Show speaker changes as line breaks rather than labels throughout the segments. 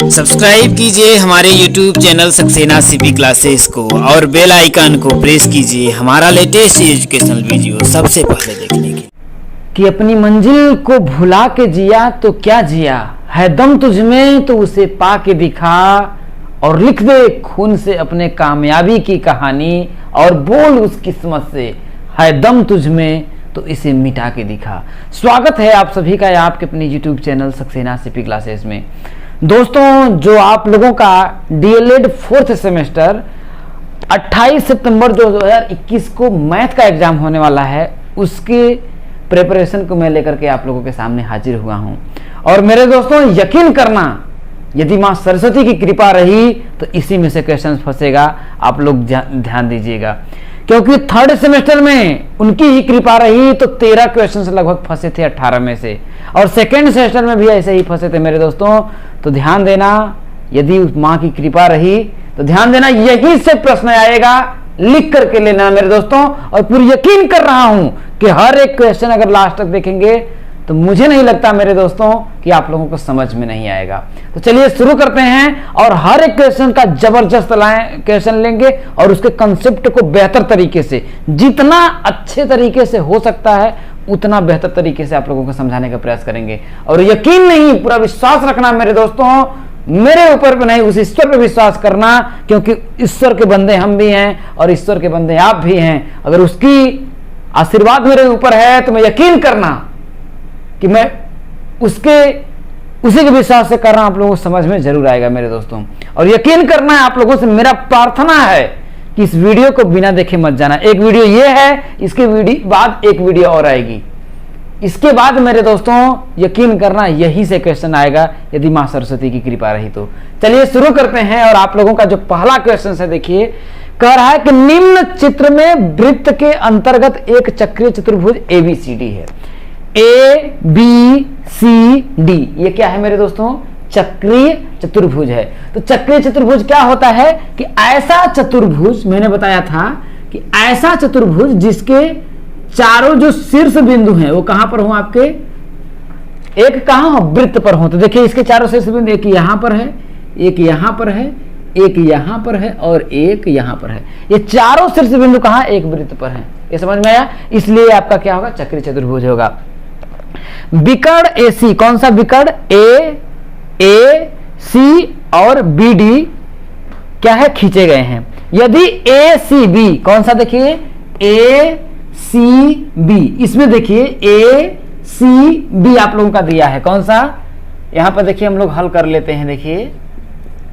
Subscribe कीजिए हमारे YouTube channel Saxena CP classes को और बेल आइकन को प्रेस कीजिए हमारा लेटेस्ट एजुकेशनल वीडियो सबसे पहले देखने के लिए।
कि अपनी मंजिल को भुला के जिया तो क्या जिया, है दम तुझमें तो उसे पा के दिखा, और लिख दे खून से अपने कामयाबी की कहानी, और बोल उस किस्मत से है दम तुझमें तो इसे मिटा के दिखा। स्वागत है आप सभी का आपके अपने YouTube channel Saxena CP classes में। दोस्तों, जो आप लोगों का डीएलएड 4th सेमेस्टर 28 सितंबर 2021 को मैथ का एग्जाम होने वाला है, उसके प्रिपरेशन को मैं लेकर के आप लोगों के सामने हाजिर हुआ हूं। और मेरे दोस्तों, यकीन करना, यदि मां सरस्वती की कृपा रही तो इसी में से क्वेश्चन फंसेगा। आप लोग ध्यान दीजिएगा, क्योंकि 3rd सेमेस्टर में उनकी ही कृपा रही तो 13 क्वेश्चन लगभग फंसे थे 18 में से, और 2nd सेमेस्टर में भी ऐसे ही फंसे थे मेरे दोस्तों। तो ध्यान देना, यदि माँ की कृपा रही तो ध्यान देना, यही से प्रश्न आएगा, लिख करके लेना मेरे दोस्तों। और पूरी यकीन कर रहा हूं कि हर एक क्वेश्चन अगर लास्ट तक देखेंगे तो मुझे नहीं लगता मेरे दोस्तों कि आप लोगों को समझ में नहीं आएगा। तो चलिए शुरू करते हैं, और हर एक क्वेश्चन का जबरदस्त क्वेश्चन लेंगे और उसके कंसेप्ट को बेहतर तरीके से, जितना अच्छे तरीके से हो सकता है उतना बेहतर तरीके से आप लोगों को समझाने का प्रयास करेंगे। और यकीन नहीं, पूरा विश्वास रखना मेरे दोस्तों, मेरे ऊपर भी नहीं, उस ईश्वर पर विश्वास करना, क्योंकि ईश्वर के बंदे हम भी हैं और ईश्वर के बंदे आप भी हैं। अगर उसकी आशीर्वाद मेरे ऊपर है तो मैं यकीन करना कि मैं उसी के विश्वास से कर रहा हूं, आप लोगों को समझ में जरूर आएगा मेरे दोस्तों। और यकीन करना है, आप लोगों से मेरा प्रार्थना है कि इस वीडियो को बिना देखे मत जाना। एक वीडियो ये है, इसके बाद एक वीडियो और आएगी, इसके बाद मेरे दोस्तों यकीन करना यही से क्वेश्चन आएगा, यदि मां सरस्वती की कृपा रही तो। चलिए शुरू करते हैं। और आप लोगों का जो पहला क्वेश्चन है, देखिए, कह रहा है कि निम्न चित्र में वृत्त के अंतर्गत एक चक्रीय चतुर्भुज ABCD है। ABCD ये क्या है मेरे दोस्तों? चक्रीय चतुर्भुज है। तो चक्रीय चतुर्भुज क्या होता है कि ऐसा चतुर्भुज, मैंने बताया था कि ऐसा चतुर्भुज जिसके चारों जो शीर्ष बिंदु हैं वो कहां पर हो, आपके एक कहां हो, वृत्त पर हो। तो देखिए, इसके चारों शीर्ष बिंदु, एक यहां पर है, एक यहां पर है, एक यहां पर है और एक यहां पर है। ये चारों शीर्ष बिंदु कहां? एक वृत्त पर है। ये समझ में आया? इसलिए आपका क्या होगा? चक्रीय चतुर्भुज होगा। विकर्ण AC, कौन सा विकर्ण? AC और BD क्या है? खींचे गए हैं। यदि ACB, कौन सा? देखिए ACB, इसमें देखिए ACB आप लोगों का दिया है, कौन सा? यहां पर देखिए, हम लोग हल कर लेते हैं। देखिए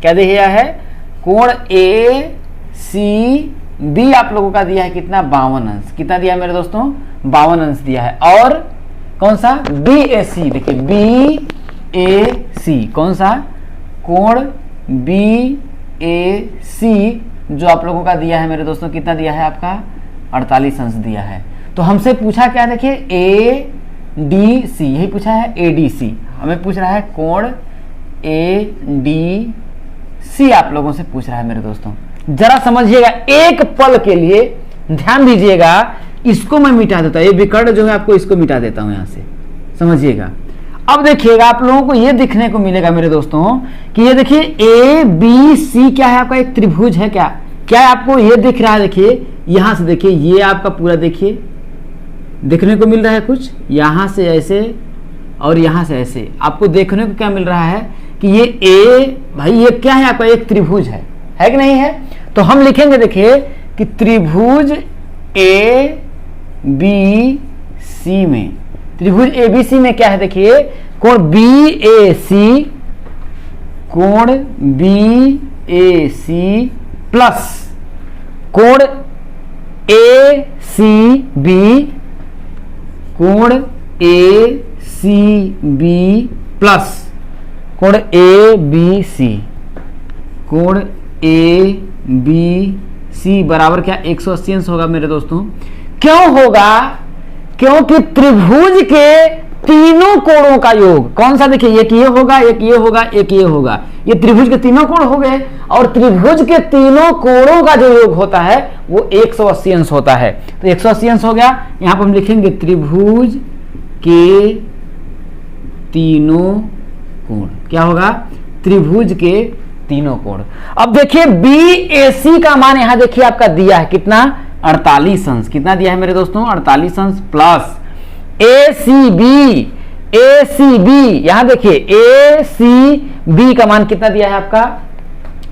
क्या दिया है? कोण ACB आप लोगों का दिया है कितना? 52 अंश। कितना दिया है मेरे दोस्तों? 52 अंश दिया है। और कौन सा? BAC, देखिए BAC, कौन सा? कोण BAC जो आप लोगों का दिया है मेरे दोस्तों, कितना दिया है आपका? 48 अंश दिया है। तो हमसे पूछा क्या? देखिए ADC, यही पूछा है ADC, हमें पूछ रहा है कोण ADC आप लोगों से पूछ रहा है मेरे दोस्तों। जरा समझिएगा, एक पल के लिए ध्यान दीजिएगा। इसको मैं मिटा देता हूं, ये विकर्ण जो है आपको इसको मिटा देता हूं यहां से, समझिएगा। अब देखिएगा, आप लोगों को ये दिखने को मिलेगा मेरे दोस्तों कि ये देखिए ABC क्या है आपका? एक त्रिभुज है। क्या क्या है आपको ये दिख रहा है? देखिए यहां से, देखिए ये आपका पूरा, देखिए देखने को मिल रहा है कुछ, यहां से ऐसे और यहां से ऐसे। आपको देखने को क्या मिल रहा है कि ये भाई ये क्या है आपका? एक त्रिभुज है कि नहीं है? तो हम लिखेंगे, देखिए कि त्रिभुज ABC में, त्रिभुज ABC में क्या है? देखिए कोण BAC, कोण BAC प्लस कोण ACB, कोण ACB प्लस कोण ABC, कोण ABC बराबर क्या? 180 अंश होगा मेरे दोस्तों। क्यों होगा? क्योंकि त्रिभुज के तीनों कोणों का योग कौन सा? देखिए एक ये होगा, एक ये होगा, एक ये होगा। ये त्रिभुज के तीनों कोण हो गए, और त्रिभुज के तीनों कोणों का जो योग होता है वो 180 अंश होता है। तो 180 अंश हो गया। यहां पर हम लिखेंगे त्रिभुज के तीनों कोण, क्या होगा? त्रिभुज के तीनों कोण। अब देखिए BAC का मान यहां देखिए आपका दिया है कितना, 48 अंश। कितना दिया है मेरे दोस्तों, 48 अंश प्लस ACB यहां देखिए ACB का मान कितना दिया है आपका,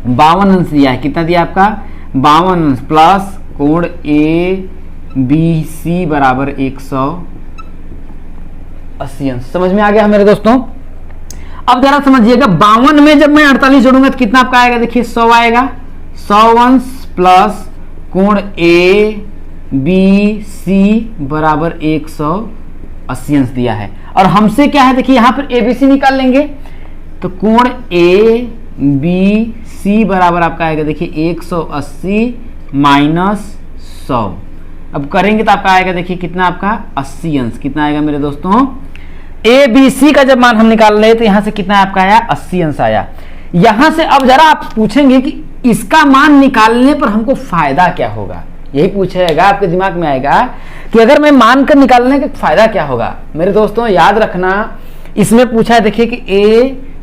52 अंश दिया है। कितना दिया आपका, 52 अंश प्लस कोण ABC बराबर 180 अंश। समझ में आ गया मेरे दोस्तों। अब जरा समझिएगा, 52 में जब मैं 48 जोड़ूंगा तो कितना आपका आएगा, देखिए 100 आएगा। 100 अंश प्लस कोण ABC बराबर 180 अंश दिया है। और हमसे क्या है, देखिए यहां पर ABC निकाल लेंगे तो कोण ABC बराबर आपका आएगा देखिए 180 माइनस 100। अब करेंगे तो आपका आएगा देखिए कितना आपका 80 अंश। कितना आएगा मेरे दोस्तों, ABC का जब मान हम निकाल रहे तो यहां से कितना आपका आया, 80 अंश आया। यहां से अब जरा आप पूछेंगे कि इसका मान निकालने पर हमको फायदा क्या होगा, यही पूछेगा आपके दिमाग में आएगा कि अगर मैं मान कर निकालने का फायदा क्या होगा। मेरे दोस्तों याद रखना, इसमें पूछा है देखिए कि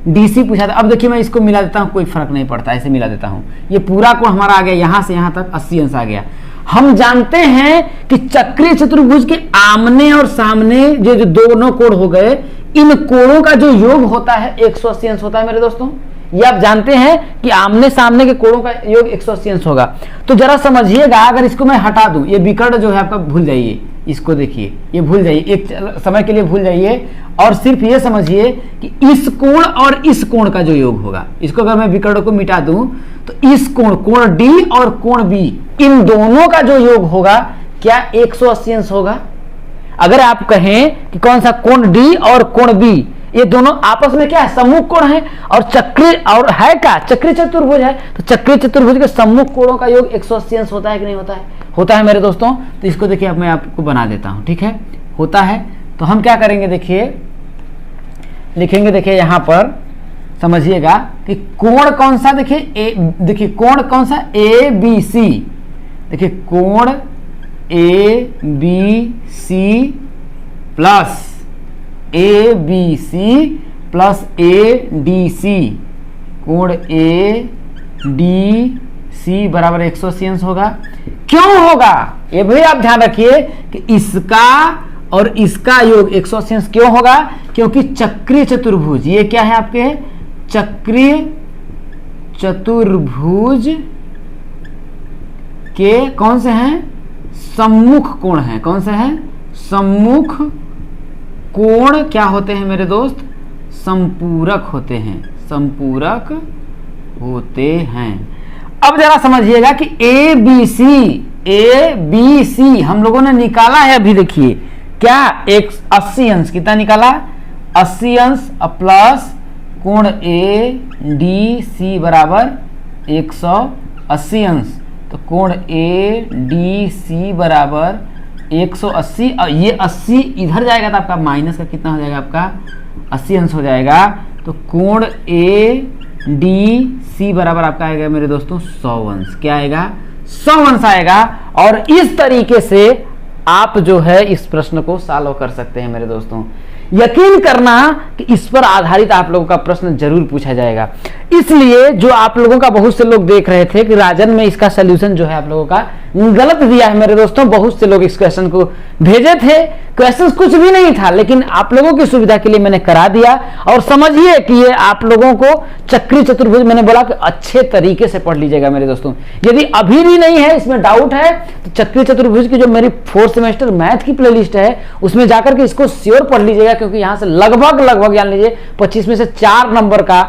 ADC पूछा था। अब देखिए मैं इसको मिला देता हूं, कोई फर्क नहीं पड़ता, ऐसे मिला देता हूं। ये पूरा कोण हमारा आ गया, यहां से यहां तक 80 अंश आ गया। हम जानते हैं कि चक्रीय चतुर्भुज के आमने और सामने जो दोनों कोण हो गए, इन कोणों का जो योग होता है 180 अंश होता है मेरे दोस्तों। ये आप जानते हैं कि आमने सामने के कोणों का योग 180 अंश होगा। तो जरा समझिएगा, अगर इसको मैं हटा दूं, ये विकर्ण जो है आपका भूल जाइए, इसको देखिए ये भूल जाइए, एक समय के लिए भूल जाइए और सिर्फ ये समझिए कि इस कोण और इस कोण का जो योग होगा, इसको अगर मैं विकर्ण को मिटा दूं तो इस कोण D और कोण B, इन दोनों का जो योग होगा क्या 180 अंश होगा। अगर आप कहें कि कौन सा कोण D और कोण B, ये दोनों आपस में क्या है, सम्मुख कोण है और चक्रीय और है क्या, चक्रीय चतुर्भुज है। तो चक्रीय चतुर्भुज के सम्मुख कोणों का योग 180 अंश होता है कि नहीं होता है, होता है मेरे दोस्तों। तो इसको देखिए अब मैं आपको बना देता हूं, ठीक है, होता है। तो हम क्या करेंगे, देखिए लिखेंगे, देखिए यहां पर समझिएगा कि कोण कौन सा, देखिए कोण कौन सा, ABC। देखिए कोण ABC plus ABC plus ADC, कोण ADC बराबर 180 अंश होगा। क्यों होगा ये भी आप ध्यान रखिए कि इसका और इसका योग 180 अंश क्यों होगा, क्योंकि चक्रीय चतुर्भुज, ये क्या है आपके चक्रीय चतुर्भुज के कौन से हैं, सम्मुख कोण हैं। कौन से हैं, सम्मुख कोण क्या होते हैं मेरे दोस्त, संपूरक होते हैं, संपूरक होते हैं। अब जरा समझिएगा कि ABC हम लोगों ने निकाला है अभी, देखिए क्या 80 अंश। कितना निकाला, 80 अंश प्लस कोण ADC बराबर 180 अंश। तो कोण ADC बराबर 180, और ये 80 इधर जाएगा तो आपका माइनस का कितना हो जाएगा, आपका 80 अंश हो जाएगा। तो कोण ADC बराबर आपका आएगा मेरे दोस्तों 100 अंश। क्या आएगा, 100 अंश आएगा। और इस तरीके से आप जो है इस प्रश्न को सॉल्व कर सकते हैं मेरे दोस्तों। यकीन करना कि इस पर आधारित आप लोगों का प्रश्न जरूर पूछा जाएगा। इसलिए जो आप लोगों का बहुत से लोग देख रहे थे कि राजन में इसका सलूशन जो है आप लोगों का गलत दिया है मेरे दोस्तों, बहुत से लोग इस क्वेश्चन को भेजे थे, क्वेश्चन कुछ भी नहीं था, लेकिन आप लोगों की सुविधा के लिए मैंने करा दिया। और समझिए कि ये आप लोगों को चक्रीय चतुर्भुज, मैंने बोला कि अच्छे तरीके से पढ़ लीजिएगा मेरे दोस्तों। यदि अभी भी नहीं है, इसमें डाउट है, तो चक्रीय चतुर्भुज की जो मेरी 4th सेमेस्टर मैथ की प्लेलिस्ट है उसमें जाकर के इसको श्योर पढ़ लीजिएगा, क्योंकि यहां से लगभग जान लीजिए 25 में से 4 नंबर का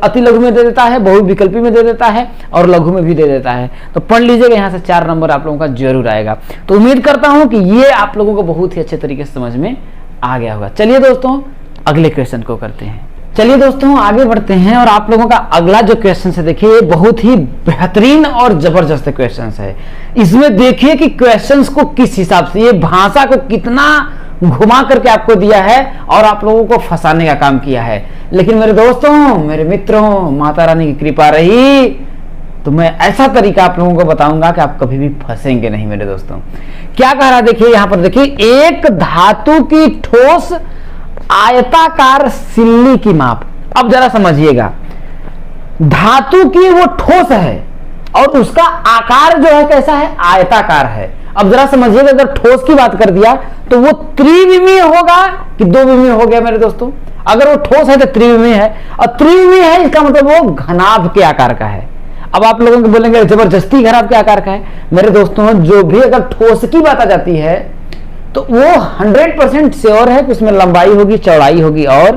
अति लघु में दे देता है, बहुविकल्पी में दे देता है और लघु में भी दे देता है। तो पढ़ लीजिएगा, यहाँ से 4 नंबर आप लोगों का जरूर आएगा। तो उम्मीद करता हूं कि ये आप लोगों को बहुत ही अच्छे तरीके से समझ में आ गया होगा। चलिए दोस्तों अगले क्वेश्चन को करते हैं। चलिए दोस्तों आगे बढ़ते हैं और आप लोगों का अगला जो क्वेश्चन है, देखिए बहुत ही बेहतरीन और जबरदस्त क्वेश्चन है। इसमें देखिए कि क्वेश्चंस को किस हिसाब से, ये भाषा को कितना घुमा करके आपको दिया है और आप लोगों को फंसाने का काम किया है। लेकिन मेरे दोस्तों, मेरे मित्रों, माता रानी की कृपा रही तो मैं ऐसा तरीका आप लोगों को बताऊंगा कि आप कभी भी फंसेंगे नहीं मेरे दोस्तों। क्या कह रहा है, देखिए यहां पर देखिए, एक धातु की ठोस आयताकार सिल्ली की माप। अब जरा समझिएगा, धातु की वो ठोस है और उसका आकार जो है कैसा है, आयताकार है। अब जरा समझिएगा, अगर ठोस की बात कर दिया तो वो त्रिविमीय होगा कि दो विमीय हो गया मेरे दोस्तों। अगर वो ठोस है तो त्रिविमीय है, और त्रिविमीय है इसका मतलब वो घनाभ के आकार का है। अब आप लोगों को बोलेंगे जबरदस्ती घनाभ के आकार का है। मेरे दोस्तों, जो भी अगर ठोस की बात आ जाती है तो वो 100% श्योर है कि उसमें लंबाई होगी, चौड़ाई होगी और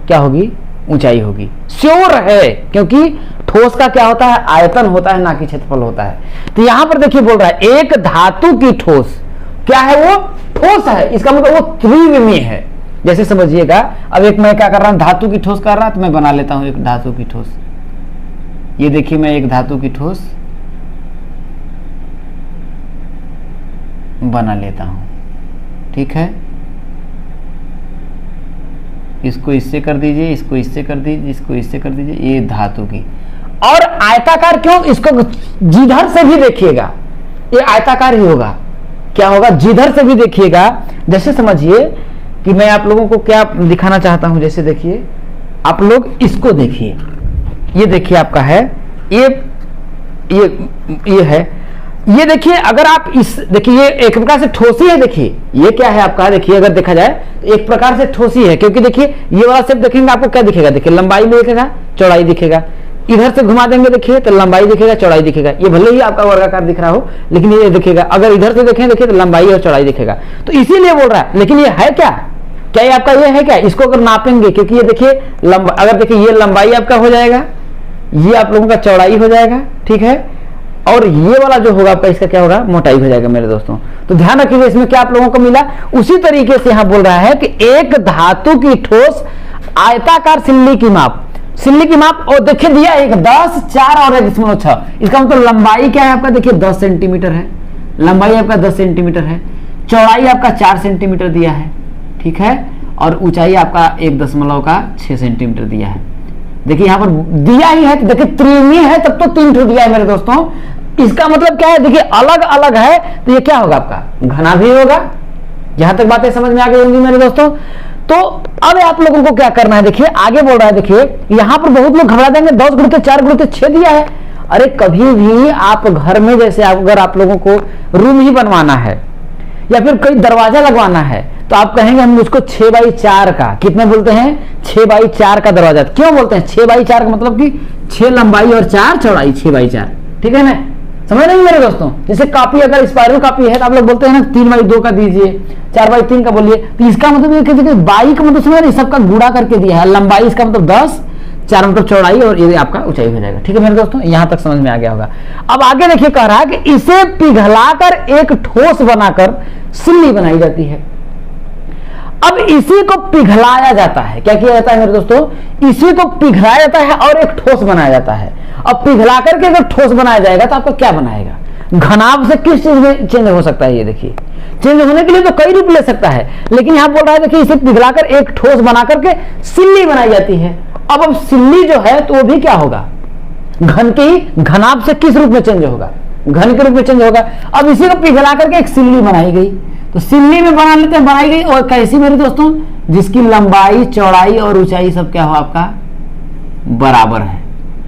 क्या होगी, ऊंचाई होगी। श्योर है, क्योंकि ठोस का क्या होता है, आयतन होता है, ना कि क्षेत्रफल होता है। तो यहां पर देखिए बोल रहा है एक धातु की ठोस, क्या है वो, ठोस है, इसका मतलब वो त्रिविमीय है। जैसे समझिएगा, अब एक मैं क्या कर रहा हूं, धातु की ठोस कर रहा, तो मैं बना लेता हूं एक धातु की ठोस। ये देखिए मैं एक धातु की ठोस बना लेता हूं, ठीक है। इसको इससे कर दीजिए, इसको इससे कर दीजिए, इसको इससे कर दीजिए, ये धातु की। और आयताकार क्यों, इसको जिधर से भी देखिएगा ये आयताकार ही होगा। क्या होगा, जिधर से भी देखिएगा। जैसे समझिए कि मैं आप लोगों को क्या दिखाना चाहता हूं, जैसे देखिए आप लोग इसको देखिए, ये देखिए आपका है, ये है, ये देखिए। अगर आप इस देखिए, ये एक प्रकार से ठोसी है। देखिए ये क्या है आपका, देखिए अगर देखा जाए तो एक प्रकार से ठोसी है, क्योंकि देखिए ये वाला शेप देखेंगे आपको क्या दिखेगा, देखिए लंबाई भी दिखेगा, चौड़ाई दिखेगा। इधर से घुमा देंगे देखिए तो लंबाई दिखेगा, चौड़ाई दिखेगा। ये भले ही आपका वर्गाकार दिख रहा हो, लेकिन ये दिखेगा। अगर इधर से देखें देखिए तो लंबाई और चौड़ाई दिखेगा। तो इसीलिए बोल रहा है, लेकिन ये है क्या, क्या ये आपका ये है क्या, इसको अगर नापेंगे, क्योंकि ये देखिए अगर देखिए ये लंबाई आपका हो जाएगा, ये आप लोगों का चौड़ाई हो जाएगा, ठीक है। और ये वाला जो होगा आपका, इसका क्या होगा, मोटाई हो जाएगा मेरे दोस्तों। तो ध्यान रखिएगा, इसमें क्या आप लोगों को मिला। उसी तरीके से यहां बोल रहा है कि एक धातु की ठोस आयताकार सिल्ली की माप, सिल्ली की माप, और देखिए दिया एक 10, 4 और 1.6। इसका मतलब लंबाई क्या है आपका, देखिए 10 सेंटीमीटर है, लंबाई आपका 10 सेंटीमीटर है, चौड़ाई आपका 4 सेंटीमीटर दिया है, ठीक है। और ऊंचाई आपका 1.6 सेंटीमीटर दिया है। देखिए यहां पर दिया ही है, तो देखिए त्रिविमीय है, तब तो 3 ठो दिया है मेरे दोस्तों। इसका मतलब क्या है, देखिए अलग अलग है, तो ये क्या होगा आपका, घना भी होगा। यहां तक बातें समझ में आ गई होंगी मेरे दोस्तों। तो अब आप लोगों को क्या करना है, देखिए आगे बोल रहा है, देखिए यहां पर बहुत लोग घबरा देंगे, 10 गुणित 4 गुणित 6 दिया है। अरे कभी भी आप घर में, जैसे अगर आप लोगों को रूम ही बनवाना है या फिर कोई दरवाजा लगवाना है, तो आप कहेंगे हम उसको 6x4 का, कितने बोलते हैं, 6x4 का दरवाजा। क्यों बोलते हैं 6x4 का, मतलब कि 6 लंबाई और 4 चौड़ाई, 6x4, ठीक है ना, समझ नहीं मेरे दोस्तों। जैसे कॉपी अगर स्पाइरल कॉपी है तो आप लोग बोलते हैं ना 3x2 का दीजिए, 4x3 का बोलिए। तो इसका मतलब ये बाई का मतलब समझ, सबका गुणा करके दिया है। लंबाई इसका मतलब 10, 4 मतलब चौड़ाई, और ये आपका ऊंचाई हो जाएगा, ठीक है मेरे दोस्तों। यहां तक समझ में आ गया होगा। अब आगे देखिए कह रहा है कि इसे पिघलाकर एक ठोस बनाकर सिल्ली बनाई जाती है। अब इसी को पिघलाया जाता है, क्या किया जाता है मेरे दोस्तों, इसी को पिघलाया जाता है और एक ठोस बनाया जाता है। अब पिघला करके अगर ठोस बनाया जाएगा तो आपका क्या बनाएगा, घनाभ से किस चीज में चेंज हो सकता है, ये देखिए चेंज होने के लिए तो कई रूप ले सकता है, लेकिन यहां बोल रहा है देखिए इसे पिघलाकर एक ठोस बना करके सिल्ली बनाई जाती है। अब सिल्ली जो है तो वो भी क्या होगा, घन की, घनाभ से किस रूप में चेंज होगा, घन के रूप में चेंज होगा। अब इसी को पिघला करके एक सिल्ली बनाई गई, तो सिल्ली में बना लेते हैं, बनाई गई। और कैसी मेरे दोस्तों, जिसकी लंबाई, चौड़ाई और ऊंचाई सब क्या हो आपका बराबर है।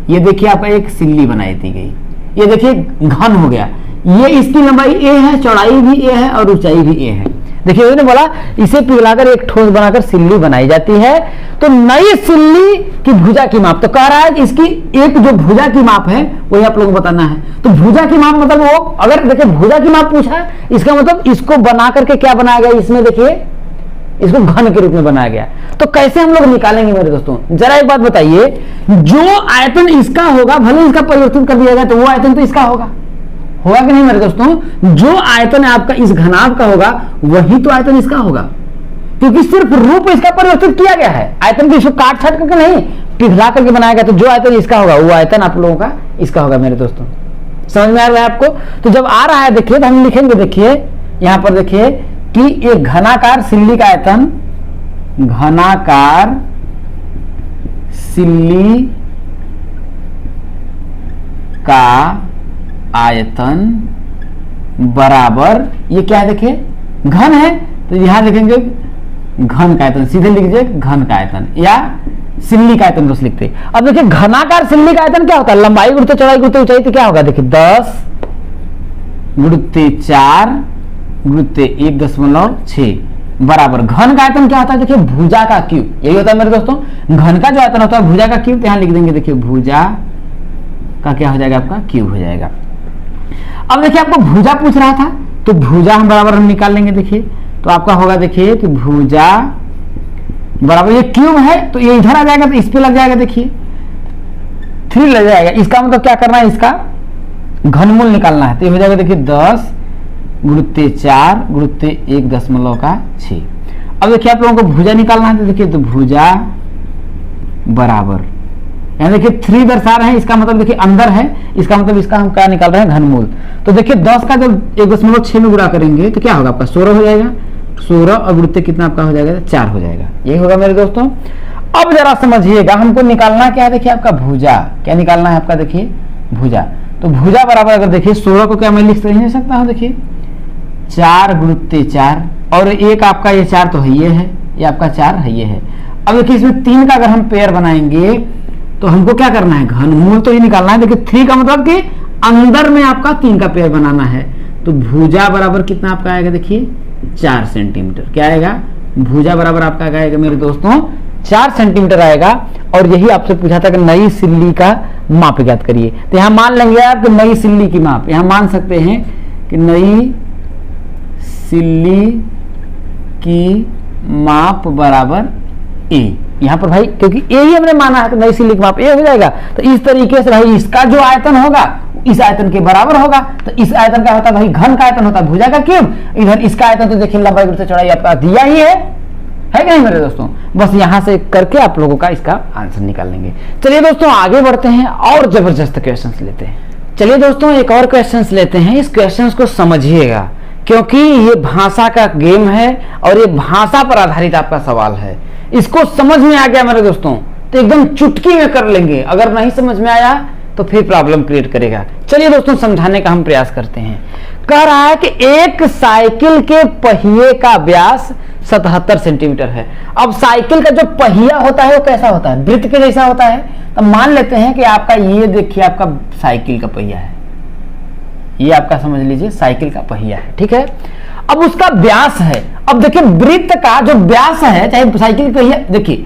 ये देखिए आपका एक सिल्ली बनाई दी गई, ये देखिए घन हो गया, ये इसकी लंबाई a है, चौड़ाई भी a है और ऊंचाई भी a है। देखिए उन्होंने बोला इसे पिघलाकर एक ठोस बनाकर सिल्ली बनाई जाती है। तो नई सिल्ली की भुजा की माप, तो कह रहा है कि इसकी एक जो भुजा की माप है वही आप लोगों को बताना है। तो भुजा की माप मतलब वो, अगर देखिए भुजा की माप पूछा, इसका मतलब इसको बना करके क्या बनाया गया, इसमें देखिए इसको घन के रूप में बनाया गया। तो कैसे हम लोग निकालेंगे मेरे दोस्तों, जरा एक बात बताइए, जो आयतन इसका होगा, भले इसका परिवर्तन कर दिया जाए तो वो आयतन तो इसका होगा कि नहीं मेरे दोस्तों। जो आयतन आपका इस घनाभ का होगा वही तो आयतन इसका होगा, क्योंकि सिर्फ रूप इसका परिवर्तन किया गया है, आयतन को इसको काट छाट करके नहीं, पिघला करके बनाया गया। तो जो आयतन इसका होगा वो आयतन आप लोगों का इसका होगा मेरे दोस्तों। समझ में आ रहा है आपको। तो जब आ रहा है देखिए तो हम लिखेंगे, देखिए यहां पर देखिए कि एक घनाकार सिल्ली का आयतन, घनाकार सिल्ली का आयतन बराबर, ये क्या है देखिए घन है, तो यहां लिखेंगे घन का आयतन, सीधे लिख दीजिए घन का आयतन, या सिल्ली का आयतन दोस्त लिखते। अब देखिए घनाकार सिल्ली का आयतन क्या होता है, लंबाई गुणित चौड़ाई गुणित ऊंचाई, तो क्या होगा देखिए 10 गुणित 4 गुणित 1.6 बराबर घन का आयतन क्या होता है देखिए भुजा का क्यूब, यही होता है मेरे दोस्तों। घन का जो आयतन होता है भुजा का क्यूब, तो यहां लिख देंगे देखिए भुजा का क्या हो जाएगा आपका क्यूब हो जाएगा। अब देखिए आपको भुजा पूछ रहा था, तो भुजा हम बराबर हम निकाल लेंगे देखिए, तो आपका होगा देखिए कि भुजा बराबर ये क्यूब है तो ये इधर आ जाएगा, तो इस पे लग जाएगा देखिए 3 लग जाएगा। इसका मतलब क्या करना है, इसका घनमूल निकालना है, तो ये हो जाएगा देखिए 10 गुणित 4 गुणित 1.6। अब देखिए आप लोगों को भुजा निकालना है, तो देखिए तो भुजा बराबर यहाँ देखिए 3 दर्शा रहे हैं, इसका मतलब देखिए अंदर है, इसका मतलब इसका हम क्या निकाल रहे हैं घनमूल। तो देखिए 10 का जब 1.6 में गुणा करेंगे तो क्या होगा आपका 16 हो जाएगा, 16 और गुणित कितना आपका हो जाएगा 4 हो जाएगा, यही होगा मेरे दोस्तों। अब जरा समझिएगा हमको निकालना क्या है देखिए आपका भुजा, क्या निकालना है आपका देखिए भुजा। तो भुजा बराबर अगर देखिए 16 को क्या मैं लिख सकता हूँ देखिए 4 गुणित 4 और एक आपका ये 4 तो है ये आपका 4 है ये है। अब देखिए इसमें 3 का अगर हम पेयर बनाएंगे तो हमको क्या करना है घनमूल तो ही निकालना है। देखिए 3 का मतलब कि अंदर में आपका 3 का पेयर बनाना है, तो भुजा बराबर कितना आपका आएगा देखिए 4 सेंटीमीटर। क्या आएगा भुजा बराबर आपका आएगा मेरे दोस्तों 4 सेंटीमीटर आएगा। और यही आपसे पूछा था कि नई सिल्ली का माप ज्ञात करिए, तो यहाँ मान लेंगे आप कि नई सिल्ली की माप, यहाँ मान सकते हैं कि नई सिल्ली की माप बराबर ए, यहाँ पर भाई क्योंकि ए ही हमने माना है तो नई सिल्ली की माप ए हो जाएगा। तो इस तरीके से भाई इसका जो आयतन होगा इस आयतन के बराबर होगा, तो इस आयतन का होता है भाई घन का आयतन होता है भुजा का क्यूब, इधर इसका आयतन तो देखिए लंबाई गुणित चौड़ाई आपका दिया ही है कि नहीं मेरे दोस्तों। बस यहां से करके आप लोगों का इसका आंसर निकाल लेंगे। चलिए दोस्तों आगे बढ़ते हैं और जबरदस्त क्वेश्चंस लेते हैं। चलिए दोस्तों एक और क्वेश्चंस लेते हैं, इस क्वेश्चंस को समझिएगा क्योंकि ये भाषा का गेम है और ये भाषा पर आधारित आपका सवाल है। इसको समझ में आ गया मेरे दोस्तों तो एकदम चुटकी में कर लेंगे, अगर नहीं समझ में आया तो फिर प्रॉब्लम क्रिएट करेगा। चलिए दोस्तों समझाने का हम प्रयास करते हैं। कह रहा है कि एक साइकिल के पहिए का व्यास 77 सेंटीमीटर है। अब साइकिल का जो पहिया होता है वो कैसा होता है, वृत्त के जैसा होता है। तो मान लेते हैं कि आपका ये देखिए आपका साइकिल का पहिया है, ये आपका समझ लीजिए साइकिल का पहिया है, ठीक है। अब उसका व्यास है, अब देखिए वृत्त का जो व्यास है चाहे साइकिल का पहिया, देखिए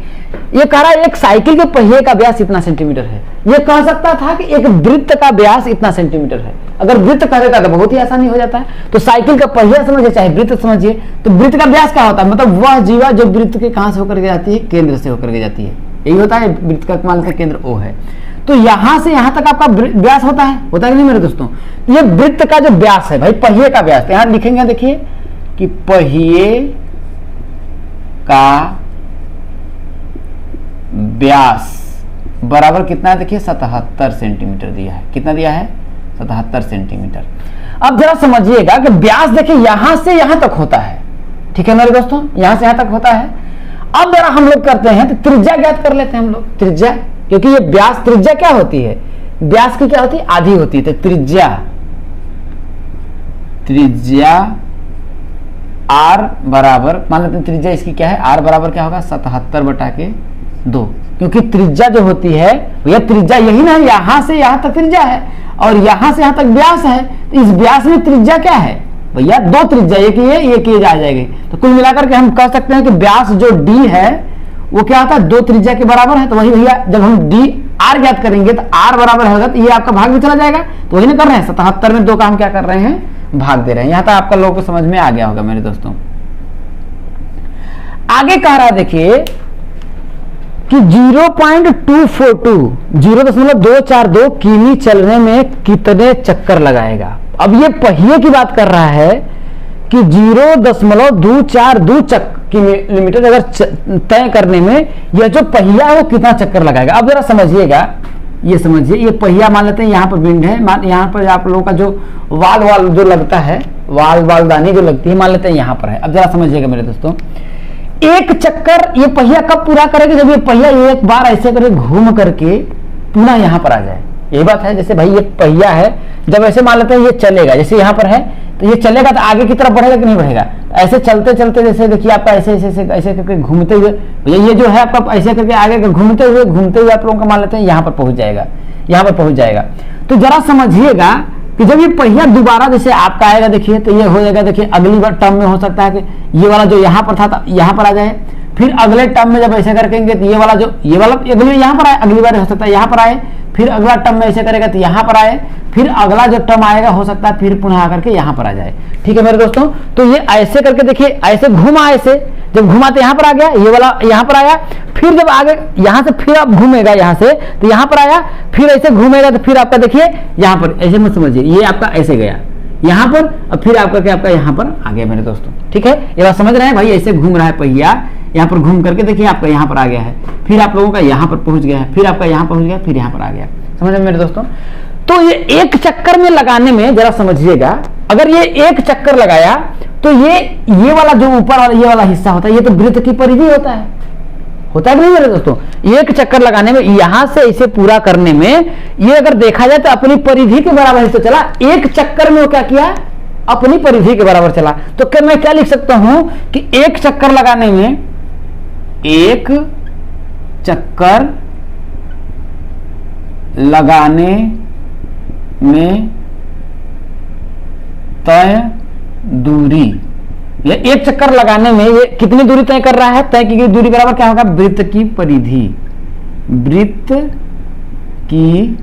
ये कह रहा है एक साइकिल के पहिए का व्यास इतना सेंटीमीटर है। ये कह सकता था कि एक वृत्त का व्यास इतना सेंटीमीटर है, अगर वृत्त कह देता तो बहुत ही आसानी हो जाता है। तो साइकिल का पहिया समझिए चाहे वृत्त समझिए, तो वृत्त का व्यास क्या होता है, मतलब वह जीवा जो वृत्त के कहां से होकर के जाती है, केंद्र से होकर के जाती है, यही होता है वृत्त का मान लेते केंद्र ओ है। तो यहां से यहां तक आपका व्यास होता है कि नहीं मेरे दोस्तों। ये वृत्त का जो व्यास है भाई पहिए का व्यास, तो यहां लिखेंगे देखिए कि पहिए का व्यास बराबर कितना है देखिए 77 सेंटीमीटर दिया है। कितना दिया है 77 सेंटीमीटर। अब जरा समझिएगा कि व्यास देखिए यहां से यहां तक होता है, ठीक है मेरे दोस्तों, यहां से यहां तक होता है। अब जरा हम लोग करते हैं तो त्रिज्या ज्ञात कर लेते हैं हम लोग, त्रिज्या, क्योंकि ये व्यास त्रिज्या क्या होती है, व्यास की क्या होती है आधी होती है। तो त्रिज्या आर बराबर मान लेते हैं त्रिज्या इसकी क्या है, आर बराबर क्या होगा 77/2, क्योंकि त्रिज्या जो होती है भैया त्रिज्या यही ना, यहां से यहां तक त्रिज्या है और यहां से यहां तक व्यास है। तो इस व्यास में त्रिज्या क्या है भैया, 2 त्रिज्या, एक ये आ जाएगी। तो कुल मिलाकर के हम कह सकते हैं कि व्यास जो डी है वो क्या होता है 2 त्रिज्या के बराबर है। तो वही भैया जब हम डी आर ज्ञात करेंगे तो आर बराबर होगा तो ये आपका भाग भी चला जाएगा। तो वही ना कर रहे हैं 77 में 2 का हम क्या कर रहे हैं भाग दे रहे हैं। यहां तक आपका लोगों को समझ में आ गया होगा मेरे दोस्तों। आगे कह रहा है देखिए कि 0.242 किमी चलने में कितने चक्कर लगाएगा। अब ये पहिए की बात कर रहा है कि 0.242 किलोमीटर अगर तय करने में यह जो पहिया है वो कितना चक्कर लगाएगा। अब जरा समझिएगा, ये समझिए ये पहिया मान लेते हैं यहाँ पर विंड है, यहाँ पर आप लोगों का जो वाल जो लगता है, वालदानी जो लगती है मान लेते हैं यहाँ पर है। अब जरा समझिएगा मेरे दोस्तों, एक चक्कर ये पहिया कब पूरा करेगा, जब ये पहिया एक बार ऐसे करके घूम करके पुनः यहाँ पर आ जाए। यही बात है, जैसे भाई ये पहिया है जब ऐसे मान लेते हैं ये चलेगा, जैसे यहाँ पर है तो ये चलेगा तो आगे की तरफ बढ़ेगा कि नहीं बढ़ेगा। ऐसे चलते चलते जैसे देखिए आपका ऐसे ऐसे ऐसे करके घूमते हुए ये जो है आपका ऐसे करके आगे घूमते हुए आप लोगों का मान लेते हैं यहाँ पर पहुंच जाएगा, यहाँ पर पहुंच जाएगा। तो जरा समझिएगा कि जब ये पहिया दोबारा जैसे आपका आएगा देखिए तो ये हो जाएगा, देखिए अगली बार टर्म में हो सकता है कि ये वाला जो यहाँ पर था यहाँ पर आ जाए, फिर अगले टर्म में जब ऐसे करेंगे तो ये वाला अगली यहाँ पर आए, अगली बार हो सकता है यहाँ पर आए, फिर अगला टर्म में ऐसे करेगा तो यहाँ पर आए, फिर अगला जो टर्म आएगा हो सकता है फिर पुनः आकर के यहाँ पर आ जाए। ठीक है मेरे दोस्तों, तो ये ऐसे करके देखिए ऐसे घुमा, ऐसे जब घुमा तो यहाँ पर आ गया, ये वाला यहाँ पर आया, फिर जब आगे यहाँ से फिर आप घूमेगा यहाँ से तो यहाँ पर आया, फिर ऐसे घूमेगा तो फिर आपका देखिए यहाँ पर, ऐसे मत समझिए, ये आपका ऐसे गया यहाँ पर और फिर आपका क्या आपका यहाँ पर आ गया मेरे दोस्तों। ठीक है, ये बात समझ रहे हैं भाई, ऐसे घूम रहा है पहिया, यहाँ पर घूम करके देखिए आपका यहाँ पर आ गया है, फिर आप लोगों का यहाँ पर पहुंच गया है, फिर आपका यहाँ पहुंच गया, फिर यहाँ पर आ गया। समझ रहे मेरे दोस्तों, तो ये एक चक्कर में लगाने में जरा समझिएगा, अगर ये एक चक्कर लगाया तो ये वाला जो ऊपर वाला ये वाला हिस्सा होता है ये तो वृत्त की परिधि होता है नहीं मेरे दोस्तों। एक चक्कर लगाने में यहां से इसे पूरा करने में ये अगर देखा जाए तो अपनी परिधि के बराबर हिस्सा चला, एक चक्कर में वो क्या किया, अपनी परिधि के बराबर चला। तो क्या मैं क्या लिख सकता हूं कि एक चक्कर लगाने में, एक चक्कर लगाने में तय दूरी, ये एक चक्कर लगाने में ये कितनी दूरी तय कर रहा है, तय की गई दूरी बराबर क्या होगा, वृत्त की परिधि, वृत्त की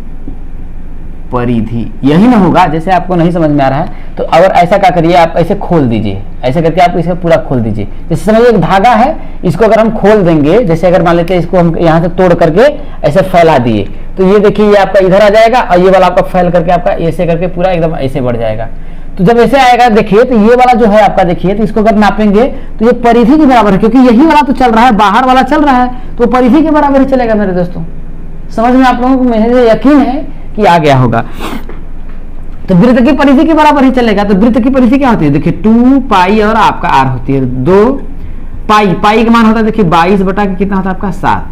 परिधि। यही ना होगा, जैसे आपको नहीं समझ में आ रहा है तो अगर ऐसा क्या करिए, आप ऐसे खोल दीजिए, ऐसे करके आप इसे पूरा खोल दीजिए। जैसे समझिए एक धागा है, इसको अगर हम खोल देंगे, जैसे अगर मान लेते हैं इसको हम यहाँ से तोड़ करके ऐसे फैला दिए तो ये देखिए ये आपका इधर आ जाएगा और ये वाला आपका फैल करके आपका ऐसे करके पूरा एकदम ऐसे बढ़ जाएगा। तो जब ऐसे आएगा देखिए तो ये वाला जो है आपका देखिए तो इसको अगर नापेंगे तो ये परिधि के बराबर है, क्योंकि यही वाला तो चल रहा है, बाहर वाला चल रहा है तो परिधि के बराबर ही चलेगा मेरे दोस्तों। समझ में आप लोगों को मुझे यकीन है कि आ गया होगा। तो वृत्त की परिधि के बराबर ही चलेगा। तो वृत्त की परिधि क्या होती है, देखिए 2 पाई और आपका आर होती है 2 पाई, पाई का मान होता है देखिए 22 बटा के कितना होता है आपका 7,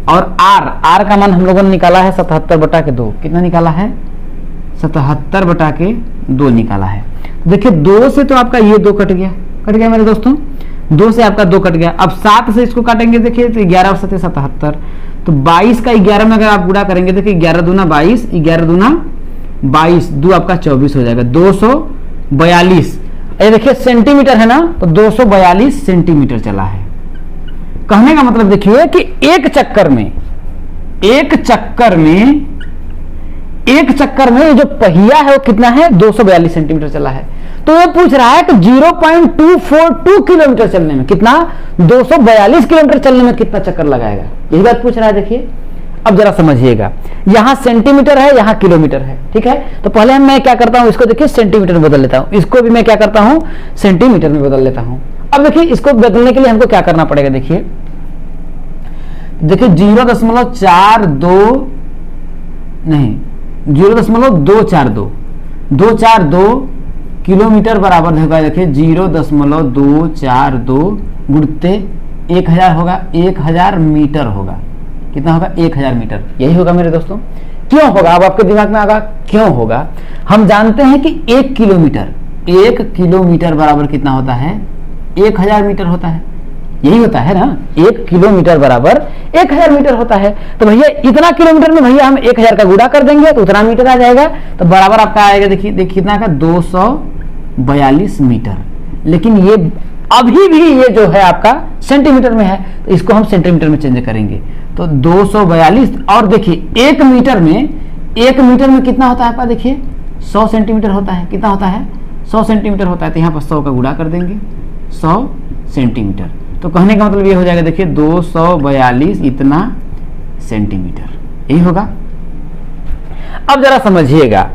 और आर का मान हम लोगों ने निकाला है 77 बटा के 2, कितना निकाला है 77 बटा के 2 निकाला है। देखिए 2 से तो आपका ये 2 कट गया मेरे दोस्तों, 2 से आपका 2 कट गया। अब 7 से इसको काटेंगे देखिए तो 11 और 7 77, तो 22 का 11 में अगर आप गुणा करेंगे देखिए 11 दूना 22, 11 दूना 22, 2 आपका 24 हो जाएगा, 242। ये देखिए सेंटीमीटर है ना, तो 242 सेंटीमीटर चला है। कहने का मतलब देखिए कि एक चक्कर में जो पहिया है वो कितना है, 242 सेंटीमीटर चला है। तो वो पूछ रहा है कि 0.242 किलोमीटर चलने में कितना, 242 किलोमीटर चलने में कितना चक्कर लगाएगा, यही बात पूछ रहा है। देखिए अब जरा समझिएगा, यहां सेंटीमीटर है, यहां किलोमीटर है, ठीक है। तो पहले मैं क्या करता हूं, इसको देखिए सेंटीमीटर में बदल लेता हूं, इसको भी मैं क्या करता हूं, सेंटीमीटर में बदल लेता हूं। अब देखिए इसको बदलने के लिए हमको क्या करना पड़ेगा, देखिए 0.42 नहीं 0.242 किलोमीटर बराबर होगा। देखिए 0.242 गुणते 1000 होगा, 1000 मीटर होगा। कितना होगा, 1000 मीटर। यही होगा मेरे दोस्तों। क्यों होगा, अब आपके दिमाग में आगा क्यों होगा। हम जानते हैं कि 1 किलोमीटर बराबर कितना होता है, 1000 मीटर होता है। यही होता है ना, 1 किलोमीटर बराबर 1000 मीटर होता है। तो भैया इतना किलोमीटर में भैया हम 1000 का गुणा कर देंगे तो उतना मीटर आ जाएगा। तो बराबर आपका आएगा, देखिए कितना का 242 मीटर। लेकिन ये अभी भी ये जो है आपका सेंटीमीटर में है, तो इसको हम सेंटीमीटर में चेंज करेंगे। तो 242 और देखिए 1 मीटर में कितना होता है आपका, देखिए 100 सेंटीमीटर होता है। कितना होता है, 100 सेंटीमीटर होता है। तो यहाँ पर 100 का गुणा कर देंगे, 100 सेंटीमीटर। तो कहने का मतलब ये हो जाएगा, देखिए 242 इतना सेंटीमीटर, यही होगा। अब जरा समझिएगा,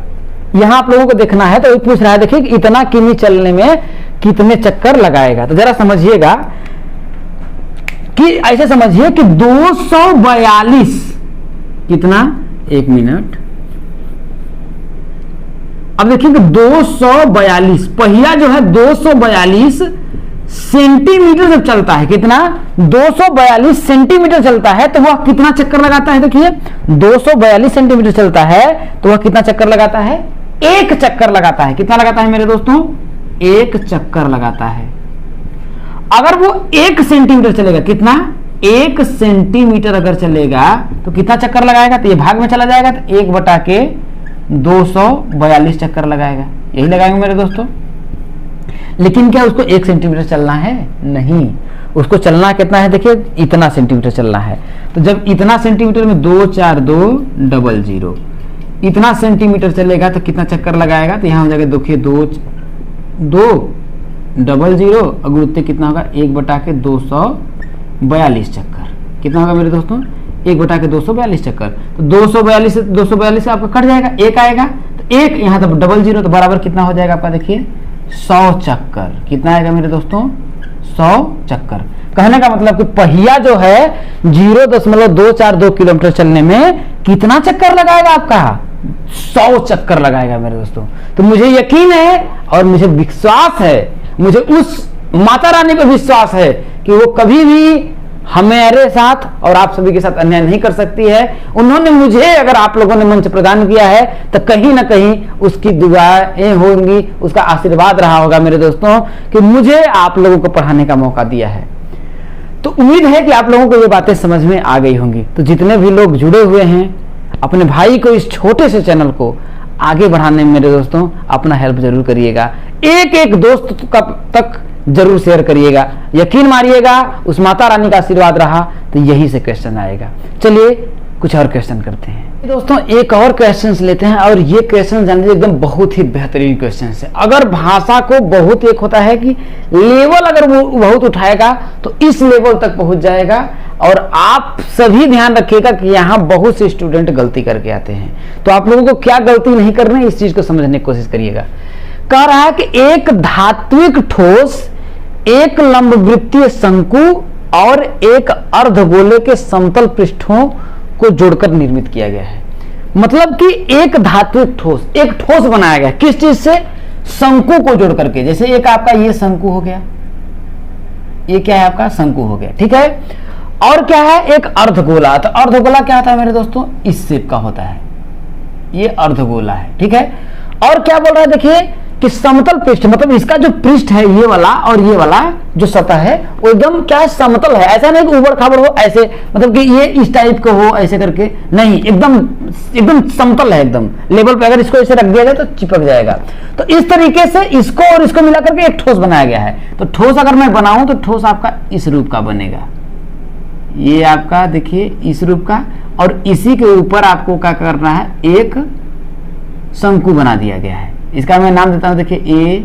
यहां आप लोगों को देखना है तो पूछ रहा है, देखिए इतना किमी चलने में कितने चक्कर लगाएगा। तो जरा समझिएगा कि ऐसे समझिए कि 242 कितना, 1 मिनट। अब देखिए कि 242 पहिया जो है 242 सेंटीमीटर जब चलता है, कितना 242 सेंटीमीटर चलता है, तो वह कितना चक्कर लगाता है। देखिए 242 सेंटीमीटर चलता है तो वह कितना चक्कर लगाता है, 1 चक्कर लगाता है। कितना लगाता है मेरे दोस्तों, एक चक्कर लगाता है। अगर वो 1 सेंटीमीटर चलेगा, कितना 1 सेंटीमीटर अगर चलेगा तो कितना चक्कर लगाएगा, तो ये भाग में चला जाएगा तो 1/242 चक्कर लगाएगा। यही लगाएंगे मेरे दोस्तों। लेकिन क्या उसको 1 सेंटीमीटर चलना है? नहीं, उसको चलना कितना है, देखिए इतना सेंटीमीटर चलना है। तो जब इतना सेंटीमीटर में 2 4 2 00 इतना सेंटीमीटर चलेगा तो कितना चक्कर लगाएगा, तो यहाँ हो जाएगा देखिए 2 2 00 अगर उत्ते कितना होगा 1/242 चक्कर। कितना होगा मेरे दोस्तों? 1/242 चक्कर। तो 242 से आपका कट जाएगा, 1 आएगा तो 1 यहाँ तो 00 तो बराबर कितना हो जाएगा आपका, देखिए 100 चक्कर। कितना आएगा मेरे दोस्तों? 100 चक्कर। कहने का मतलब कि पहिया जो है 0.242 किलोमीटर चलने में कितना चक्कर लगाएगा आपका? 100 चक्कर लगाएगा मेरे दोस्तों। तो मुझे यकीन है और मुझे विश्वास है, मुझे उस माता रानी पर विश्वास है कि वो कभी भी हमारे साथ और आप सभी के साथ अन्याय नहीं कर सकती है। उन्होंने मुझे, अगर आप लोगों ने मंच प्रदान किया है तो कहीं ना कहीं उसकी दुआएं होंगी, उसका आशीर्वाद रहा होगा मेरे दोस्तों कि मुझे आप लोगों को पढ़ाने का मौका दिया है। तो उम्मीद है कि आप लोगों को ये बातें समझ में आ गई होंगी। तो जितने भी लोग जुड़े हुए हैं, अपने भाई को, इस छोटे से चैनल को आगे बढ़ाने में मेरे दोस्तों अपना हेल्प जरूर करिएगा। एक दोस्त तक जरूर शेयर करिएगा। यकीन मारिएगा, उस माता रानी का आशीर्वाद रहा तो यही से क्वेश्चन आएगा। चलिए कुछ और क्वेश्चन करते हैं दोस्तों। एक और क्वेश्चन लेते हैं और ये क्वेश्चन जानते एकदम बहुत ही बेहतरीन क्वेश्चन है। अगर भाषा को बहुत, एक होता है कि लेवल अगर वो बहुत उठाएगा तो इस लेवल तक पहुंच जाएगा। और आप सभी ध्यान रखिएगा कि यहाँ बहुत से स्टूडेंट गलती करके आते हैं, तो आप लोगों को क्या गलती नहीं करनी है इस चीज को समझने की कोशिश करिएगा। कह रहा है कि एक धात्विक ठोस, एक लंबवृत्तीय शंकु और एक अर्धगोले के समतल पृष्ठों को जोड़कर निर्मित किया गया है। मतलब कि एक धात्विक ठोस, एक ठोस बनाया गया किस चीज से? शंकु को जोड़ करके। जैसे एक आपका ये शंकु हो गया, ये क्या है आपका? शंकु हो गया, ठीक है। और क्या है? एक अर्धगोला। तो अर्धगोला क्या होता है मेरे दोस्तों? इस शेप का होता है, ये अर्धगोला है, ठीक है। और क्या बोल रहा है देखिए कि समतल पृष्ठ, मतलब इसका जो पृष्ठ है ये वाला और ये वाला जो सतह है वो एकदम क्या है? समतल है। ऐसा नहीं कि ऊबड़ खाबड़ हो, ऐसे मतलब कि ये इस टाइप का हो ऐसे करके, नहीं, एकदम समतल है, एकदम लेवल पे। अगर इसको ऐसे रख दिया जाए तो चिपक जाएगा। तो इस तरीके से इसको और इसको मिला करके एक ठोस बनाया गया है। तो ठोस अगर मैं बनाऊं तो ठोस आपका इस रूप का बनेगा, ये आपका देखिए इस रूप का। और इसी के ऊपर आपको क्या करना है? एक शंकु बना दिया गया है। इसका मैं नाम देता हूं, देखिए ए,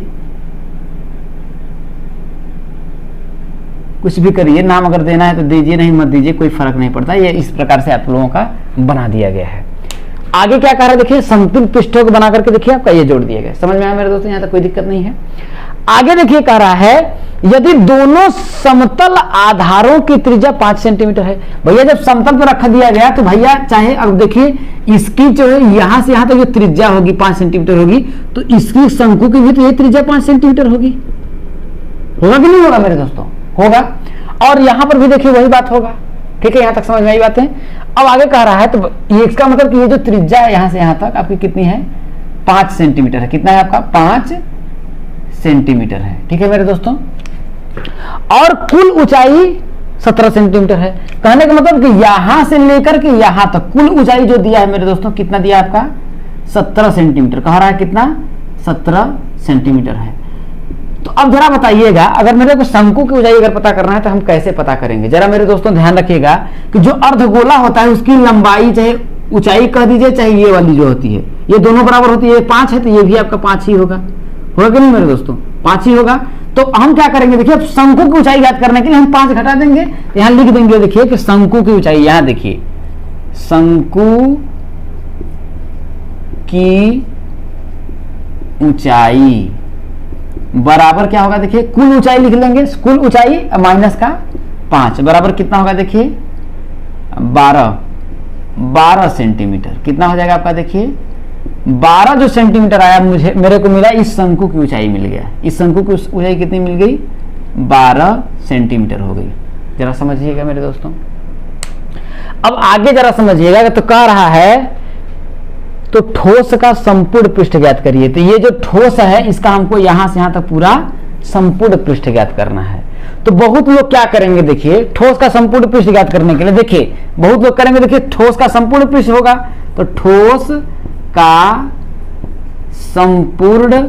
कुछ भी करिए, नाम अगर देना है तो दीजिए, नहीं मत दीजिए, कोई फर्क नहीं पड़ता। ये इस प्रकार से आप लोगों का बना दिया गया है। आगे क्या कह रहा है देखिए, समतल पृष्ठों को बना करके देखिए आपका ये जोड़ दिया गया। समझ में आया मेरे दोस्तों? यहाँ तक कोई दिक्कत नहीं है। आगे देखिए कह रहा है यदि दोनों समतल आधारों की त्रिज्या 5 सेंटीमीटर है। भैया जब समतल पर रखा दिया गया तो भैया चाहे अब देखिए इसकी जो है यहां से यहां तक जो त्रिज्या होगी 5 सेंटीमीटर होगी, तो इसकी शंकु की भी तो ये त्रिज्या 5 सेंटीमीटर होगी। होगा कि नहीं होगा मेरे दोस्तों? होगा। और यहां पर भी देखिए वही बात होगा, ठीक है। यहां तक समझ में आई बात है। अब आगे कह रहा है तो ये इसका मतलब कि ये जो त्रिज्या है यहां से यहां तक आपकी कितनी है? 5 सेंटीमीटर है। कितना है आपका? 5 सेंटीमीटर है, ठीक है मेरे दोस्तों। और कुल ऊंचाई 17 सेंटीमीटर है। कहने का मतलब कि यहां से लेकर के यहां तक कुल ऊंचाई जो दिया है मेरे दोस्तों, कितना दिया आपका? 17 सेंटीमीटर। कह रहा है कितना? 17 सेंटीमीटर है। तो अब जरा बताइएगा, अगर मेरे को शंकु की ऊंचाई अगर पता करना है तो हम कैसे पता करेंगे? जरा मेरे दोस्तों ध्यान रखिएगा कि जो अर्धगोला होता है उसकी लंबाई चाहे ऊंचाई कह दीजिए, चाहे ये वाली जो होती है, ये दोनों बराबर होती है। ये 5 है तो ये भी आपका 5 ही होगा कि नहीं मेरे दोस्तों? 5 ही होगा। तो हम क्या करेंगे देखिए, अब शंकु की ऊंचाई ज्ञात करने के लिए हम 5 घटा देंगे, यहां लिख देंगे देखिए कि शंकु की ऊंचाई, यहां देखिए शंकु की ऊंचाई बराबर क्या होगा देखिए, कुल ऊंचाई लिख लेंगे, कुल ऊंचाई माइनस का 5 बराबर कितना होगा देखिए 12 सेंटीमीटर। कितना हो जाएगा आपका देखिए 12 जो सेंटीमीटर आया मेरे को मिला, इस शंकु की ऊंचाई मिल गया। इस शंकु की ऊंचाई कितनी मिल गई? 12 सेंटीमीटर हो गई। जरा समझिएगा मेरे दोस्तों। अब आगे जरा समझिएगा तो कह रहा है तो ठोस का संपूर्ण पृष्ठ ज्ञात करिए। तो ये जो ठोस है इसका हमको यहां से यहां तक पूरा संपूर्ण पृष्ठ ज्ञात करना है। तो बहुत लोग क्या करेंगे, देखिए ठोस का संपूर्ण पृष्ठ ज्ञात करने के लिए देखिए बहुत लोग करेंगे, देखिए ठोस का संपूर्ण पृष्ठ होगा तो ठोस का संपूर्ण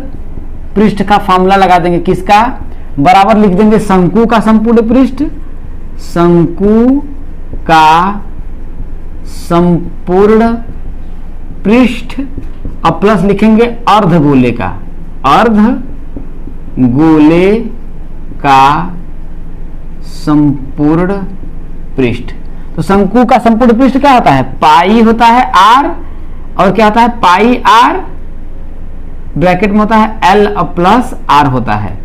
पृष्ठ का फॉर्मूला लगा देंगे, किसका, बराबर लिख देंगे शंकु का संपूर्ण पृष्ठ, शंकु का संपूर्ण पृष्ठ, अब प्लस लिखेंगे अर्धगोले का, अर्धगोले का संपूर्ण पृष्ठ। तो शंकु का संपूर्ण पृष्ठ क्या होता है, पाई होता है आर, और क्या होता है पाई आर ब्रैकेट में होता है एल प्लस आर होता है,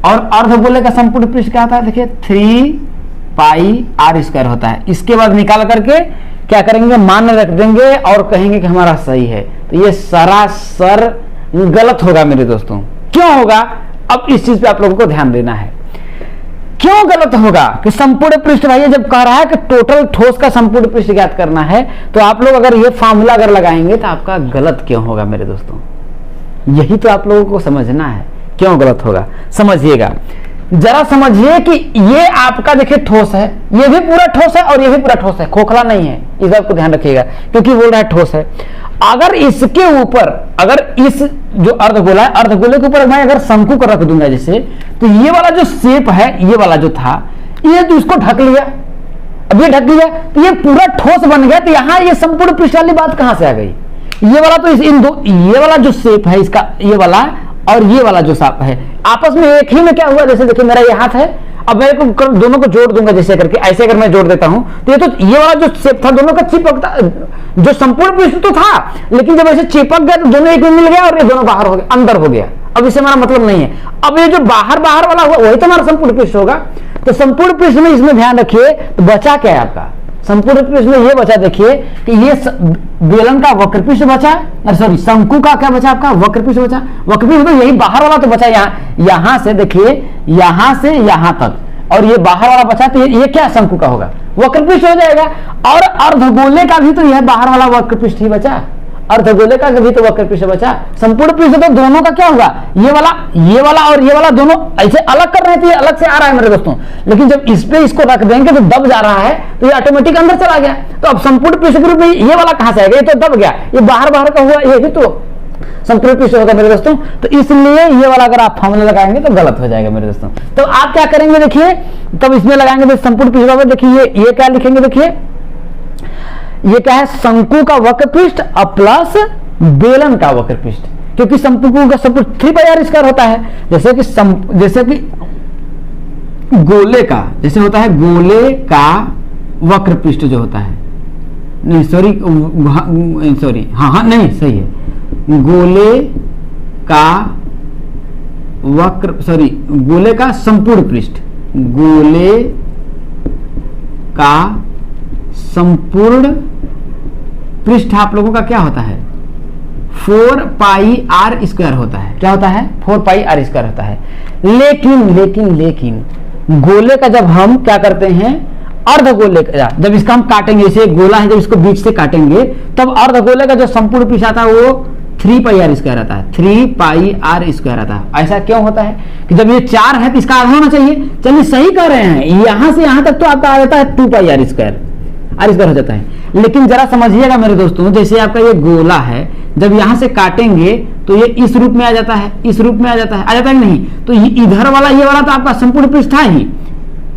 और अर्धगोले का संपूर्ण पृष्ठ क्या होता है, देखिए 3 पाई आर स्क्वायर होता है। इसके बाद निकाल करके क्या करेंगे, मान रख देंगे और कहेंगे कि हमारा सही है। तो ये सरासर गलत होगा मेरे दोस्तों। क्यों होगा, अब इस चीज पे आप लोगों को ध्यान देना है। क्यों गलत होगा कि संपूर्ण पृष्ठ, भाई जब कह रहा है कि टोटल ठोस का संपूर्ण पृष्ठ ज्ञात करना है, तो आप लोग अगर ये फॉर्मूला अगर लगाएंगे तो आपका गलत क्यों होगा मेरे दोस्तों, यही तो आप लोगों को समझना है क्यों गलत होगा। समझिएगा, जरा समझिए कि ये आपका देखिए ठोस है, ये भी पूरा ठोस है और ये भी पूरा ठोस है, खोखला नहीं है, इस बात को ध्यान रखिएगा क्योंकि बोल रहा है ठोस है। अगर इसके ऊपर, अगर इस जो अर्धगोला है, अर्धगोले के ऊपर मैं अगर शंकु को रख दूंगा जैसे, तो ये वाला जो शेप है, ये वाला जो था, ये तो इसको ढक लिया, अब ये ढक लिया तो ये पूरा ठोस बन गया। तो यहाँ ये संपूर्ण पृष्ठ वाली बात कहां से आ गई, ये वाला तो इन दो, ये वाला जो शेप है इसका, ये वाला और ये वाला जो साफ है आपस में एक ही में क्या हुआ, जैसे देखिए मेरा ये हाथ है, अब मेरे को दोनों को जोड़ दूंगा जैसे करके, ऐसे अगर मैं जोड़ देता हूं तो ये वाला जो शेप था दोनों का चिपकता, जो संपूर्ण पृष्ठ तो था, लेकिन जब ऐसे चिपक गया तो दोनों एक में मिल गया और ये दोनों बाहर हो गए, अंदर हो गया। अब इससे हमारा मतलब नहीं है, अब ये जो बाहर बाहर वाला हुआ वही तो हमारा संपूर्ण पृष्ठ होगा। तो संपूर्ण पृष्ठ में इसमें ध्यान रखिए, तो बचा क्या है आपका संपूर्ण पृष्ठ में, ये बचा देखिए कि ये बेलन का वक्र पृष्ठ बचा, सॉरी शंकु का क्या बचा आपका, वक्र पृष्ठ बचा। वक्र पृष्ठ तो यही बाहर वाला तो बचा, यहां से देखिए, यहां से यहां तक, और ये बाहर वाला बचा, तो ये क्या शंकु का होगा, वक्र पृष्ठ हो जाएगा। और अर्धगोले का भी तो यह बाहर वाला वक्र पृष्ठ ही बचा, अर्धगोले का भी तो वक्र पृष्ठ बचा। संपूर्ण पृष्ठ तो दोनों का क्या होगा, ये वाला और ये वाला दोनों ऐसे अलग कर रहे थे, ये अलग से आ रहा है मेरे दोस्तों, लेकिन जब इस पे इसको रख देंगे तो दब जा रहा है, तो ये ऑटोमेटिक अंदर चला गया। तो अब संपूर्ण पृष्ठ के रूप में ये वाला कहां से आएगा, ये तो दब गया, ये बाहर बाहर का हुआ, ये भी तो संपूर्ण पृष्ठ होगा मेरे दोस्तों। तो इसलिए ये वाला अगर आप फॉर्मूला लगाएंगे तो गलत हो जाएगा मेरे दोस्तों। तो आप क्या करेंगे देखिए, तब इसमें लगाएंगे तो संपूर्ण पृष्ठ, देखिए ये क्या लिखेंगे, देखिए ये क्या है, शंकु का वक्र पृष्ठ और प्लस बेलन का वक्र पृष्ठ, क्योंकि शंकु का सब कुछ 3 पाई आर स्क्वायर होता है। जैसे कि गोले का जैसे होता है, गोले का वक्र पृष्ठ जो होता है, नहीं सॉरी हाँ नहीं सही है, गोले का वक्र, सॉरी गोले का संपूर्ण पृष्ठ, गोले का संपूर्ण पृष्ठ आप लोगों का क्या होता है, 4 पाई आर स्क्वायर होता है। क्या होता है, 4 पाई आर स्क्वायर होता है। लेकिन गोले का जब हम क्या करते हैं, अर्धगोले का जब इसका हम काटेंगे, जैसे गोला है जब इसको बीच से काटेंगे, तब अर्धगोले का जो संपूर्ण पृष्ठ आता है वो 3 पाई आर स्क्वायर आता है, 3 पाई आर स्क्वायर आता है। ऐसा क्यों होता है कि जब ये 4 है तो इसका आधा होना चाहिए। चलिए सही कह रहे हैं, यहां से यहां तक तो आपका आ जाता है 2 पाई आर स्क्वायर हो जाता है। लेकिन जरा समझिएगा मेरे दोस्तों, जैसे आपका ये गोला है, जब यहां से काटेंगे तो ये इस रूप में आ जाता है, इस रूप में आ जाता है कि नहीं, तो इधर वाला ये वाला तो आपका संपूर्ण पृष्ठ था ही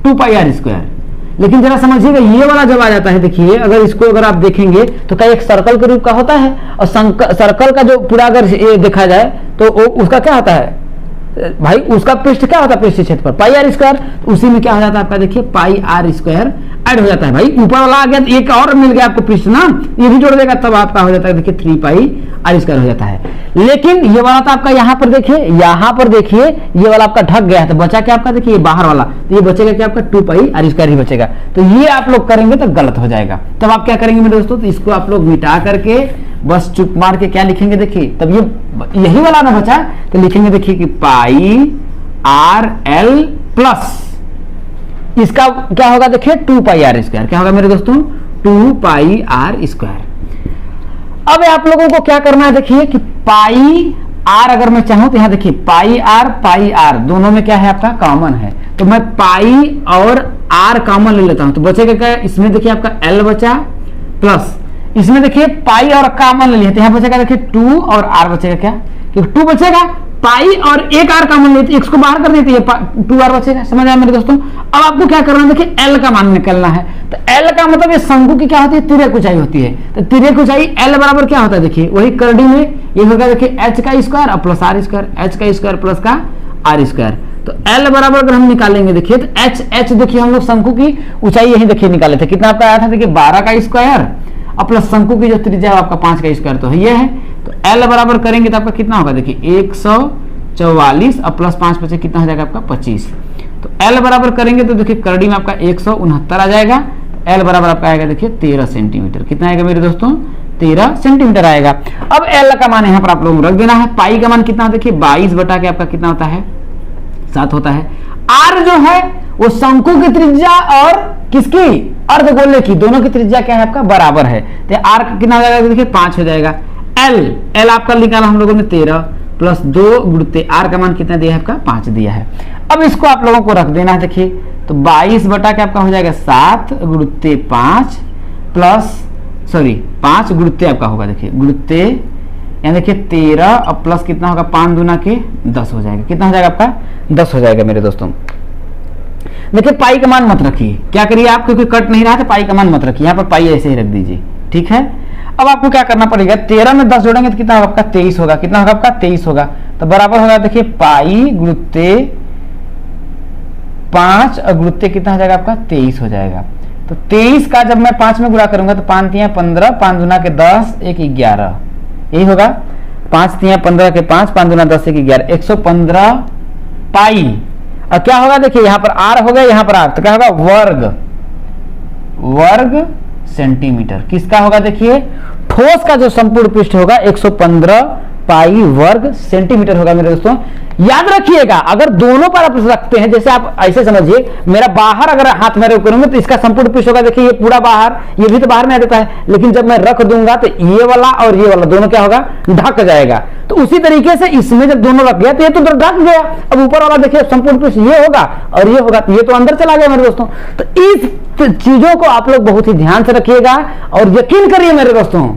2 पाई आर स्क्वायर। लेकिन जरा समझिएगा ये वाला जब आ जाता है, देखिए अगर इसको अगर आप देखेंगे तो क्या एक सर्कल के रूप का होता है, और सर्कल का जो पूरा अगर ये देखा जाए तो उसका क्या होता है भाई, उसका पृष्ठ क्या होता है, पृष्ठ क्षेत्रफल पाई आर स्क्वायर, उसी में क्या हो जाता है आपका, देखिए पाई आर स्क्वायर ऐड हो जाता है। भाई ऊपर वाला आ गया तो एक और मिल गया आपको पृष्ठ ना, ये भी जोड़ देगा तब आपका हो जाता है, देखिए 3 पाई आर स्क्वायर हो जाता है। लेकिन ये वाला तो आपका यहाँ पर देखिए, ये वाला आपका ढक गया है, तो बचा क्या आपका, देखिए बाहर वाला, तो ये बचेगा क्या आपका 2 पाई आर स्क्वायर ही बचेगा। तो ये आप लोग करेंगे तो गलत हो जाएगा। तब आप क्या करेंगे मेरे दोस्तों, तो इसको आप लोग मिटा करके बस चुप मार के क्या लिखेंगे, देखिए तब यही वाला ना बचा तो लिखेंगे देखिए कि पाई आर एल प्लस इसका क्या होगा, देखिए 2 पाई आर स्क्वायर, क्या होगा मेरे दोस्तों 2 पाई आर स्क्वायर। अब आप लोगों को क्या करना है, देखिए कि पाई आर अगर मैं चाहूं तो यहां देखिए पाई आर दोनों में क्या है आपका कॉमन है, तो मैं पाई और आर कॉमन ले लेता हूं, तो बचेगा क्या, इसमें देखिए आपका एल बचा प्लस इसमें देखिए पाई और कॉमन ले लिया, तो यहां बचेगा देखिए 2 और आर बचेगा क्या, क्योंकि 2 बचेगा, पाई और एक आर कॉमन लेते, x को बाहर कर देते, ये 2 आर बचेगा। समझ आया मेरे दोस्तों। अब आपको क्या करना है, देखिए एल का मान निकलना है, तो एल का मतलब ये शंकु की क्या होती है, तिर्यक ऊंचाई होती है, तो तिर्यक ऊंचाई एल बराबर क्या होता है, देखिए वही करडी में ये होगा, देखिए एच का स्क्वायर और प्लस आर स्क्वायर, एच का स्क्वायर प्लस का आर स्क्वायर, तो एल बराबर अगर हम निकालेंगे देखिए तो एच देखिए हम लोग शंकु की ऊंचाई यही देखिए निकाले थे, कितना आपका आया था, देखिए 12 का स्क्वायर और प्लस शंकु की जो त्रिज्या है आपका 5 का स्क्वायर, तो ये है, तो एल बराबर करेंगे तो आपका कितना होगा, देखिए 144 और प्लस 5 बचे कितना हो जाएगा आपका 25, तो एल बराबर करेंगे तो देखिए करड़ी में आपका 169 आ जाएगा, एल बराबर आपका आएगा देखिए 13 सेंटीमीटर, कितना आएगा मेरे दोस्तों 13 सेंटीमीटर आएगा। अब एल का मान यहाँ पर आप लोगों को रख देना है, पाई का मान कितना, देखिए 22 बटा के आपका कितना होता है 7 होता है, आर जो है वो शंकु की त्रिज्या और किसकी अर्धगोले की दोनों की त्रिज्या क्या है आपका बराबर है, तो आर कितना हो जाएगा, देखिए 5 हो जाएगा, एल आपका निकाला हम लोगों ने 13 प्लस 2 गुणते आर का मान कितना दिया है आपका 5 दिया है। अब इसको आप लोगों को रख देना है, देखिए तो 22 बटा के आपका हो जाएगा 7 गुणते 5 प्लस 5 गुणते आपका होगा, देखिए गुणते यहाँ देखिए 13 और प्लस कितना होगा 5 दूना के 10 हो जाएगा, कितना हो जाएगा आपका 10 हो जाएगा मेरे दोस्तों। देखिए पाई का मान मत रखिए, क्या करिए आप, क्योंकि कट नहीं रहा तो पाई का मान मत रखिए, यहाँ पर पाई ऐसे ही रख दीजिए, ठीक है। अब आपको क्या करना पड़ेगा, 13 में 10 जोड़ेंगे तो कितना होगा आपका 23 होगा, कितना होगा आपका 23 होगा, तो बराबर होगा देखिए पाई गुणते 5 और गुणते कितना हो जाएगा आपका 23 हो जाएगा, तो 23 का जब मैं 5 में गुणा करूंगा तो 5 तिया 15, 5 दूना के 10, 1 11, यही होगा 5 तिया 15 के 5 दूना 10, 1 11, 115 पाई, और क्या होगा देखिए यहाँ पर आर हो गया, यहाँ पर आर, तो क्या होगा वर्ग सेंटीमीटर, किसका होगा देखिए ठोस का जो संपूर्ण पृष्ठ होगा 115 पाई वर्ग सेंटीमीटर होगा मेरे दोस्तों। याद रखिएगा अगर दोनों पर आप रखते हैं, जैसे आप ऐसे समझिए मेरा बाहर अगर हाथ में करूंगा तो इसका संपूर्ण पृष्ठ होगा, देखिए ये पूरा बाहर, ये भी तो बाहर में आ जाता है, लेकिन जब मैं रख दूंगा तो ये वाला और ये वाला दोनों क्या होगा ढक जाएगा, तो उसी तरीके से इसमें जब दोनों रख गया तो ये तो ढक गया, अब ऊपर वाला देखिए संपूर्ण पृष्ठ ये होगा और ये होगा, तो ये तो अंदर चला गया मेरे दोस्तों। तो इस चीजों को आप लोग बहुत ही ध्यान से रखिएगा और यकीन करिए मेरे दोस्तों,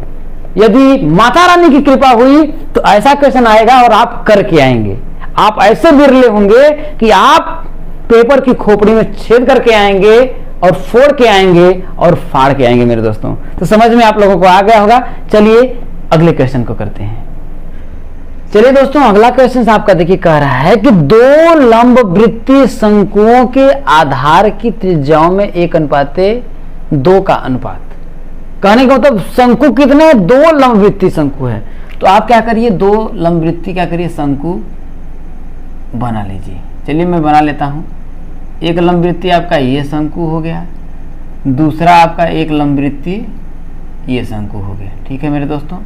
यदि माता रानी की कृपा हुई तो ऐसा क्वेश्चन आएगा और आप करके आएंगे, आप ऐसे बिरले होंगे कि आप पेपर की खोपड़ी में छेद करके आएंगे और फोड़ के आएंगे और फाड़ के आएंगे मेरे दोस्तों। तो समझ में आप लोगों को आ गया होगा। चलिए अगले क्वेश्चन को करते हैं। चलिए दोस्तों अगला क्वेश्चन आपका देखिए कह रहा है कि दो लंब वृत्तीय शंकुओं के आधार की त्रिज्याओं में 1:2 का अनुपात। कहने का मतलब शंकु कितने, 2 लंब वृत्तीय शंकु है, तो आप क्या करिए 2 लंब वृत्तीय क्या करिए शंकु बना लीजिए। चलिए मैं बना लेता हूं। एक लंब वृत्तीय आपका ये शंकु हो गया, दूसरा आपका एक लंब वृत्तीय ये शंकु हो गया, ठीक है मेरे दोस्तों।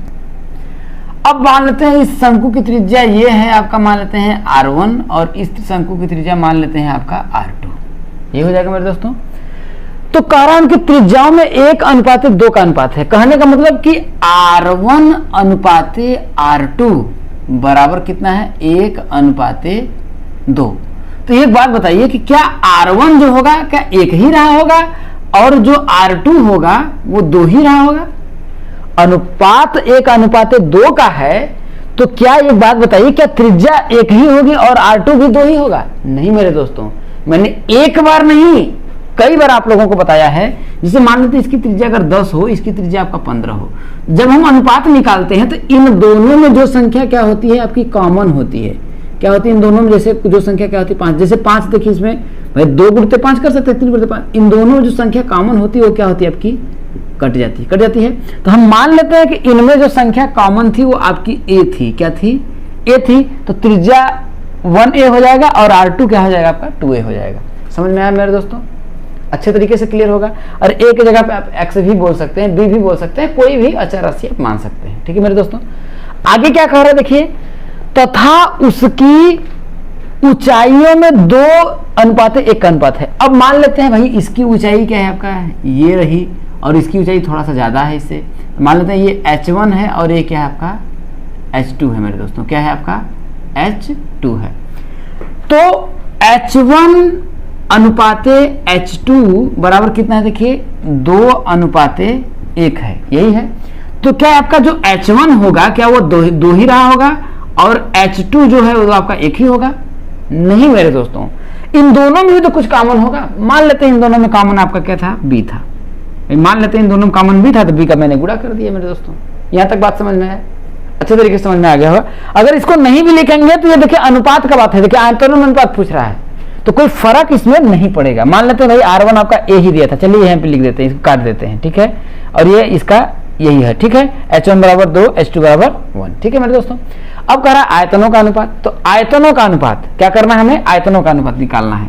अब मान लेते हैं इस शंकु की त्रिज्या ये है आपका, मान लेते हैं R1 और इस शंकु की त्रिज्या मान लेते हैं आपका R2, ये हो जाएगा मेरे दोस्तों। तो कारण की त्रिज्याओं में 1:2 का अनुपात है। कहने का मतलब कि R1 अनुपाते R2 बराबर कितना है 1:2। तो एक बात बताइए कि क्या R1 जो होगा क्या 1 ही रहा होगा और जो R2 होगा वो 2 ही रहा होगा। अनुपात 1:2 का है तो क्या एक बात बताइए क्या त्रिज्या 1 ही होगी और R2 भी 2 ही होगा? नहीं मेरे दोस्तों, मैंने एक बार नहीं कई बार आप लोगों को बताया है। जैसे मान लेते इसकी त्रिज्या अगर 10 हो, इसकी त्रिज्या आपका 15 हो, जब हम अनुपात निकालते हैं तो इन दोनों में जो संख्या क्या होती है आपकी कॉमन होती है। क्या होती है इन दोनों में, जैसे जो संख्या क्या होती है 5, जैसे 5 देखिए इसमें भाई 2 गुणते 5 कर सकते हैं, 3 गुणते 5, इन दोनों में जो संख्या कॉमन होती है वो क्या होती है आपकी कट जाती है। तो हम मान लेते हैं कि इनमें जो संख्या कॉमन थी वो आपकी a थी। क्या थी? a थी। तो त्रिज्या 1a हो जाएगा और R2 क्या हो जाएगा आपका 2a हो जाएगा। समझ में आया मेरे दोस्तों? अच्छे तरीके से क्लियर होगा। और a की जगह पे आप x भी बोल सकते हैं, b भी बोल सकते हैं, कोई भी अचर राशि आप मान सकते हैं। ठीक है मेरे दोस्तों, आगे क्या कह रहे हैं देखिए, तथा उसकी ऊंचाइयों में 2:1 का अनुपात है। अब मान लेते हैं भाई इसकी ऊंचाई क्या है आपका ये रही और इसकी ऊंचाई थोड़ा सा ज़्यादा है इससे। तो मान लेते हैं ये H1 है और ये क्या है आपका H2 है मेरे दोस्तों। क्या है आपका H2 है। तो H1 अनुपाते H2 बराबर कितना है देखिए 2:1 है, यही है। तो क्या आपका जो H1 होगा क्या वो दो ही रहा होगा और H2 जो है वो आपका एक ही होगा? नहीं मेरे दोस्तों, इन दोनों में भी तो कुछ कॉमन होगा। मान लेते हैं इन दोनों में कॉमन आपका क्या था B था। मान लेते हैं इन दोनों में कॉमन B था तो B का मैंने गुणा कर दिया मेरे दोस्तों। यहां तक बात समझ में है, अच्छे तरीके से समझ में आ गया होगा। अगर इसको नहीं भी लिखेंगे तो ये देखिए अनुपात का बात है, देखिए आयतन अनुपात पूछ रहा है तो कोई फर्क इसमें नहीं पड़ेगा। मान लेते हैं भाई R1 आपका A ही दिया था, चलिए यहाँ पे लिख देते हैं, इसको काट देते हैं, ठीक है। और ये इसका यही है, ठीक है। H1 बराबर 2, H2 बराबर 1, ठीक है मेरे दोस्तों। अब कह रहा है आयतनों का अनुपात, तो आयतनों का अनुपात क्या करना है हमें? आयतनों का अनुपात निकालना है।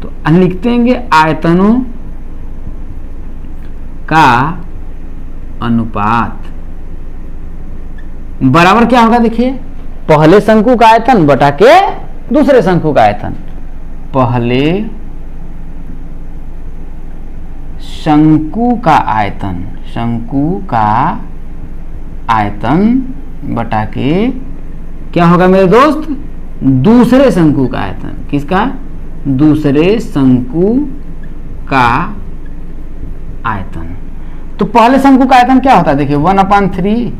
तो लिख देंगे आयतनों का अनुपात बराबर क्या होगा देखिए, पहले शंकु का आयतन बटा के दूसरे शंकु का आयतन। पहले शंकु का आयतन, शंकु का आयतन बटा के क्या होगा मेरे दोस्त? दूसरे शंकु का आयतन। किसका? दूसरे शंकु का आयतन। तो पहले शंकु का आयतन क्या होता है देखिए 1/3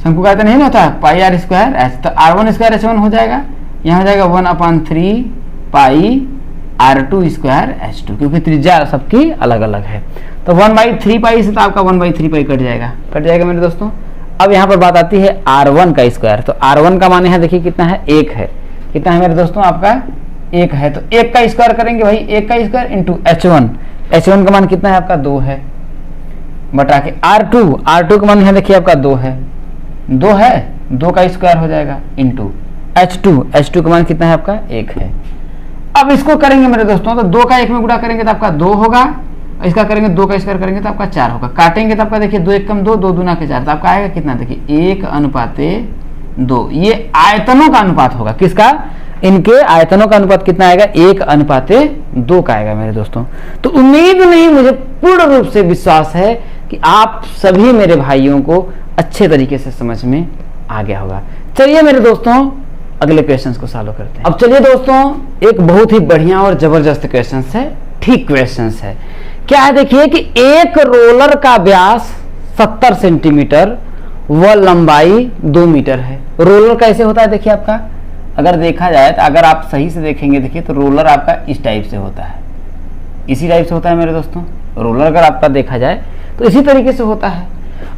शंकु का आयतन नहीं होता है पाई r स्क्वायर एच, तो r1 स्क्वायर h1 हो जाएगा, यहाँ हो जाएगा 1/3 पाई r2 स्क्वायर h2, क्योंकि त्रिज्या सबकी अलग अलग है। तो 1/3 पाई से तो आपका 1/3 पाई कट जाएगा मेरे दोस्तों। अब यहाँ पर बात आती है r1 का स्क्वायर। तो r1 का मान यहाँ देखिए कितना है? 1 है। कितना है मेरे दोस्तों आपका? 1 है। तो 1 का स्क्वायर करेंगे भाई, 1 का स्क्वायर इंटू h1 का मान कितना है आपका? 2 है, बटा के R2 का मान यहाँ देखिए आपका 2 है, 2 है, 2 का स्क्वायर हो जाएगा इंटू H2 का मान कितना है आपका? 1 है। अब इसको करेंगे मेरे दोस्तों तो 2 का 1 में गुणा करेंगे तो आपका 2 होगा, इसका करेंगे 2 का स्क्वायर करेंगे तो आपका 4 होगा। काटेंगे तो आपका देखिए 2 1 कम 2, 2 दूना के 4, तो आपका आएगा कितना देखिए 1/2। ये आयतनों का अनुपात होगा। किसका? इनके आयतनों का अनुपात कितना आएगा? 1/2 का आएगा मेरे दोस्तों। तो उम्मीद नहीं, मुझे पूर्ण रूप से विश्वास है कि आप सभी मेरे भाइयों को अच्छे तरीके से समझ में आ गया होगा। चलिए मेरे दोस्तों अगले क्वेश्चंस को सॉल्व करते हैं। अब चलिए दोस्तों एक बहुत ही बढ़िया और जबरदस्त क्वेश्चंस है, ठीक क्वेश्चंस है। क्या है देखिए कि एक रोलर का व्यास 70 सेंटीमीटर व लंबाई 2 मीटर है। रोलर कैसे होता है देखिए आपका, अगर देखा जाए तो अगर आप सही से देखेंगे देखिए तो रोलर आपका इस टाइप से होता है, इसी टाइप से होता है मेरे दोस्तों। रोलर अगर आपका देखा जाए तो इसी तरीके से होता है।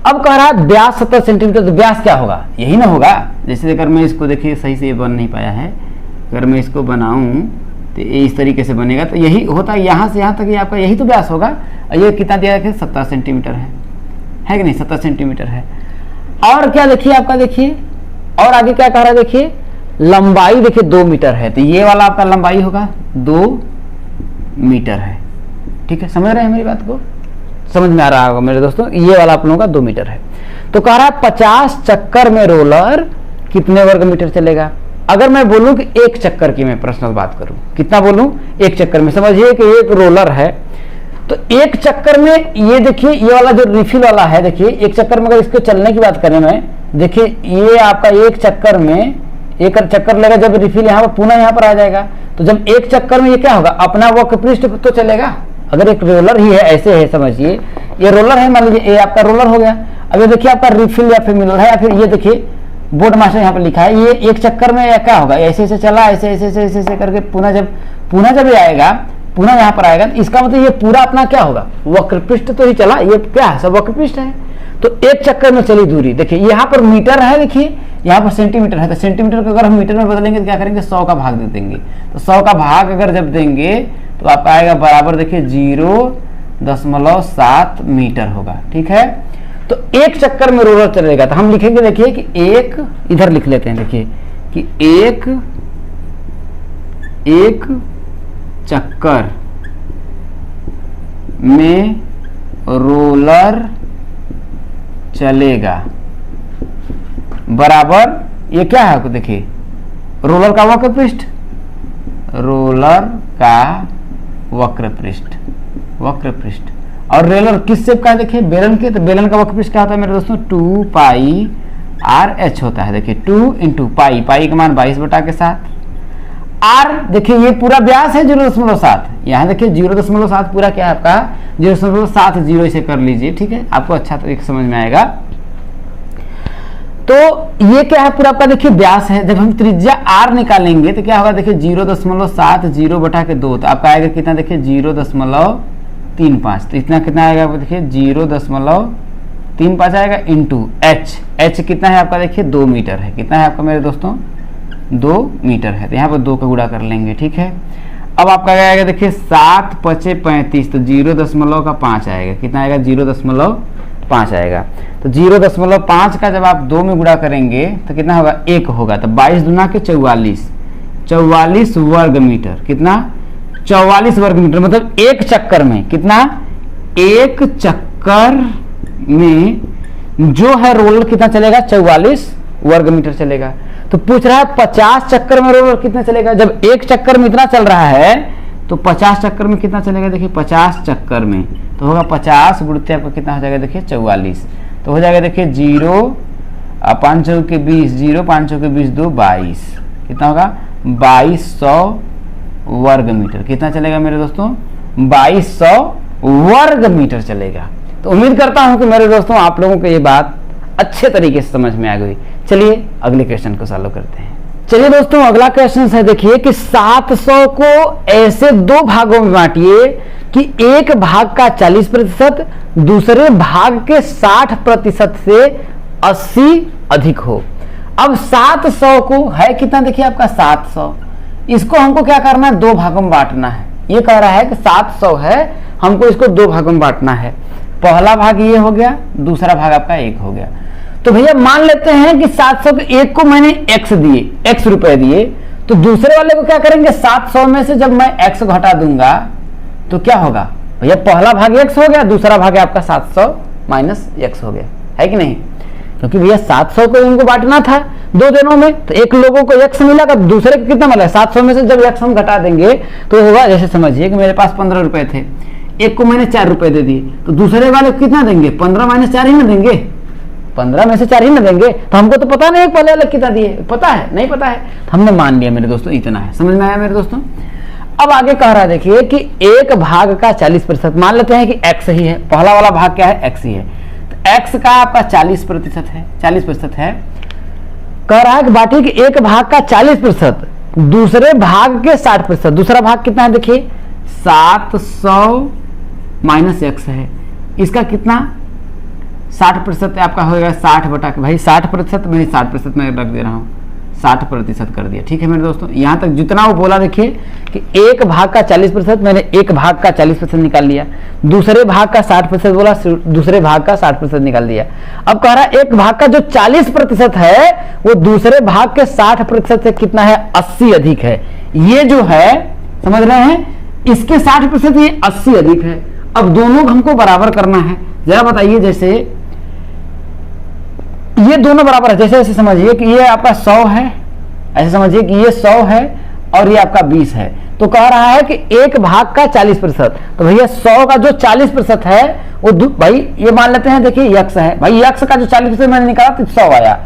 अब कह रहा है व्यास 70 सेंटीमीटर, तो व्यास क्या होगा? यही ना होगा। जैसे अगर मैं इसको देखिए सही से ये बन नहीं पाया है, अगर मैं इसको बनाऊं तो ये इस तरीके से बनेगा, तो यही होता है, यहाँ से यहाँ तक ये आपका यही तो व्यास होगा। ये कितना दिया है? 70 सेंटीमीटर है कि नहीं? 70 सेंटीमीटर है। और क्या देखिए आपका, देखिए और आगे क्या कह रहा है देखिए, लंबाई देखिए 2 मीटर है, तो ये वाला आपका लंबाई होगा 2 मीटर है। ठीक है, समझ रहे हैं मेरी बात को? समझ में आ रहा होगा मेरे दोस्तों। ये वाला आप लोगों का 2 मीटर है। तो कह रहा है 50 चक्कर में रोलर कितने वर्ग मीटर चलेगा? अगर मैं बोलूं कि 1 चक्कर की मैं पर्सनल बात करूं, कितना बोलूं? 1 चक्कर में। समझिए कि एक रोलर है तो 1 चक्कर में ये देखिए ये वाला जो रिफिल वाला है, देखिए 1 चक्कर में अगर इसको चलने की बात करें मैं, देखिए ये आपका 1 चक्कर में 1 चक्कर लेगा, जब रिफिल यहाँ पर पुनः यहाँ पर आ जाएगा, तो जब 1 चक्कर में ये क्या होगा? अपना वक्र पृष्ठ तो चलेगा। अगर एक रोलर ही है, ऐसे है, समझिए ये रोलर है, मान लीजिए ये आपका रोलर हो गया। अब ये देखिए आपका रिफिल या फिर मिलर है, या फिर ये देखिए बोर्ड मास्टर यहाँ पर लिखा है, ये 1 चक्कर में क्या होगा? ऐसे ऐसे चला, ऐसे ऐसे ऐसे ऐसे ऐसे करके पुनः जब ये आएगा, पुनः यहाँ पर आएगा, तो इसका मतलब ये पूरा अपना क्या होगा? वक्र पृष्ठ तो ही चला, ये क्या है? सब वक्र पृष्ठ है। तो 1 चक्कर में चली दूरी देखिए, यहाँ पर मीटर है, देखिए यहाँ पर सेंटीमीटर है, तो सेंटीमीटर को अगर हम मीटर में बदलेंगे तो क्या करेंगे? 100 का भाग दे देंगे। तो 100 का भाग अगर जब देंगे तो आपका आएगा बराबर देखिए 0.7 मीटर होगा। ठीक है, तो 1 चक्कर में रोलर चलेगा, तो हम लिखेंगे देखिए कि 1, इधर लिख लेते हैं देखिए कि 1 चक्कर में रोलर चलेगा बराबर, ये क्या है देखिए रोलर का वक्र पृष्ठ, रोलर का वक्र पृष्ठ और रेलर किस शेप का है देखिए, बेलन के, तो बेलन का वर्कपीस क्या होता है मेरे दोस्तों, 2 पाई आर एच होता है। देखिए 2 इंटू पाई, पाई का मान 22 बटा के 7, आर देखिए ये पूरा व्यास है 0.7, यहाँ देखिए 0.7 पूरा क्या है आपका 0.70 इसे कर लीजिए, ठीक है, आपको अच्छा तरीके समझ में आएगा। तो ये क्या है पूरा आपका देखिए व्यास है। जब हम त्रिज्या आर निकालेंगे तो क्या होगा देखिए 0.70 बटा के 2, तो आपका आएगा कितना देखिए 0.35, तो इतना कितना आएगा देखिए 0.35 आएगा इंटू एच, एच कितना है आपका देखिए 2 मीटर है, कितना है आपका मेरे दोस्तों 2 मीटर है, तो यहाँ पर 2 का गुणा कर लेंगे, ठीक है। अब आपका आएगा देखिए 7 पचे 35, तो 0.5 आएगा, कितना आएगा 0.5 आएगा, तो 0.5 का जब आप 2 में गुणा करेंगे तो कितना होगा 1 होगा, तो 22 दूना के 44 वर्ग मीटर, कितना 44 वर्ग मीटर, मतलब एक चक्कर में कितना, एक चक्कर में जो है रोलर कितना चलेगा 44 वर्ग मीटर चलेगा। तो पूछ रहा है 50 चक्कर में रोलर कितना चलेगा, जब एक चक्कर में इतना चल रहा है तो 50 चक्कर में कितना चलेगा देखिए 50 चक्कर में तो होगा 50 गुणित आपका कितना हो जाएगा देखिए 44, तो हो जाएगा देखिए 0 5 चौके के 20, 0 5 चौके के 20 2 22, कितना होगा 2200 वर्ग मीटर, कितना चलेगा मेरे दोस्तों 2200 वर्ग मीटर चलेगा। तो उम्मीद करता हूं कि मेरे दोस्तों आप लोगों को ये बात अच्छे तरीके से समझ में आ गई। चलिए अगले क्वेश्चन को सॉल्व करते हैं। चलिए दोस्तों अगला क्वेश्चन है, देखिए कि 700 को ऐसे 2 भागों में बांटिए कि एक भाग का 40% दूसरे भाग के 60% से 80 अधिक हो। अब 700 को है कितना देखिए आपका 700, इसको हमको क्या करना है 2 भागों में बांटना है। ये कह रहा है कि 700 है, हमको इसको 2 भागों में बांटना है। पहला भाग ये हो गया, दूसरा भाग आपका 1 हो गया। तो भैया मान लेते हैं कि 700 के 1 को मैंने x दिए, x रुपए दिए, तो दूसरे वाले को क्या करेंगे 700 में से जब मैं x घटा दूंगा तो क्या होगा भैया, पहला भाग x हो गया, दूसरा भाग आपका 700 माइनस x हो गया, है कि नहीं। क्योंकि भैया 700 को इनको बांटना था 2 दिनों में, तो एक लोगों को x मिला, तो दूसरे को कितना मिला 700 में से जब x हम घटा देंगे तो होगा, जैसे समझिए कि मेरे पास 15 रुपए थे, एक को मैंने 4 रुपए दे दिए, तो दूसरे वाले को कितना देंगे 15 माइनस 4 ही ना देंगे, 15 में से 4 ही ना देंगे। तो हमको तो पता नहीं पहले वाले कितना दिए, पता है नहीं पता है, तो हमने मान लिया मेरे दोस्तों इतना है। समझ में आया मेरे दोस्तों। अब आगे कह रहा है देखिए कि एक भाग का 40%, मान लेते हैं कि x ही है, पहला वाला भाग क्या है x ही है, तो x का आपका 40% है, 40% है। कह रहा है कि बांटिए कि एक भाग का 40% दूसरे भाग के 60%, दूसरा भाग कितना है देखिए 700 माइनस x है, इसका कितना 60% आपका होगा 60 बटा के, भाई 60% में 60% में रख दे रहा हूँ, 60% कर दिया, ठीक है मेरे दोस्तों। यहाँ तक जितना वो बोला देखिए कि एक भाग का 40%, मैंने एक भाग का 40% निकाल लिया, दूसरे भाग का 60% बोला, दूसरे भाग का 60% निकाल दिया। अब कह रहा है एक भाग का जो 40% है वो दूसरे भाग के 60% से कितना है 80 अधिक है। ये जो है समझ रहे हैं, इसके 60% ये 80 अधिक है। अब दोनों हमको बराबर करना है, जरा बताइए। जैसे ये दोनों बराबर है, जैसे ऐसे समझिए कि ये आपका 100 है, ऐसे समझिए कि ये 100 है और ये आपका 20 है, तो कह रहा है कि एक भाग का 40%, तो भैया 100 का जो 40% है वो भाई ये मान लेते हैं देखिए x है, भाई x का जो 40% मैंने निकाला तो 100 आया,